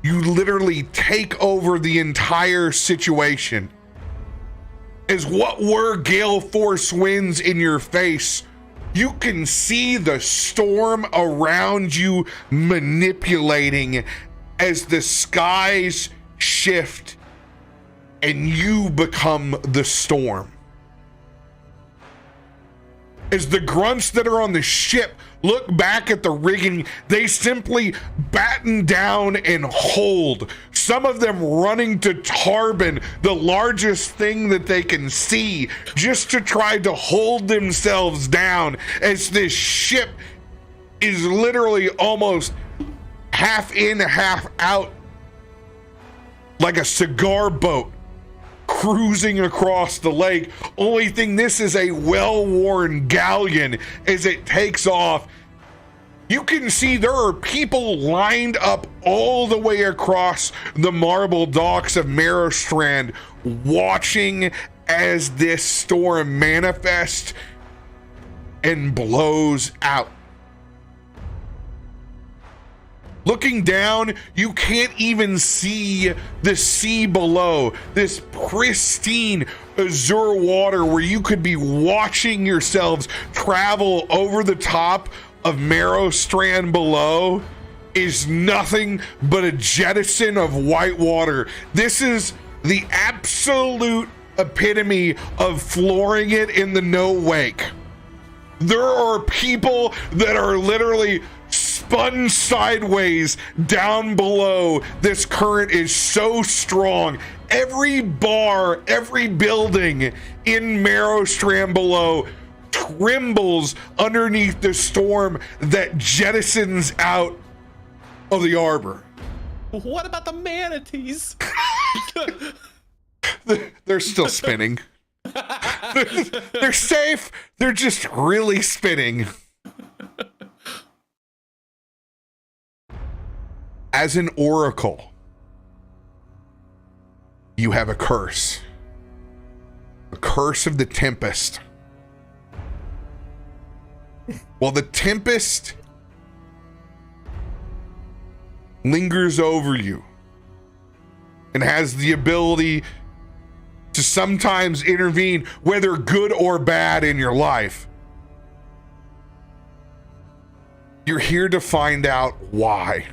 You literally take over the entire situation. As what were gale force winds in your face, you can see the storm around you manipulating as the skies shift and you become the storm. As the grunts that are on the ship look back at the rigging, they simply batten down and hold. Some of them running to Tarbin, the largest thing that they can see, just to try to hold themselves down as this ship is literally almost half in, half out, like a cigar boat cruising across the lake. Only thing, this is a well-worn galleon as it takes off. You can see there are people lined up all the way across the marble docks of Merrowstrand watching as this storm manifests and blows out. Looking down, you can't even see the sea below. This pristine azure water where you could be watching yourselves travel over the top of Marrow Strand below is nothing but a jettison of white water. This is the absolute epitome of flooring it in the no wake. There are people that are literally spun sideways down below. This current is so strong. Every bar, every building in Merrowstrand below trembles underneath the storm that jettisons out of the arbor. What about the manatees? They're still spinning. They're safe. They're just really spinning. As an oracle, you have a curse. A curse of the tempest. While the tempest lingers over you and has the ability to sometimes intervene, whether good or bad, in your life, you're here to find out why.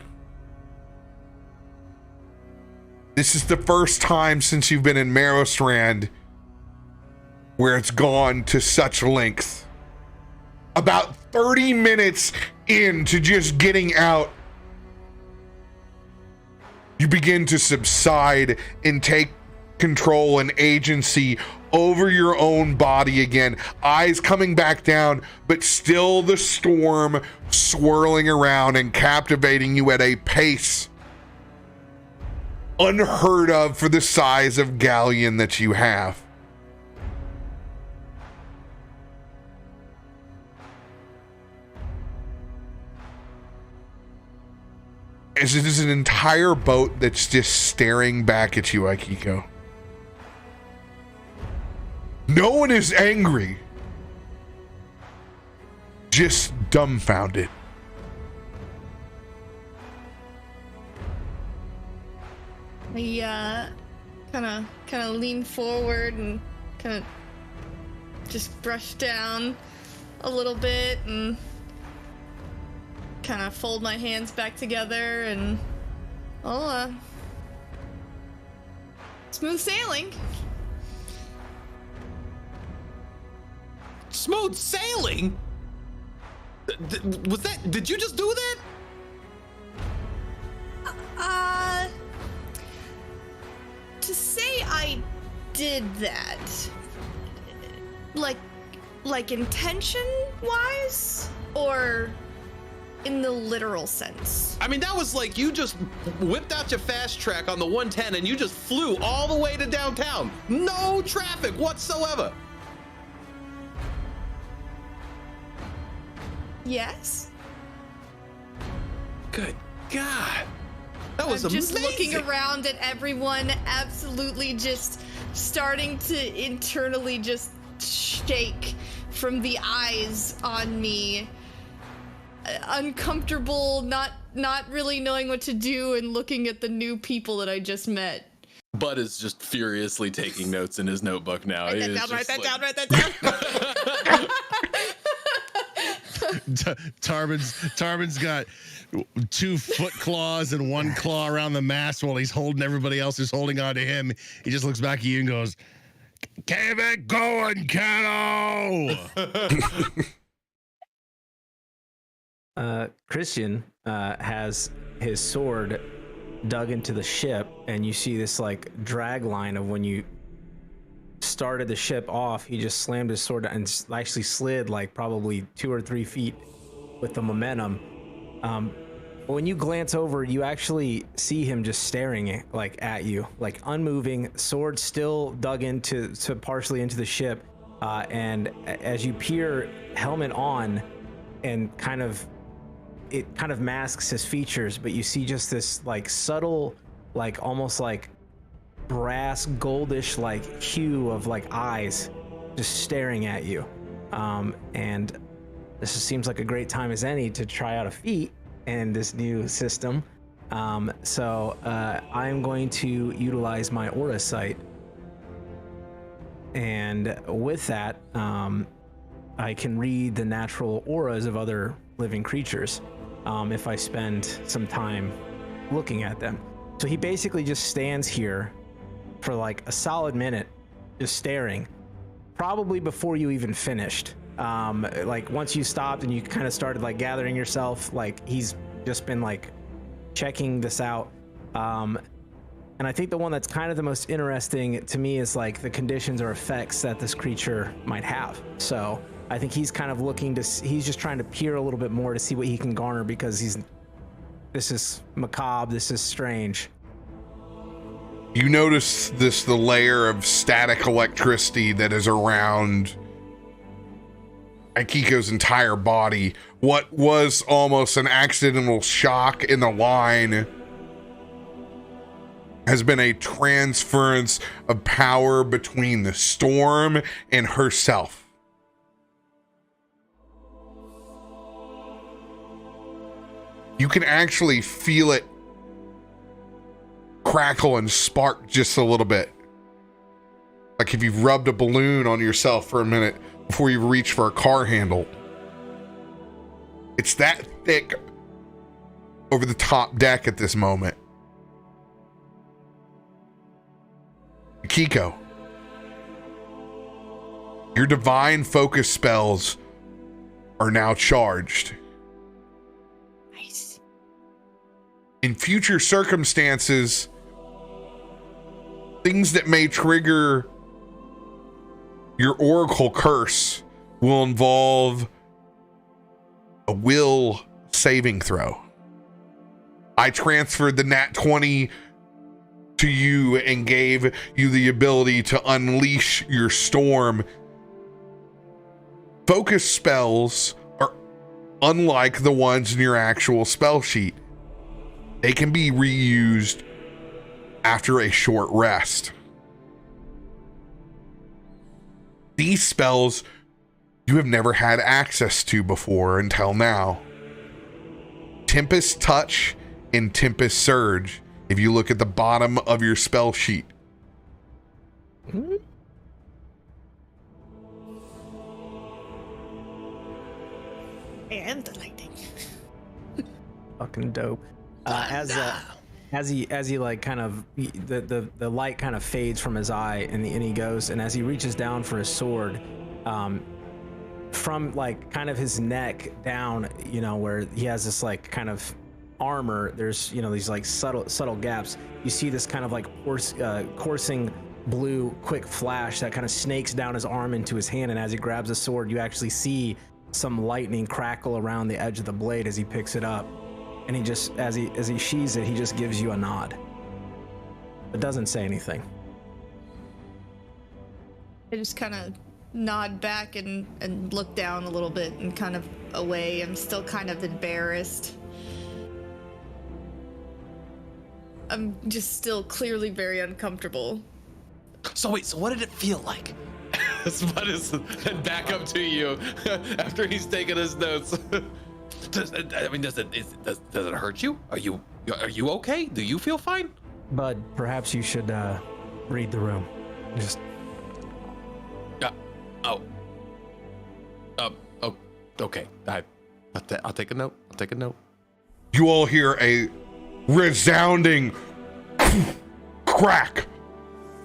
This is the first time since you've been in Merrowstrand where it's gone to such length. About 30 minutes into just getting out, You begin to subside and take control and agency over your own body again. Eyes coming back down, but still the storm swirling around and captivating you at a pace unheard of for the size of galleon that you have. As it is an entire boat that's just staring back at you, Akiko. No one is angry. Just dumbfounded. I kind of lean forward and kind of just brush down a little bit and kind of fold my hands back together and smooth sailing. Smooth sailing? Did you just do that? To say I did that, like intention-wise, or in the literal sense? I mean, that was like you just whipped out your fast track on the 110 and you just flew all the way to downtown. No traffic whatsoever. Yes. Good God. That was amazing. Just looking around at everyone, absolutely just starting to internally just shake from the eyes on me. Uncomfortable, not really knowing what to do, and looking at the new people that I just met. Bud is just furiously taking notes in his notebook now. Write that down. Tarbin's got 2 foot claws and 1 claw around the mast while he's holding everybody else who's holding on to him. He just looks back at you and goes, "Keep it going, kiddo." Christian has his sword dug into the ship, and you see this like drag line of when you started the ship off. He just slammed his sword and actually slid like probably 2 or 3 feet with the momentum. When you glance over, you actually see him just staring at you, like unmoving, sword still dug into partially into the ship. And as you peer, helmet on, and it kind of masks his features, but you see just this like subtle, like almost like brass goldish like hue of like eyes just staring at you. And this seems like a great time as any to try out a feat in this new system. So I'm going to utilize my aura sight, and with that I can read the natural auras of other living creatures if I spend some time looking at them. So he basically just stands here for like a solid minute, just staring, probably before you even finished. Like once you stopped and you kind of started like gathering yourself, like he's just been like checking this out. And I think the one that's kind of the most interesting to me is like the conditions or effects that this creature might have. So I think he's kind of he's just trying to peer a little bit more to see what he can garner, because this is macabre, this is strange. You notice the layer of static electricity that is around Akiko's entire body. What was almost an accidental shock in the line has been a transference of power between the storm and herself. You can actually feel it crackle and spark just a little bit. Like if you've rubbed a balloon on yourself for a minute before you reach for a car handle. It's that thick over the top deck at this moment. Akiko, your divine focus spells are now charged. Nice. in future circumstances, things that may trigger your oracle curse will involve a will saving throw. I transferred the nat 20 to you and gave you the ability to unleash your storm. Focus spells are unlike the ones in your actual spell sheet. They can be reused after a short rest. These spells you have never had access to before until now. Tempest Touch and Tempest Surge, if you look at the bottom of your spell sheet. And the lightning. Fucking dope. As he like kind of the light kind of fades from his eye, and he goes, and as he reaches down for his sword, from like kind of his neck down, you know, where he has this like kind of armor, there's, you know, these like subtle gaps. You see this kind of like coursing blue quick flash that kind of snakes down his arm into his hand, and as he grabs the sword, you actually see some lightning crackle around the edge of the blade as he picks it up. And he just, as he sheathes it, he just gives you a nod, but doesn't say anything. I just kind of nod back and look down a little bit and kind of away. I'm still kind of embarrassed. I'm just still clearly very uncomfortable. So wait, so what did it feel like? Spud is back up to you after he's taken his notes. Does it hurt you? Are you okay? Do you feel fine? Bud, perhaps you should read the room. Just. Okay. I'll take a note. I'll take a note. You all hear a resounding crack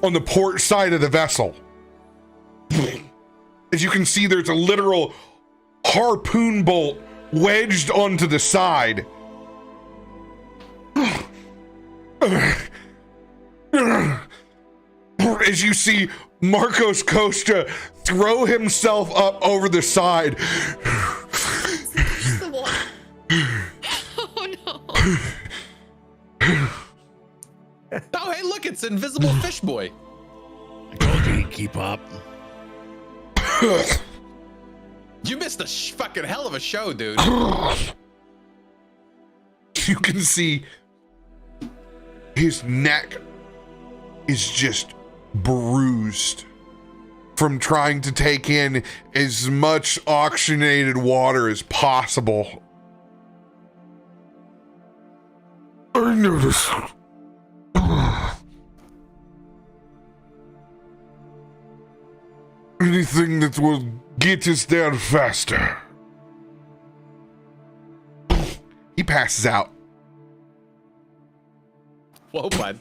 on the port side of the vessel. As you can see, there's a literal harpoon bolt wedged onto the side. As you see Markos Kosta throw himself up over the side. Oh no. Oh, hey, look, it's Invisible Fish Boy. I told you he'd keep up. You missed a fucking hell of a show, dude. You can see his neck is just bruised from trying to take in as much oxygenated water as possible. I noticed. Anything that will get us down faster. He passes out. Whoa, bud.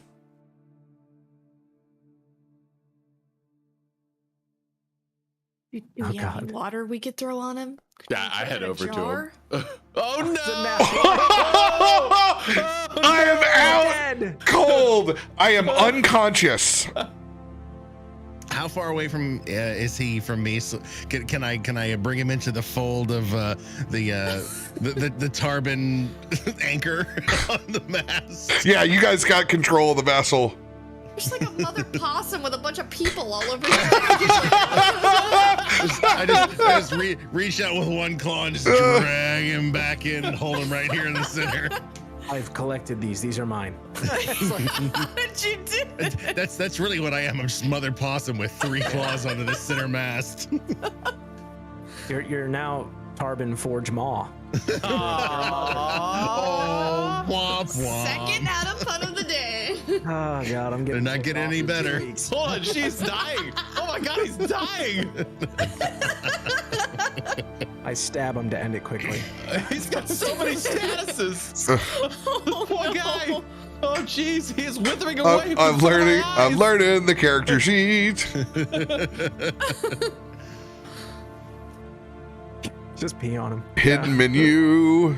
Do we have any water we could throw on him? Yeah, I head over to him. Oh no! I am out cold. I am unconscious. How far away from is he from me? So can I bring him into the fold of the Tarbin anchor on the mast? Yeah, you guys got control of the vessel. There's like a mother possum with a bunch of people all over here. I just reach out with one claw and just drag him back in and hold him right here in the center. I've collected these. These are mine. What you do? That's really what I am. I'm just Mother Possum with 3 claws onto the center mast. You're now Tarbin Forge Maw. Oh, womp womp. Second Adam pun of the day. Oh god, I'm getting. They're not getting any better. Hold on, she's dying. Oh my god, he's dying. I stab him to end it quickly. He's got so many statuses. Poor guy. Oh jeez, he is withering away. I'm learning the character sheet. Just pee on him. Hidden menu.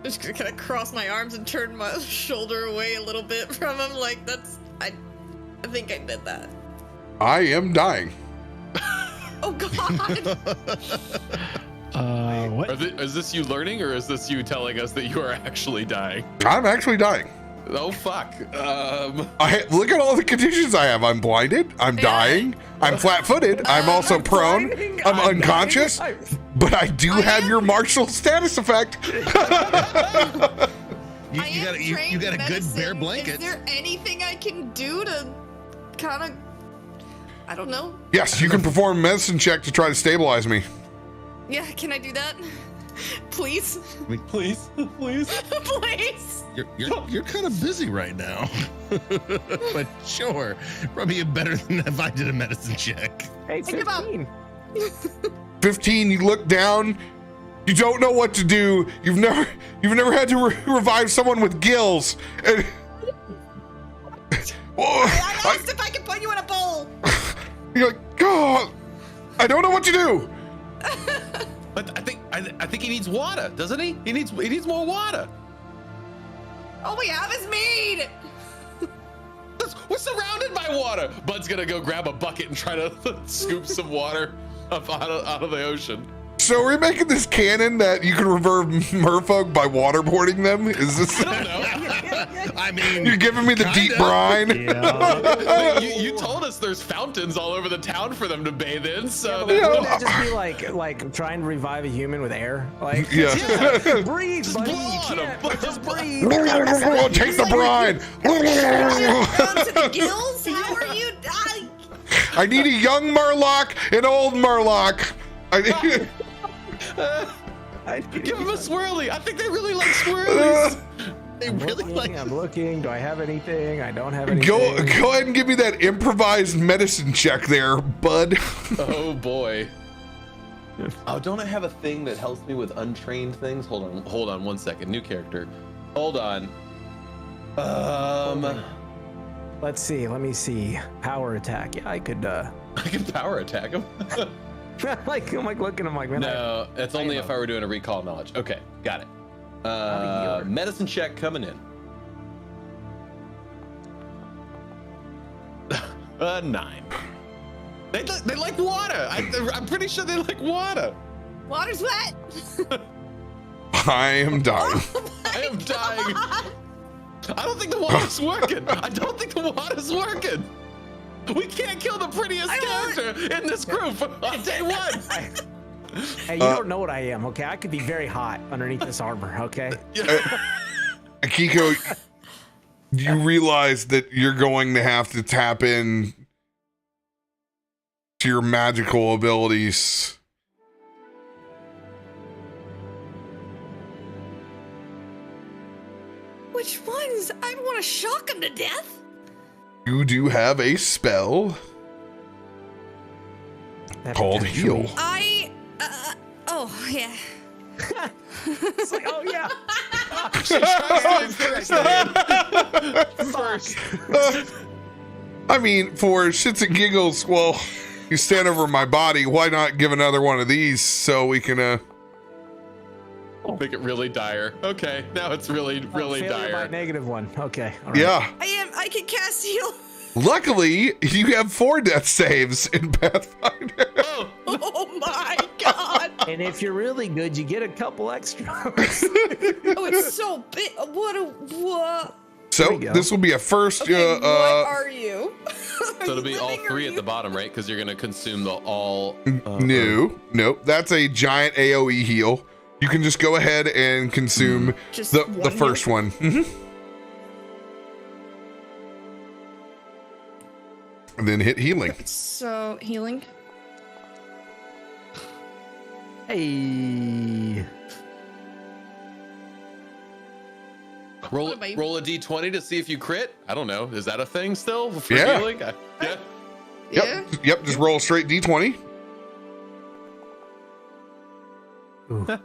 Just gonna kind of cross my arms and turn my shoulder away a little bit from him. Like, I think I did that. I am dying. Oh God. What? Is this you learning, or is this you telling us that you are actually dying? I'm actually dying. Oh fuck. Look at all the conditions I have. I'm blinded. I'm dying. I'm flat-footed. I'm also prone. I'm unconscious. But I do have your martial status effect. You got a good bear blanket. Is there anything I can do to kind of, I don't know? Yes, you can perform a medicine check to try to stabilize me. Yeah, can I do that? Please? Please. Please? You're kind of busy right now. But sure, probably better than if I did a medicine check. Hey, 15. 15, you look down. You don't know what to do. You've never had to revive someone with gills. And, I asked if I could put you in a bowl. You're like, oh, I don't know what to do. But I think he needs water, doesn't he? He needs more water. All we have is mead. We're surrounded by water. Bud's gonna go grab a bucket and try to scoop some water up out of the ocean. So we're making this canon that you can revive merfolk by waterboarding them? Is this? I don't know. I mean, You're giving me the deep brine? Yeah. You told us there's fountains all over the town for them to bathe in, so Yeah, wouldn't that just be like trying to revive a human with air? Like, Yeah. breathe, buddy. You blow on 'em. can't. Just breathe. Take the brine. Down to the gills? How are you? I need a young Murloc, an old Murloc. give him a swirly. I think they really like swirlies. they really like. I'm looking. Do I have anything? I don't have anything. Go ahead and give me that improvised medicine check there, bud. Oh boy. Oh, don't I have a thing that helps me with untrained things? Hold on 1 second. New character. Hold on. Let's see. Let me see. Power attack. Yeah, I could. I can power attack him. I'm like looking. I'm like, man. No, it's only if I were doing a recall knowledge. Okay, got it. Medicine check coming in. 9. They like water. I'm pretty sure they like water. Water's wet. I am dying. I am dying. I don't think the water's working. I don't think the water's working. We can't kill the prettiest character in this group on day 1. Hey, you don't know what I am, okay? I could be very hot underneath this armor, okay? Akiko, you realize that you're going to have to tap in to your magical abilities. Which ones? I want to shock him to death. You do have a spell called Heal. Oh, yeah. It's like, oh yeah. First. I mean, for shits and giggles, well, you stand over my body. Why not give another one of these so we can make it really dire? Okay, now it's really Failure dire. by -1. Okay. All right. Yeah. I can cast heal. Luckily, you have 4 death saves in Pathfinder. Oh my god. And if you're really good, you get a couple extras. Oh, it's so big. What? So this will be a first. Okay, what are you? So it'll be all 3 at the bottom, right? Because you're gonna consume the all. No, that's a giant AOE heal. You can just go ahead and consume the first one. And then hit healing. So healing. Hey. Roll a d20 to see if you crit. I don't know. Is that a thing still for Yeah. healing? Yeah. Yep. Just roll a straight d20. Ooh. All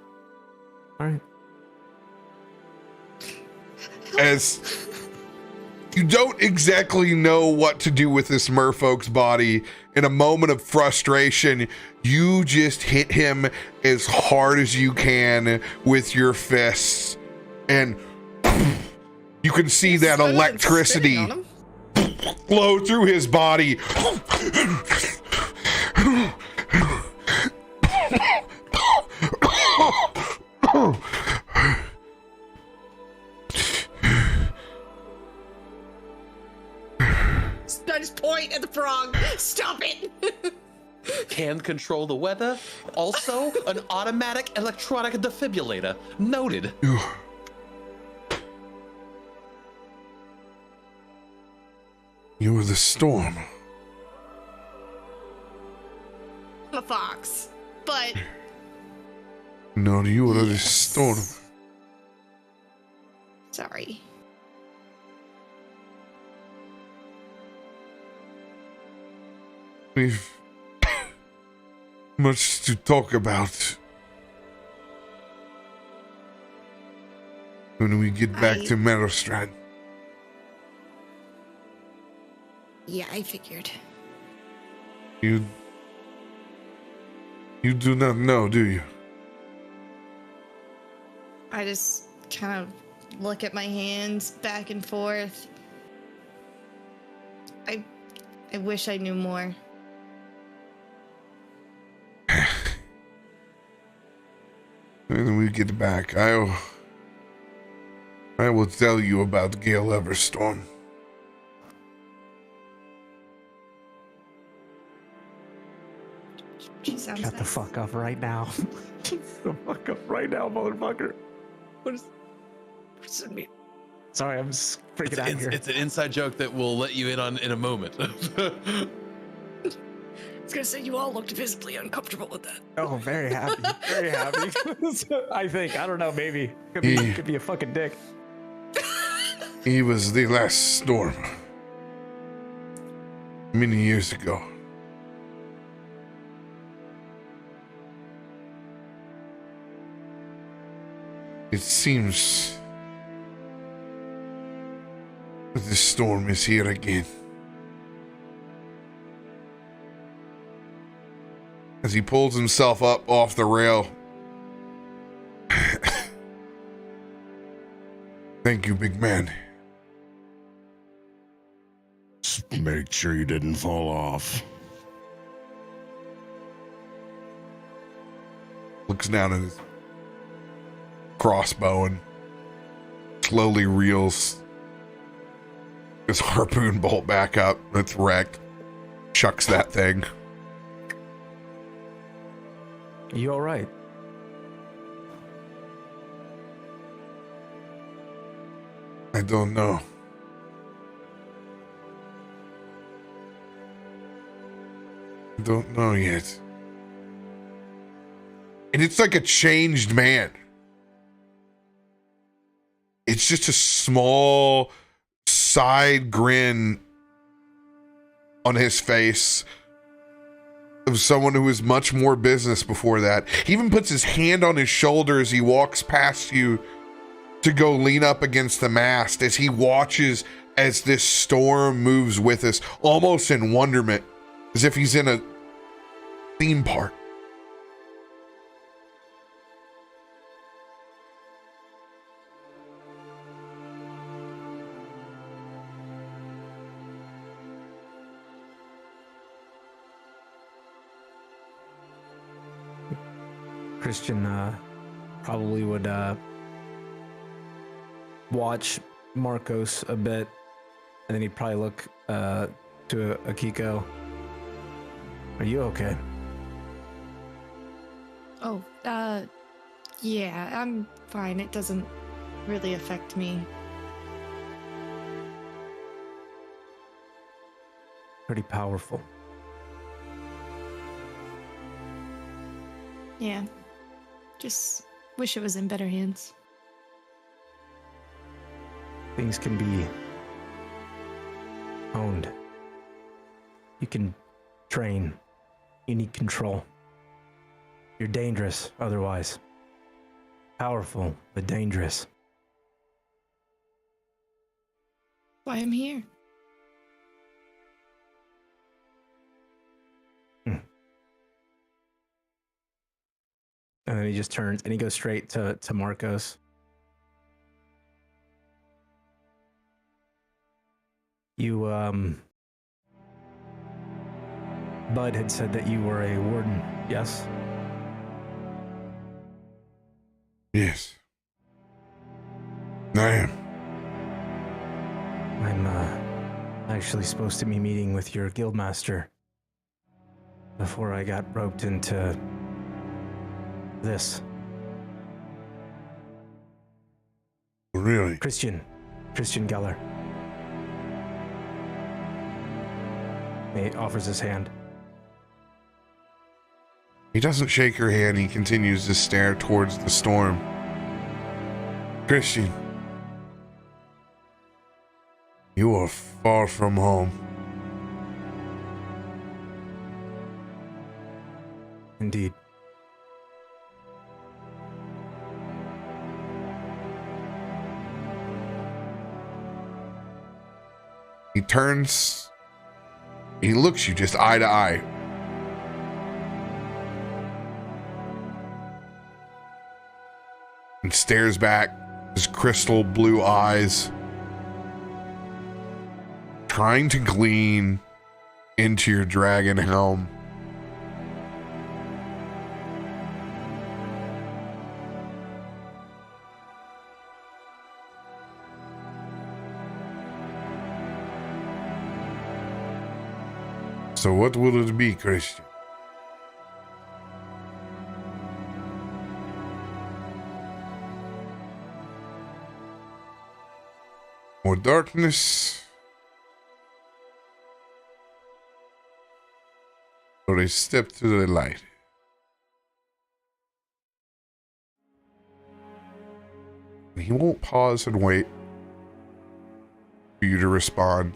right. As you don't exactly know what to do with this merfolk's body, in a moment of frustration, you just hit him as hard as you can with your fists, and you can see It's that better than electricity spitting on him. flow through his body. I just point at the frog. Stop it. Can control the weather. Also, an automatic electronic defibrillator. Noted. You were the storm. I'm a fox, but No, you were the storm. sorry. We've much to talk about when we get back to Merrowstrand. Yeah, I figured. You do not know, do you? I just kind of look at my hands back and forth. I wish I knew more. When we get back, I will tell you about Gale Everstorm. She sounds Shut the nice. fuck up right now. Shut the fuck up right now, motherfucker. What does it mean? Sorry, I'm just freaking out here. It's an inside joke that we'll let you in on in a moment. I was gonna say you all looked visibly uncomfortable with that. Oh, very happy. Very happy. I think. I don't know, maybe. Could be a fucking dick. He was the last storm. Many years ago. It seems that the storm is here again. As he pulls himself up off the rail. Thank you, big man. Just make sure you didn't fall off. Looks down at his crossbow and slowly reels his harpoon bolt back up. It's wrecked. Chucks that thing. You all right? I don't know. I don't know yet. And it's like a changed man. It's just a small side grin on his face of someone who was much more business before that. He even puts his hand on his shoulder as he walks past you to go lean up against the mast as he watches as this storm moves with us, almost in wonderment, as if he's in a theme park. Christian probably would watch Markos a bit, and then he'd probably look to Akiko. Are you okay? Oh, yeah, I'm fine. It doesn't really affect me. Pretty powerful. Yeah. Just wish it was in better hands. Things can be owned. You can train. You need control. You're dangerous otherwise. Powerful, but dangerous. Why I'm here. And then he just turns and he goes straight to Markos. You, Bud had said that you were a warden, yes? Yes. I am. I'm, actually supposed to be meeting with your guildmaster before I got roped into this. Really? Christian Geller. He offers his hand. He doesn't shake her hand. He continues to stare towards the storm. Christian, you are far from home. Indeed. He turns, he looks you just eye to eye. And stares back, his crystal blue eyes, trying to glean into your dragon helm. So what will it be, Christian? More darkness, or a step to the light? And he won't pause and wait for you to respond.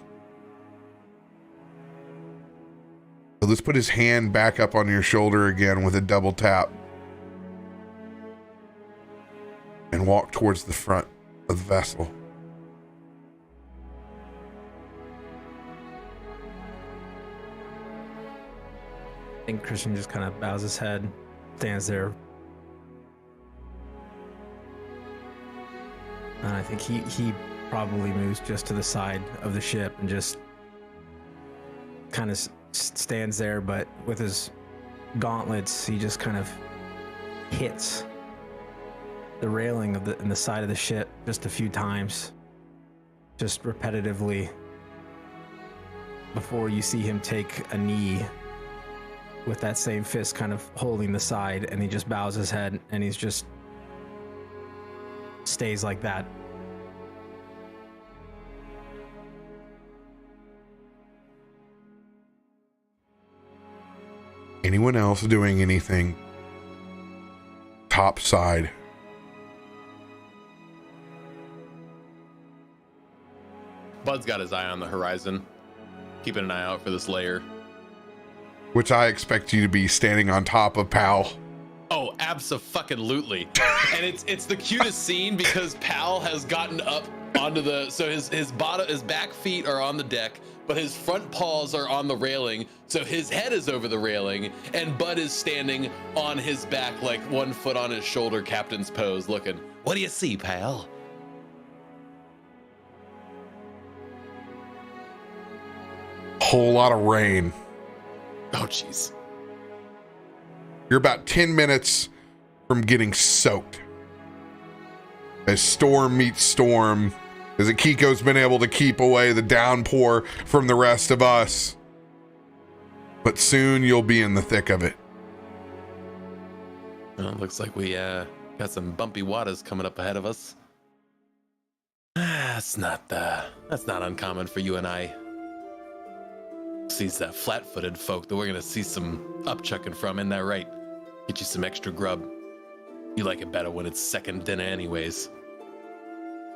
So let's put his hand back up on your shoulder again with a double tap and walk towards the front of the vessel. I think Christian just kind of bows his head, stands there. And I think he probably moves just to the side of the ship and just kind of stands there, but with his gauntlets, he just kind of hits the railing of the side of the ship just a few times, just repetitively, before you see him take a knee with that same fist kind of holding the side, and he just bows his head and he's just stays like that. Anyone else doing anything top side? Bud's got his eye on the horizon, keeping an eye out for this layer. Which I expect you to be standing on top of Pal. Oh, abso-fucking-lutely. And it's the cutest scene because Pal has gotten up onto the, so his back feet are on the deck, but his front paws are on the railing, so his head is over the railing, and Bud is standing on his back, like 1 foot on his shoulder, captain's pose, looking. What do you see, Pal? Whole lot of rain. Oh, jeez. You're about 10 minutes from getting soaked. As storm meets storm, as Akiko's been able to keep away the downpour from the rest of us. But soon you'll be in the thick of it. Well, it looks like we got some bumpy waters coming up ahead of us. That's not uncommon for you and I. Sees that flat-footed folk that we're gonna see some upchucking from, isn't that right? Get you some extra grub. You like it better when it's second dinner anyways.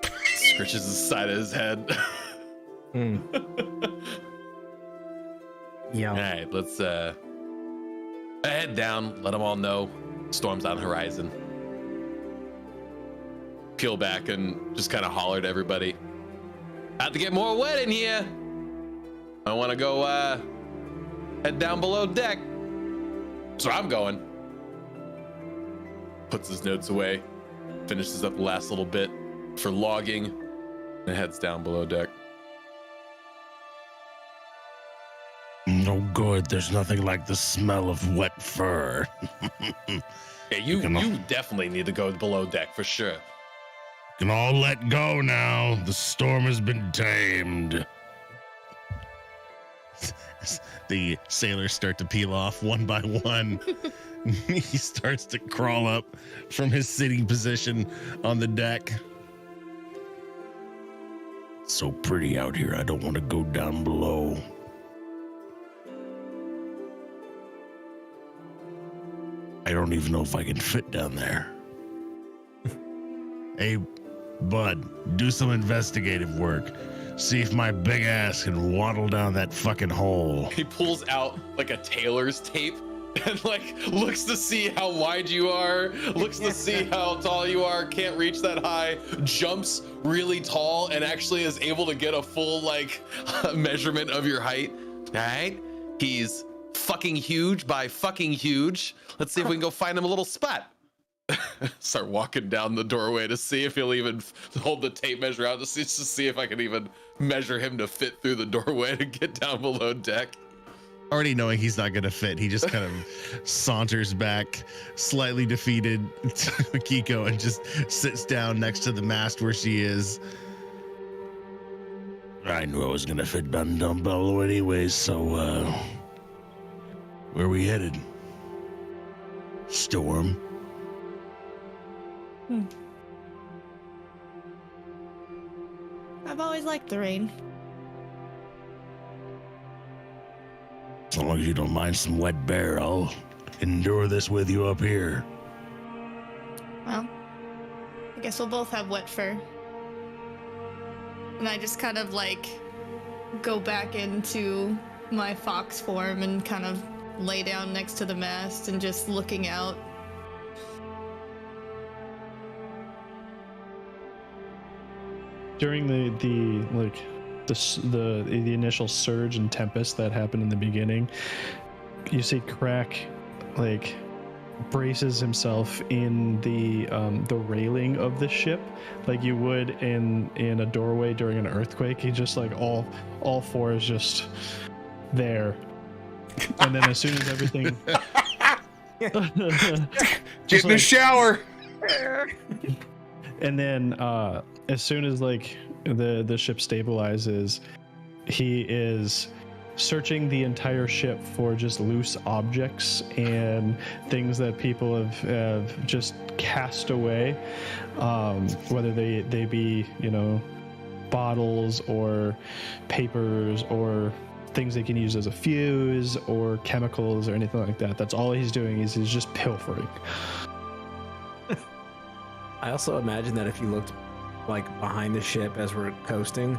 Scritches the side of his head. Yeah. All right, let's head down, let them all know storm's on the horizon. Peel back and just kind of holler to everybody. About to get more wet in here. I want to go head down below deck. So I'm going. Puts his notes away, finishes up the last little bit for logging, and heads down below deck. Oh, good. There's nothing like the smell of wet fur. Yeah, you definitely need to go below deck for sure. Can all let go now. The storm has been tamed. The sailors start to peel off one by one. He starts to crawl up from his sitting position on the deck. It's so pretty out here. I don't want to go down below. I don't even know if I can fit down there. Hey, bud, do some investigative work. See if my big ass can waddle down that fucking hole. He pulls out like a tailor's tape and like looks to see how wide you are, looks to see how tall you are, can't reach that high, jumps really tall and actually is able to get a full like measurement of your height. All right, he's fucking huge by fucking huge. Let's see if we can go find him a little spot. Start walking down the doorway to see if he'll even hold the tape measure out to see if I can even measure him to fit through the doorway to get down below deck. Already knowing he's not going to fit, he just kind of saunters back, slightly defeated, to Akiko and just sits down next to the mast where she is. I knew I was going to fit down below anyways, so, where are we headed? Storm? I've always liked the rain. As long as you don't mind some wet bear, I'll endure this with you up here. Well, I guess we'll both have wet fur. And I just kind of like go back into my fox form and kind of lay down next to the mast and just looking out. During the initial surge and tempest that happened in the beginning, you see Krak like braces himself in the railing of the ship like you would in a doorway during an earthquake. He just like all four is just there, and then as soon as everything get in the shower. And then as soon as like the ship stabilizes, he is searching the entire ship for just loose objects and things that people have just cast away, whether they be, you know, bottles or papers or things they can use as a fuse or chemicals or anything like that. That's all he's doing is he's just pilfering. I also imagine that if you looked like behind the ship as we're coasting,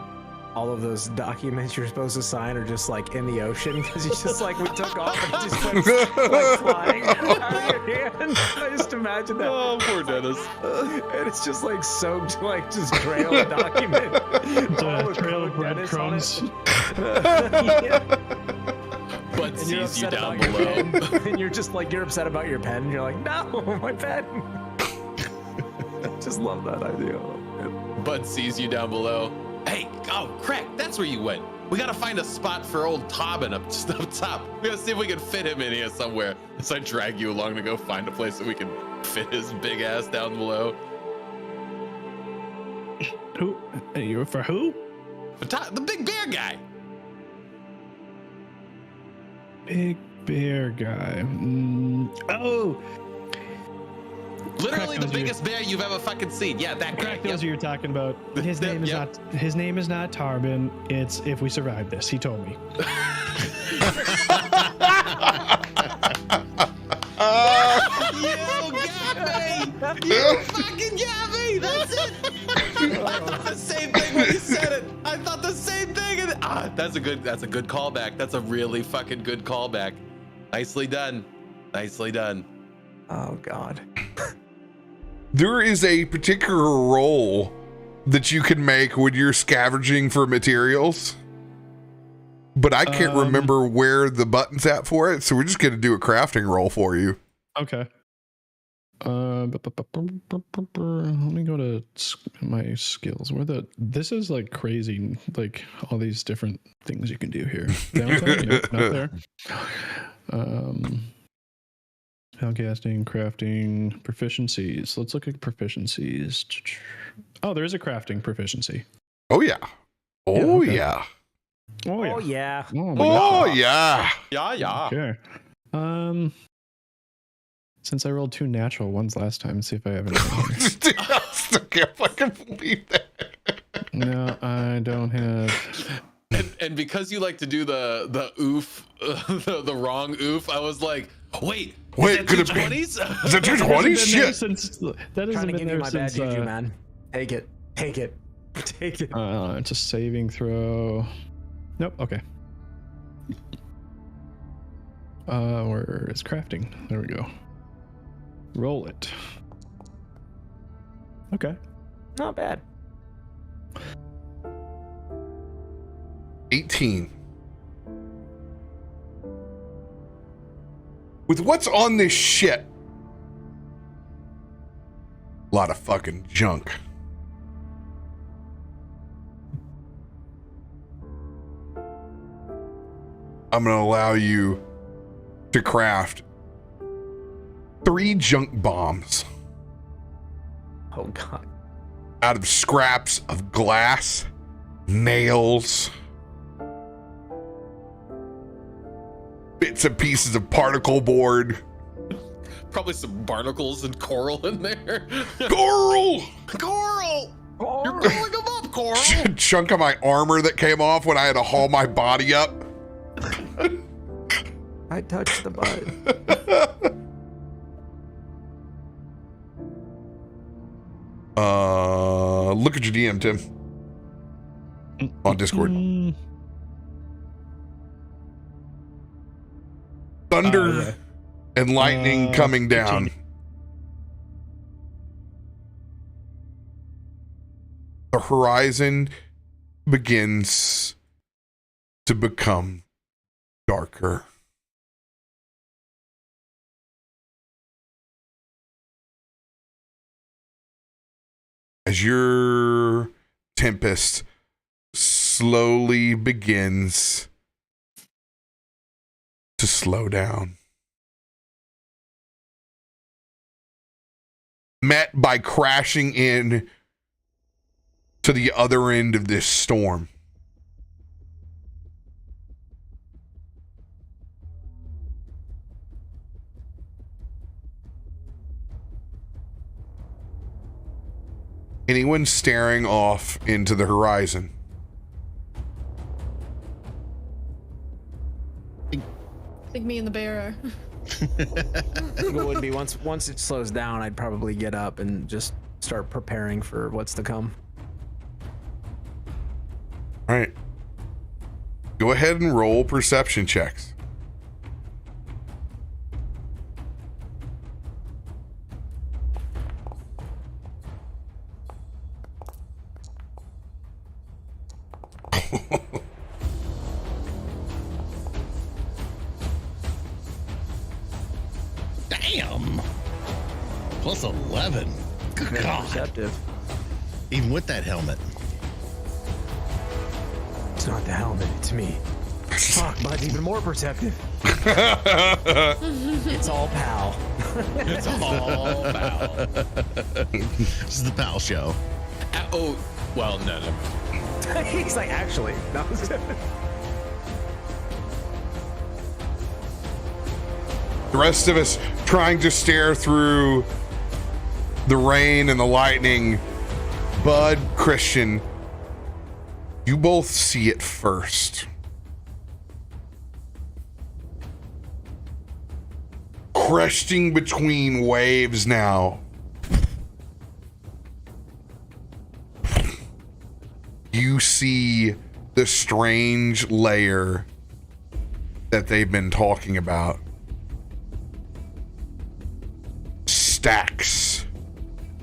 all of those documents you're supposed to sign are just like in the ocean because he's just like, we took off and he just went like flying out of your hand. I just imagine that. Oh, poor Dennis. And it's just like soaked, like just trail of document. A trail of breadcrumbs. But sees you down below. And you're just like, you're upset about your pen. And you're like, no, my pen. Just love that idea. Bud sees you down below. Hey, oh, Krak, that's where you went. We gotta find a spot for old Tobin up top. We gotta see if we can fit him in here somewhere. So I drag you along to go find a place that we can fit his big ass down below. Who? You for who? The big bear guy. Big bear guy. Oh. Literally the biggest bear you've ever fucking seen. Yeah, that guy. Krak knows who you're talking about. His name is not. His name is not Tarbin. It's if we survive this. He told me. You got me. You fucking got me. That's it. I thought the same thing when you said it. I thought the same thing. That's a good callback. That's a really fucking good callback. Nicely done. Nicely done. Oh God. There is a particular roll that you can make when you're scavenging for materials, but I can't remember where the button's at for it, so we're just going to do a crafting roll for you. Okay. Let me go to my skills. This is like crazy, like all these different things you can do here. Downtime, yep, not there. Spellcasting, crafting, proficiencies. Let's look at proficiencies. Oh, there is a crafting proficiency. Oh yeah. Oh okay. yeah. Oh yeah. Oh yeah. Oh, my Oh God. yeah. Yeah. Okay. Since I rolled 2 natural ones last time, let's see if I have anything. Dude, I still can't fucking believe that. No, I don't have. And because you like to do the oof, the wrong oof, I was like, wait, Could it be? 20s? Is that 220? Shit. That Trying hasn't to been give you there my bad since. juju, man. Take it. Take it. It's a saving throw. Nope. Okay. Where is crafting? There we go. Roll it. Okay. Not bad. 18. With what's on this shit? A lot of fucking junk. I'm gonna allow you to craft 3 junk bombs Oh god. out of scraps of glass, nails, bits and pieces of particle board. Probably some barnacles and coral in there. Coral! Coral! You're pulling them up, Coral! Chunk of my armor that came off when I had to haul my body up. I touched the button. Look at your DM, Tim. On Discord. Thunder and lightning coming down. 15. The horizon begins to become darker. As your tempest slowly begins to slow down. Met by crashing in to the other end of this storm. Anyone staring off into the horizon? I think me and the bear are. It would be once it slows down, I'd probably get up and just start preparing for what's to come. All right. Go ahead and roll perception checks. Damn. Plus 11. Good Very God. perceptive. Even with that helmet. It's not the helmet, it's me. Fuck, but even more perceptive. It's all pal. It's all about. This is the pal show. Oh, well, no. He's like, actually, no. The rest of us trying to stare through the rain and the lightning. Bud, Christian, you both see it first. Cresting between waves now. You see the strange layer that they've been talking about. Stacks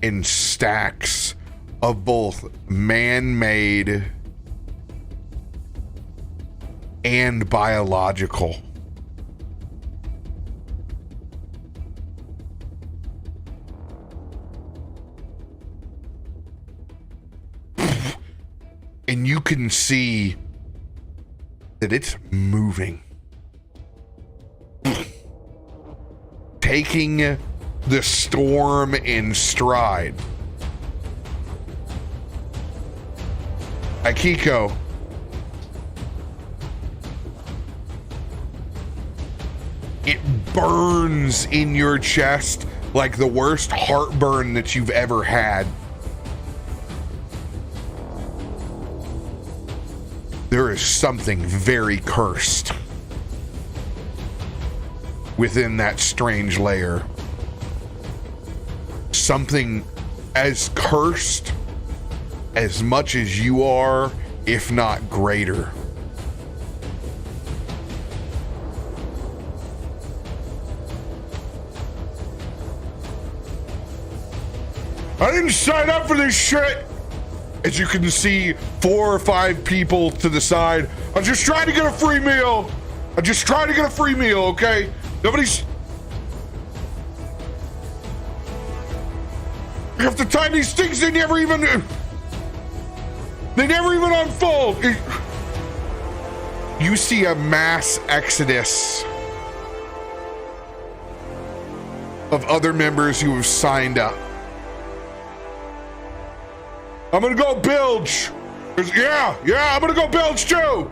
and stacks of both man-made and biological. and you can see that it's moving. Taking the storm in stride. Akiko. It burns in your chest like the worst heartburn that you've ever had. There is something very cursed within that strange lair. Something as cursed as much as you are, if not greater. I didn't sign up for this shit! As you can see, 4 or 5 people to the side. I'm just trying to get a free meal. Okay? Nobody's... You have to tie these things, they never even unfold. You see a mass exodus of other members who have signed up. I'm gonna go bilge. Yeah, I'm gonna go bilge too.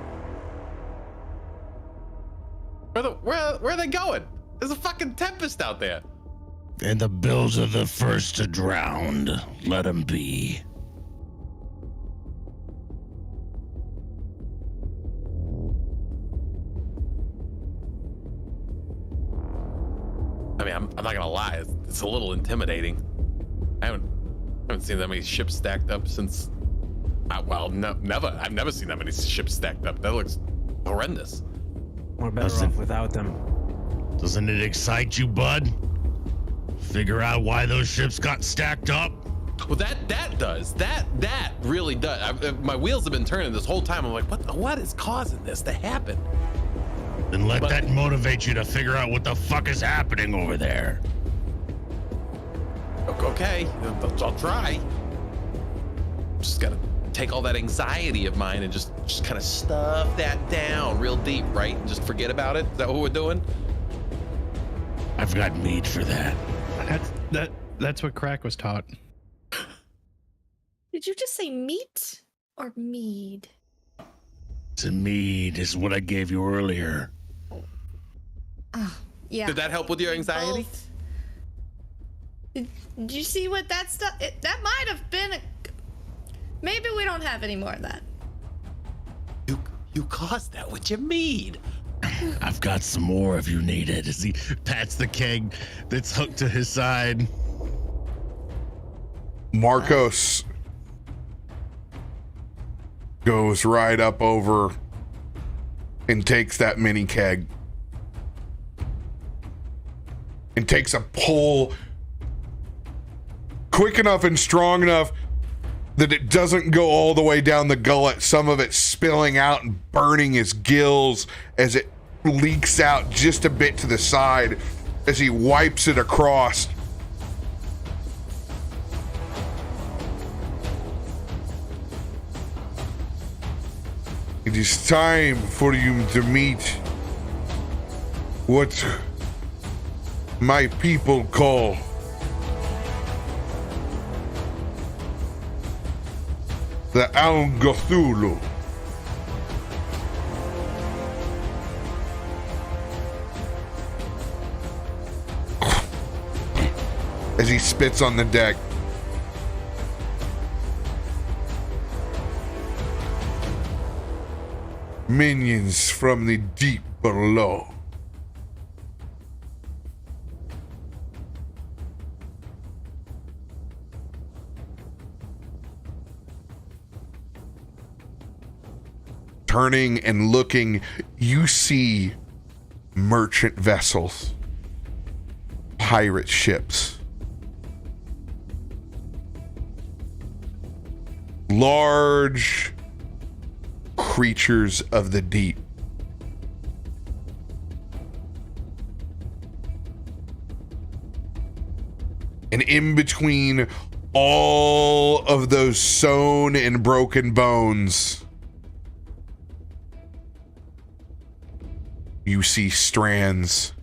Where are they going? There's a fucking tempest out there. And the bills are the first to drown. Let them be. I mean, I'm not gonna lie, it's a little intimidating. I haven't seen that many ships stacked up since. Never. I've never seen that many ships stacked up. That looks horrendous. We're better off without them. Doesn't it excite you, bud? Figure out why those ships got stacked up? Well, that does. That really does. My wheels have been turning this whole time. I'm like, what is causing this to happen? Then let that motivate you to figure out what the fuck is happening over there. Okay, I'll try. Just gotta take all that anxiety of mine and just kind of stuff that down real deep, right? And just forget about it. Is that what we're doing? I've got meat for that. That's what Krak was taught. Did you just say meat or mead? It's a mead is what I gave you earlier. Oh, yeah. Did that help with your anxiety? Both. Did you see what that stuff? That might have been a. Maybe we don't have any more of that. You caused that with your mead. I've got some more if you need it. As he pats the keg that's hooked to his side. Markos goes right up over and takes that mini keg and takes a pull quick enough and strong enough that it doesn't go all the way down the gullet, some of it spilling out and burning his gills as it leaks out just a bit to the side as he wipes it across. It is time for you to meet what my people call the Al-Gathulu. As he spits on the deck. Minions from the deep below. Turning and looking, you see merchant vessels, pirate ships, large creatures of the deep. And in between all of those sewn and broken bones, you see strands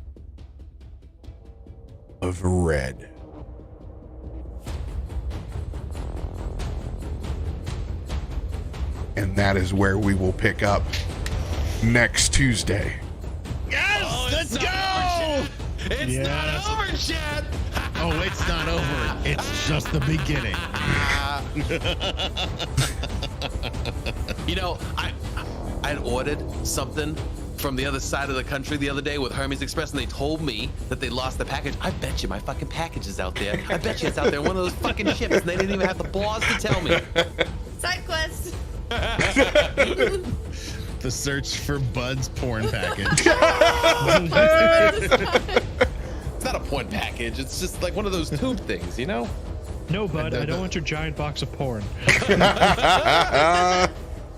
of red. And that is where we will pick up next Tuesday. Yes, let's go. It's not over, Chad. Oh, it's not over. It's just the beginning. You know, I'd ordered something from the other side of the country the other day with Hermes Express, and they told me that they lost the package. I bet you my fucking package is out there. I bet you it's out there, one of those fucking ships, and they didn't even have the balls to tell me. Side quest. The search for Bud's porn package. It's not a porn package. It's just like one of those tube things, you know? No, Bud, I don't want your giant box of porn.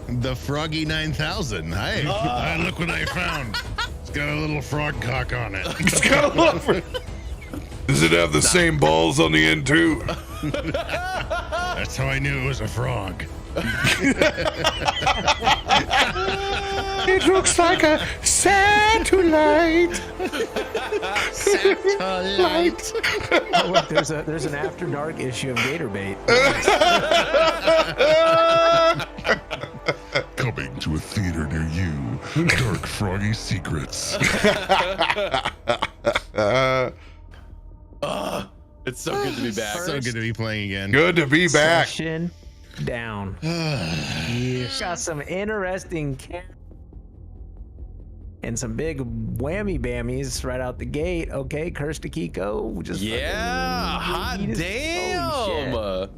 The Froggy 9000. Hi. Look what I found. It's got a little frog cock on it. It's got a lot of- Does it have the same balls on the end too? That's how I knew it was a frog. It looks like a satellite. Satellite. Oh, look, there's an After Dark issue of Gator Bait. Coming to a theater near you. Dark Froggy Secrets. It's so good to be back. So good to be playing again. Good to be back. Session down. Yes. Got some interesting and some big whammy bammies right out the gate. Okay, Cursed Akiko. Just Yeah, hot damn.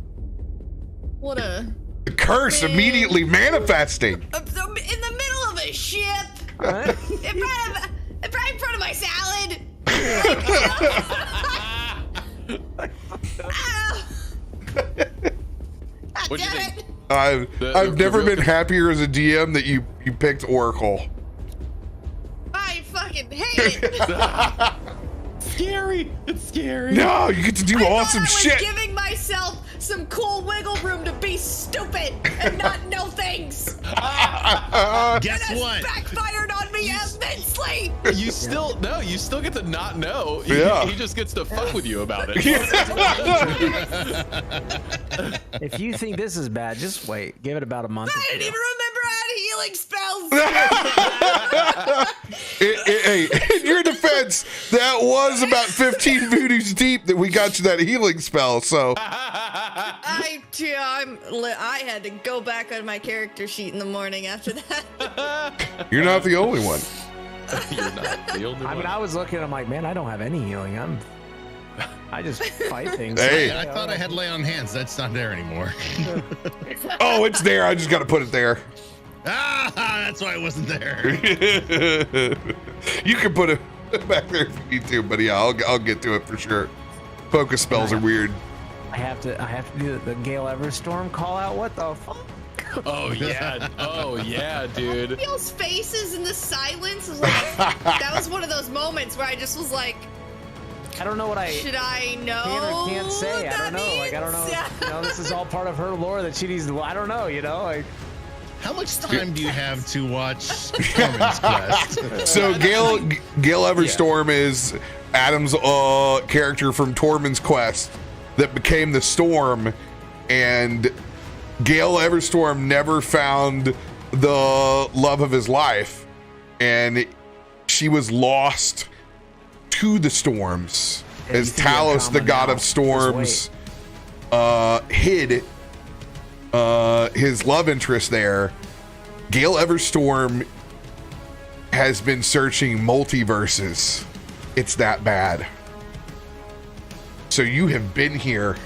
What a. The curse immediately manifesting. In the middle of a ship. Huh? In front of my salad. What'd you Damn think? it. I've never been happier as a DM that you picked Oracle. I fucking hate it. Scary. It's scary. No, you get to do awesome I was shit. giving myself some cool wiggle room to be stupid and not know things. Guess That's what? backfired on me immensely. You still get to not know. Yeah. He just gets to fuck with you about it. If you think this is bad, just wait. Give it about a month. I didn't even remember I had healing spells. Hey, in your defense, that was about 15 voodoos deep that we got you that healing spell. So I had to go back on my character sheet in the morning after that. you're not the only one. You're not the only I mean, one. I was looking. I'm like, man, I don't have any healing. I just fight things. Hey. I thought I had lay on hands. That's not there anymore. Oh, it's there. I just got to put it there. That's why it wasn't there. You can put it back there if you need to, but yeah, I'll get to it for sure. Focus spells are weird. I have to do the Gale Everstorm call out. What the fuck? Oh yeah, dude. Feels faces in the silence. Was like, that was one of those moments where I just was like, I don't know what I should I know? can or can't say. what I don't know. that Like, I don't know. means? You know, this is all part of her lore that she needs to. I don't know. You know, like. How much time do you have to watch Torment's Quest? So Gale Everstorm is Adam's character from Tormund's Quest that became the Storm, and Gale Everstorm never found the love of his life, and she was lost to the storms as Talos, the god of storms, hid his love interest there. Gale Everstorm has been searching multiverses. It's that bad. So you have been here.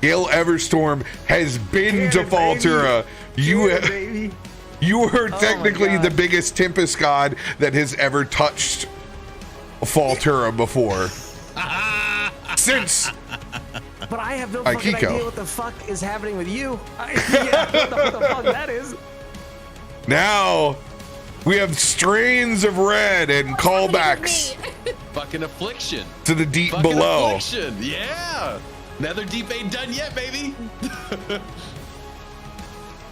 Gale Everstorm has been to Faltura. You are technically the biggest Tempest god that has ever touched Faltura before. Since But I have no fucking Akiko. idea what the fuck is happening with you. What the fuck that is. now we have strains of red and callbacks Fucking affliction. to the deep Fucking below. affliction. Yeah. Nether Deep ain't done yet, baby.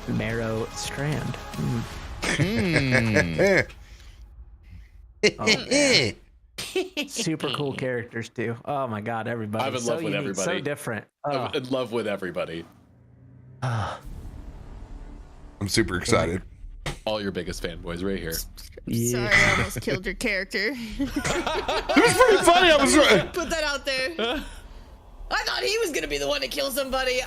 Marrow Strand. Super cool characters too. Oh my god, everybody. I'm in love with unique, everybody. So different. I'm in love with everybody. I'm super excited. All your biggest fanboys right here. Sorry, I almost killed your character. It was pretty funny. I was Put that out there. I thought he was gonna be the one to kill somebody. I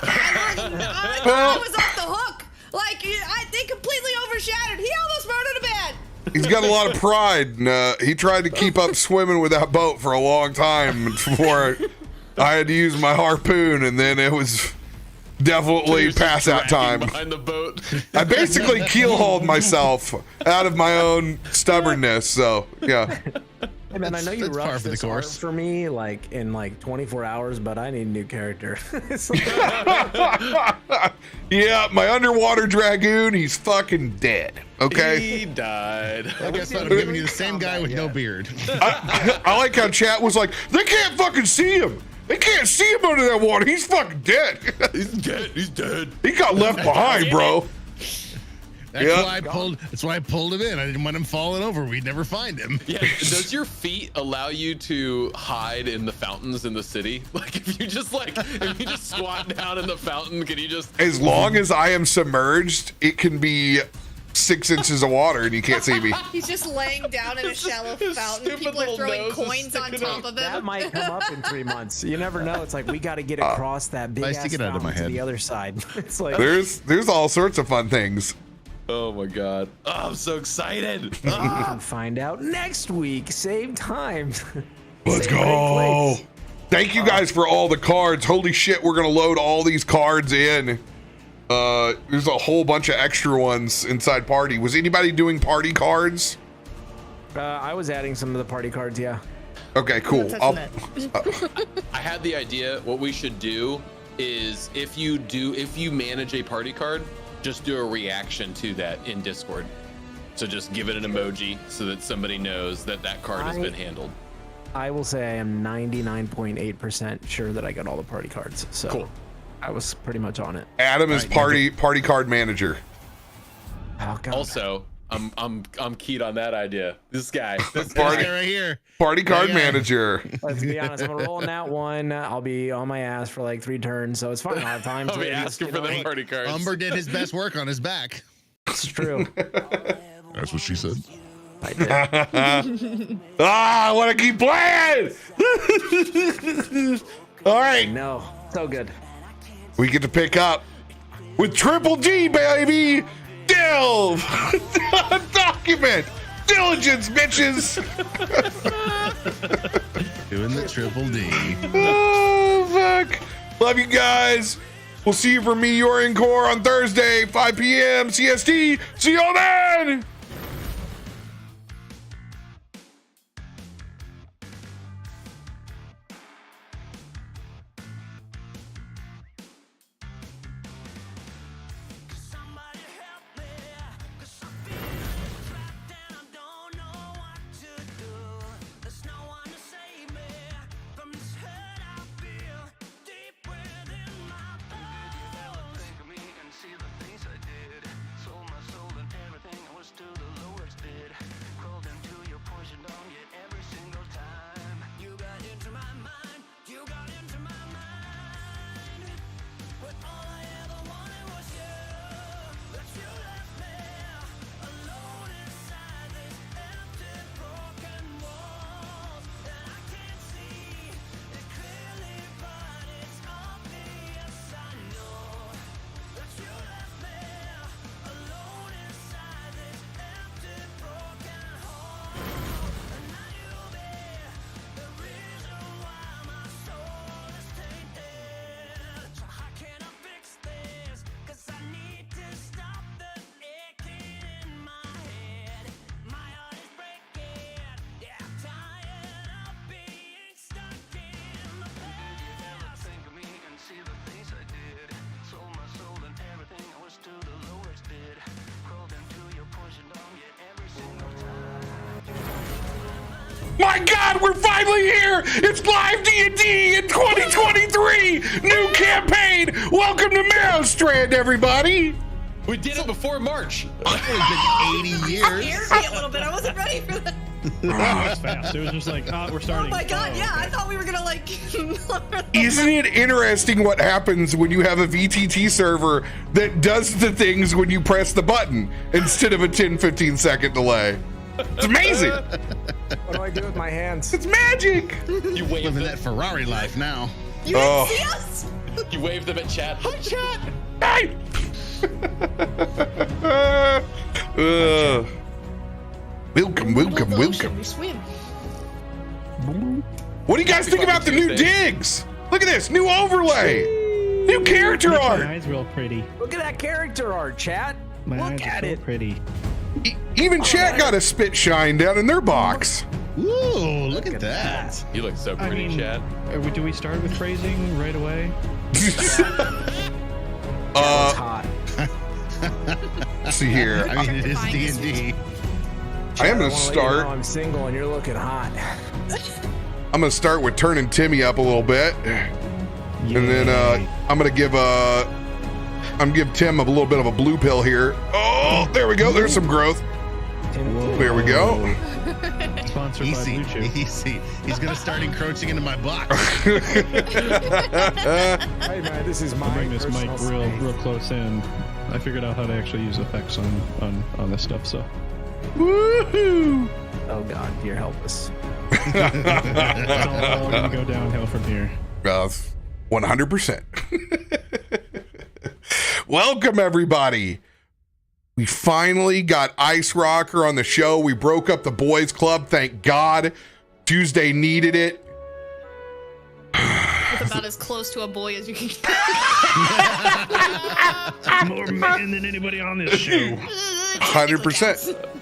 thought I was off the hook. Like they completely overshadowed. He almost murdered a man. He's got a lot of pride, and he tried to keep up swimming with that boat for a long time before I had to use my harpoon, and then it was definitely past that time. Behind the boat. I basically keel-hauled myself out of my own stubbornness, so yeah. Hey man, I know you That's par rushed for the this arc course. for me like in like 24 hours, but I need a new character. It's like, Yeah, my underwater dragoon, he's fucking dead. Okay. He died. I guess I'm giving you the same guy with no beard. I like how chat was like, they can't fucking see him. They can't see him under that water. He's fucking dead. He's dead. He's dead. He got left behind, bro. That's Yep. why I pulled. That's why I pulled him in. I didn't want him falling over. We'd never find him. Yeah. Does your feet allow you to hide in the fountains in the city? Like if you just squat down in the fountain, can you just? As long as I am submerged, it can be 6 inches of water and you can't see me. He's just laying down in a shallow fountain. stupid People are little throwing nose is coins on sticking top out. of that him. might come up in 3 months. You never know. It's like we got to get across that big I ass stick it out of my fountain to the head. other side. It's like There's all sorts of fun things. Oh my god. Oh, I'm so excited. you can find out next week, same time. Let's Same go. place. Thank you guys for all the cards. Holy shit, we're gonna load all these cards in. There's a whole bunch of extra ones inside party. Was anybody doing party cards? I was adding some of the party cards, yeah. Okay, cool. Not touching I had the idea. What we should do is if you manage a party card, just do a reaction to that in Discord. So just give it an emoji so that somebody knows that that card has been handled. I will say I am 99.8% sure that I got all the party cards. So Cool. I was pretty much on it. Adam is party card manager. Oh god. Also, I'm keyed on that idea. This guy. This guy right here. Party card Yeah. manager. Let's be honest, I'm rolling out one. I'll be on my ass for like 3 turns, so it's fine. I'll have time I'll to be just, asking you for know, the party cards. Umber did his best work on his back. It's true. That's what she said. I did. I want to keep playing. All right, No. So good. we get to pick up with Triple D, baby. Delve, document, diligence, bitches. Doing the triple D. Oh fuck! Love you guys. We'll see you for me, your encore on Thursday, 5 p.m. CST. See y'all then. Somebody help me, 'cause I feel trapped and I don't know what to do. There's no one to save me from this hurt I feel deep within my bones. Think of me and see the things I did. Sold my soul and everything I was to My God, we're finally here! It's live D&D in 2023! New campaign! Welcome to Marrow Strand, everybody! We did it before March. It's only been 80 years. Scared me a little bit. I wasn't ready for that. It was fast. It was just like, we're starting. Oh my god, yeah, okay. I thought we were gonna like. Isn't it interesting what happens when you have a VTT server that does the things when you press the button instead of a 10-15 second delay? It's amazing! What do I do with my hands? It's magic! You waved Living them. that Ferrari life now. You didn't see us? You waved them at chat. Hi, chat. Hey! Welcome. We swim. What do you guys think about the new Tuesday. digs? Look at this, new overlay, new character Makes art. My eyes real pretty. Look at that character art, chat. My Look eyes at are so it. pretty. Even chat got a spit shine down in their box. Ooh, look at that. You look so I pretty, mean, chat. do we start with phrasing right away? That's hot. Let's see here. I mean, it is D&D. I am gonna wanna let you start. know I'm single and you're looking hot. I'm gonna start with turning Timmy up a little bit, and then I'm gonna give Tim a little bit of a blue pill here. Oh, there we go. There's some growth. There we go. Sponsored Easy, by Blue Chew. easy. He's gonna start encroaching into my box. Hey man, this is I'll my bring this mic personal space. real close in. I figured out how to actually use effects on this stuff. So Woohoo! Oh god, dear help us. it's all gonna go downhill from here. 100%. Welcome everybody. We finally got IceRocker on the show. We broke up the boys club. Thank God. Tuesday needed it. It's about as close to a boy as you can get. More man than anybody on this show. 100%.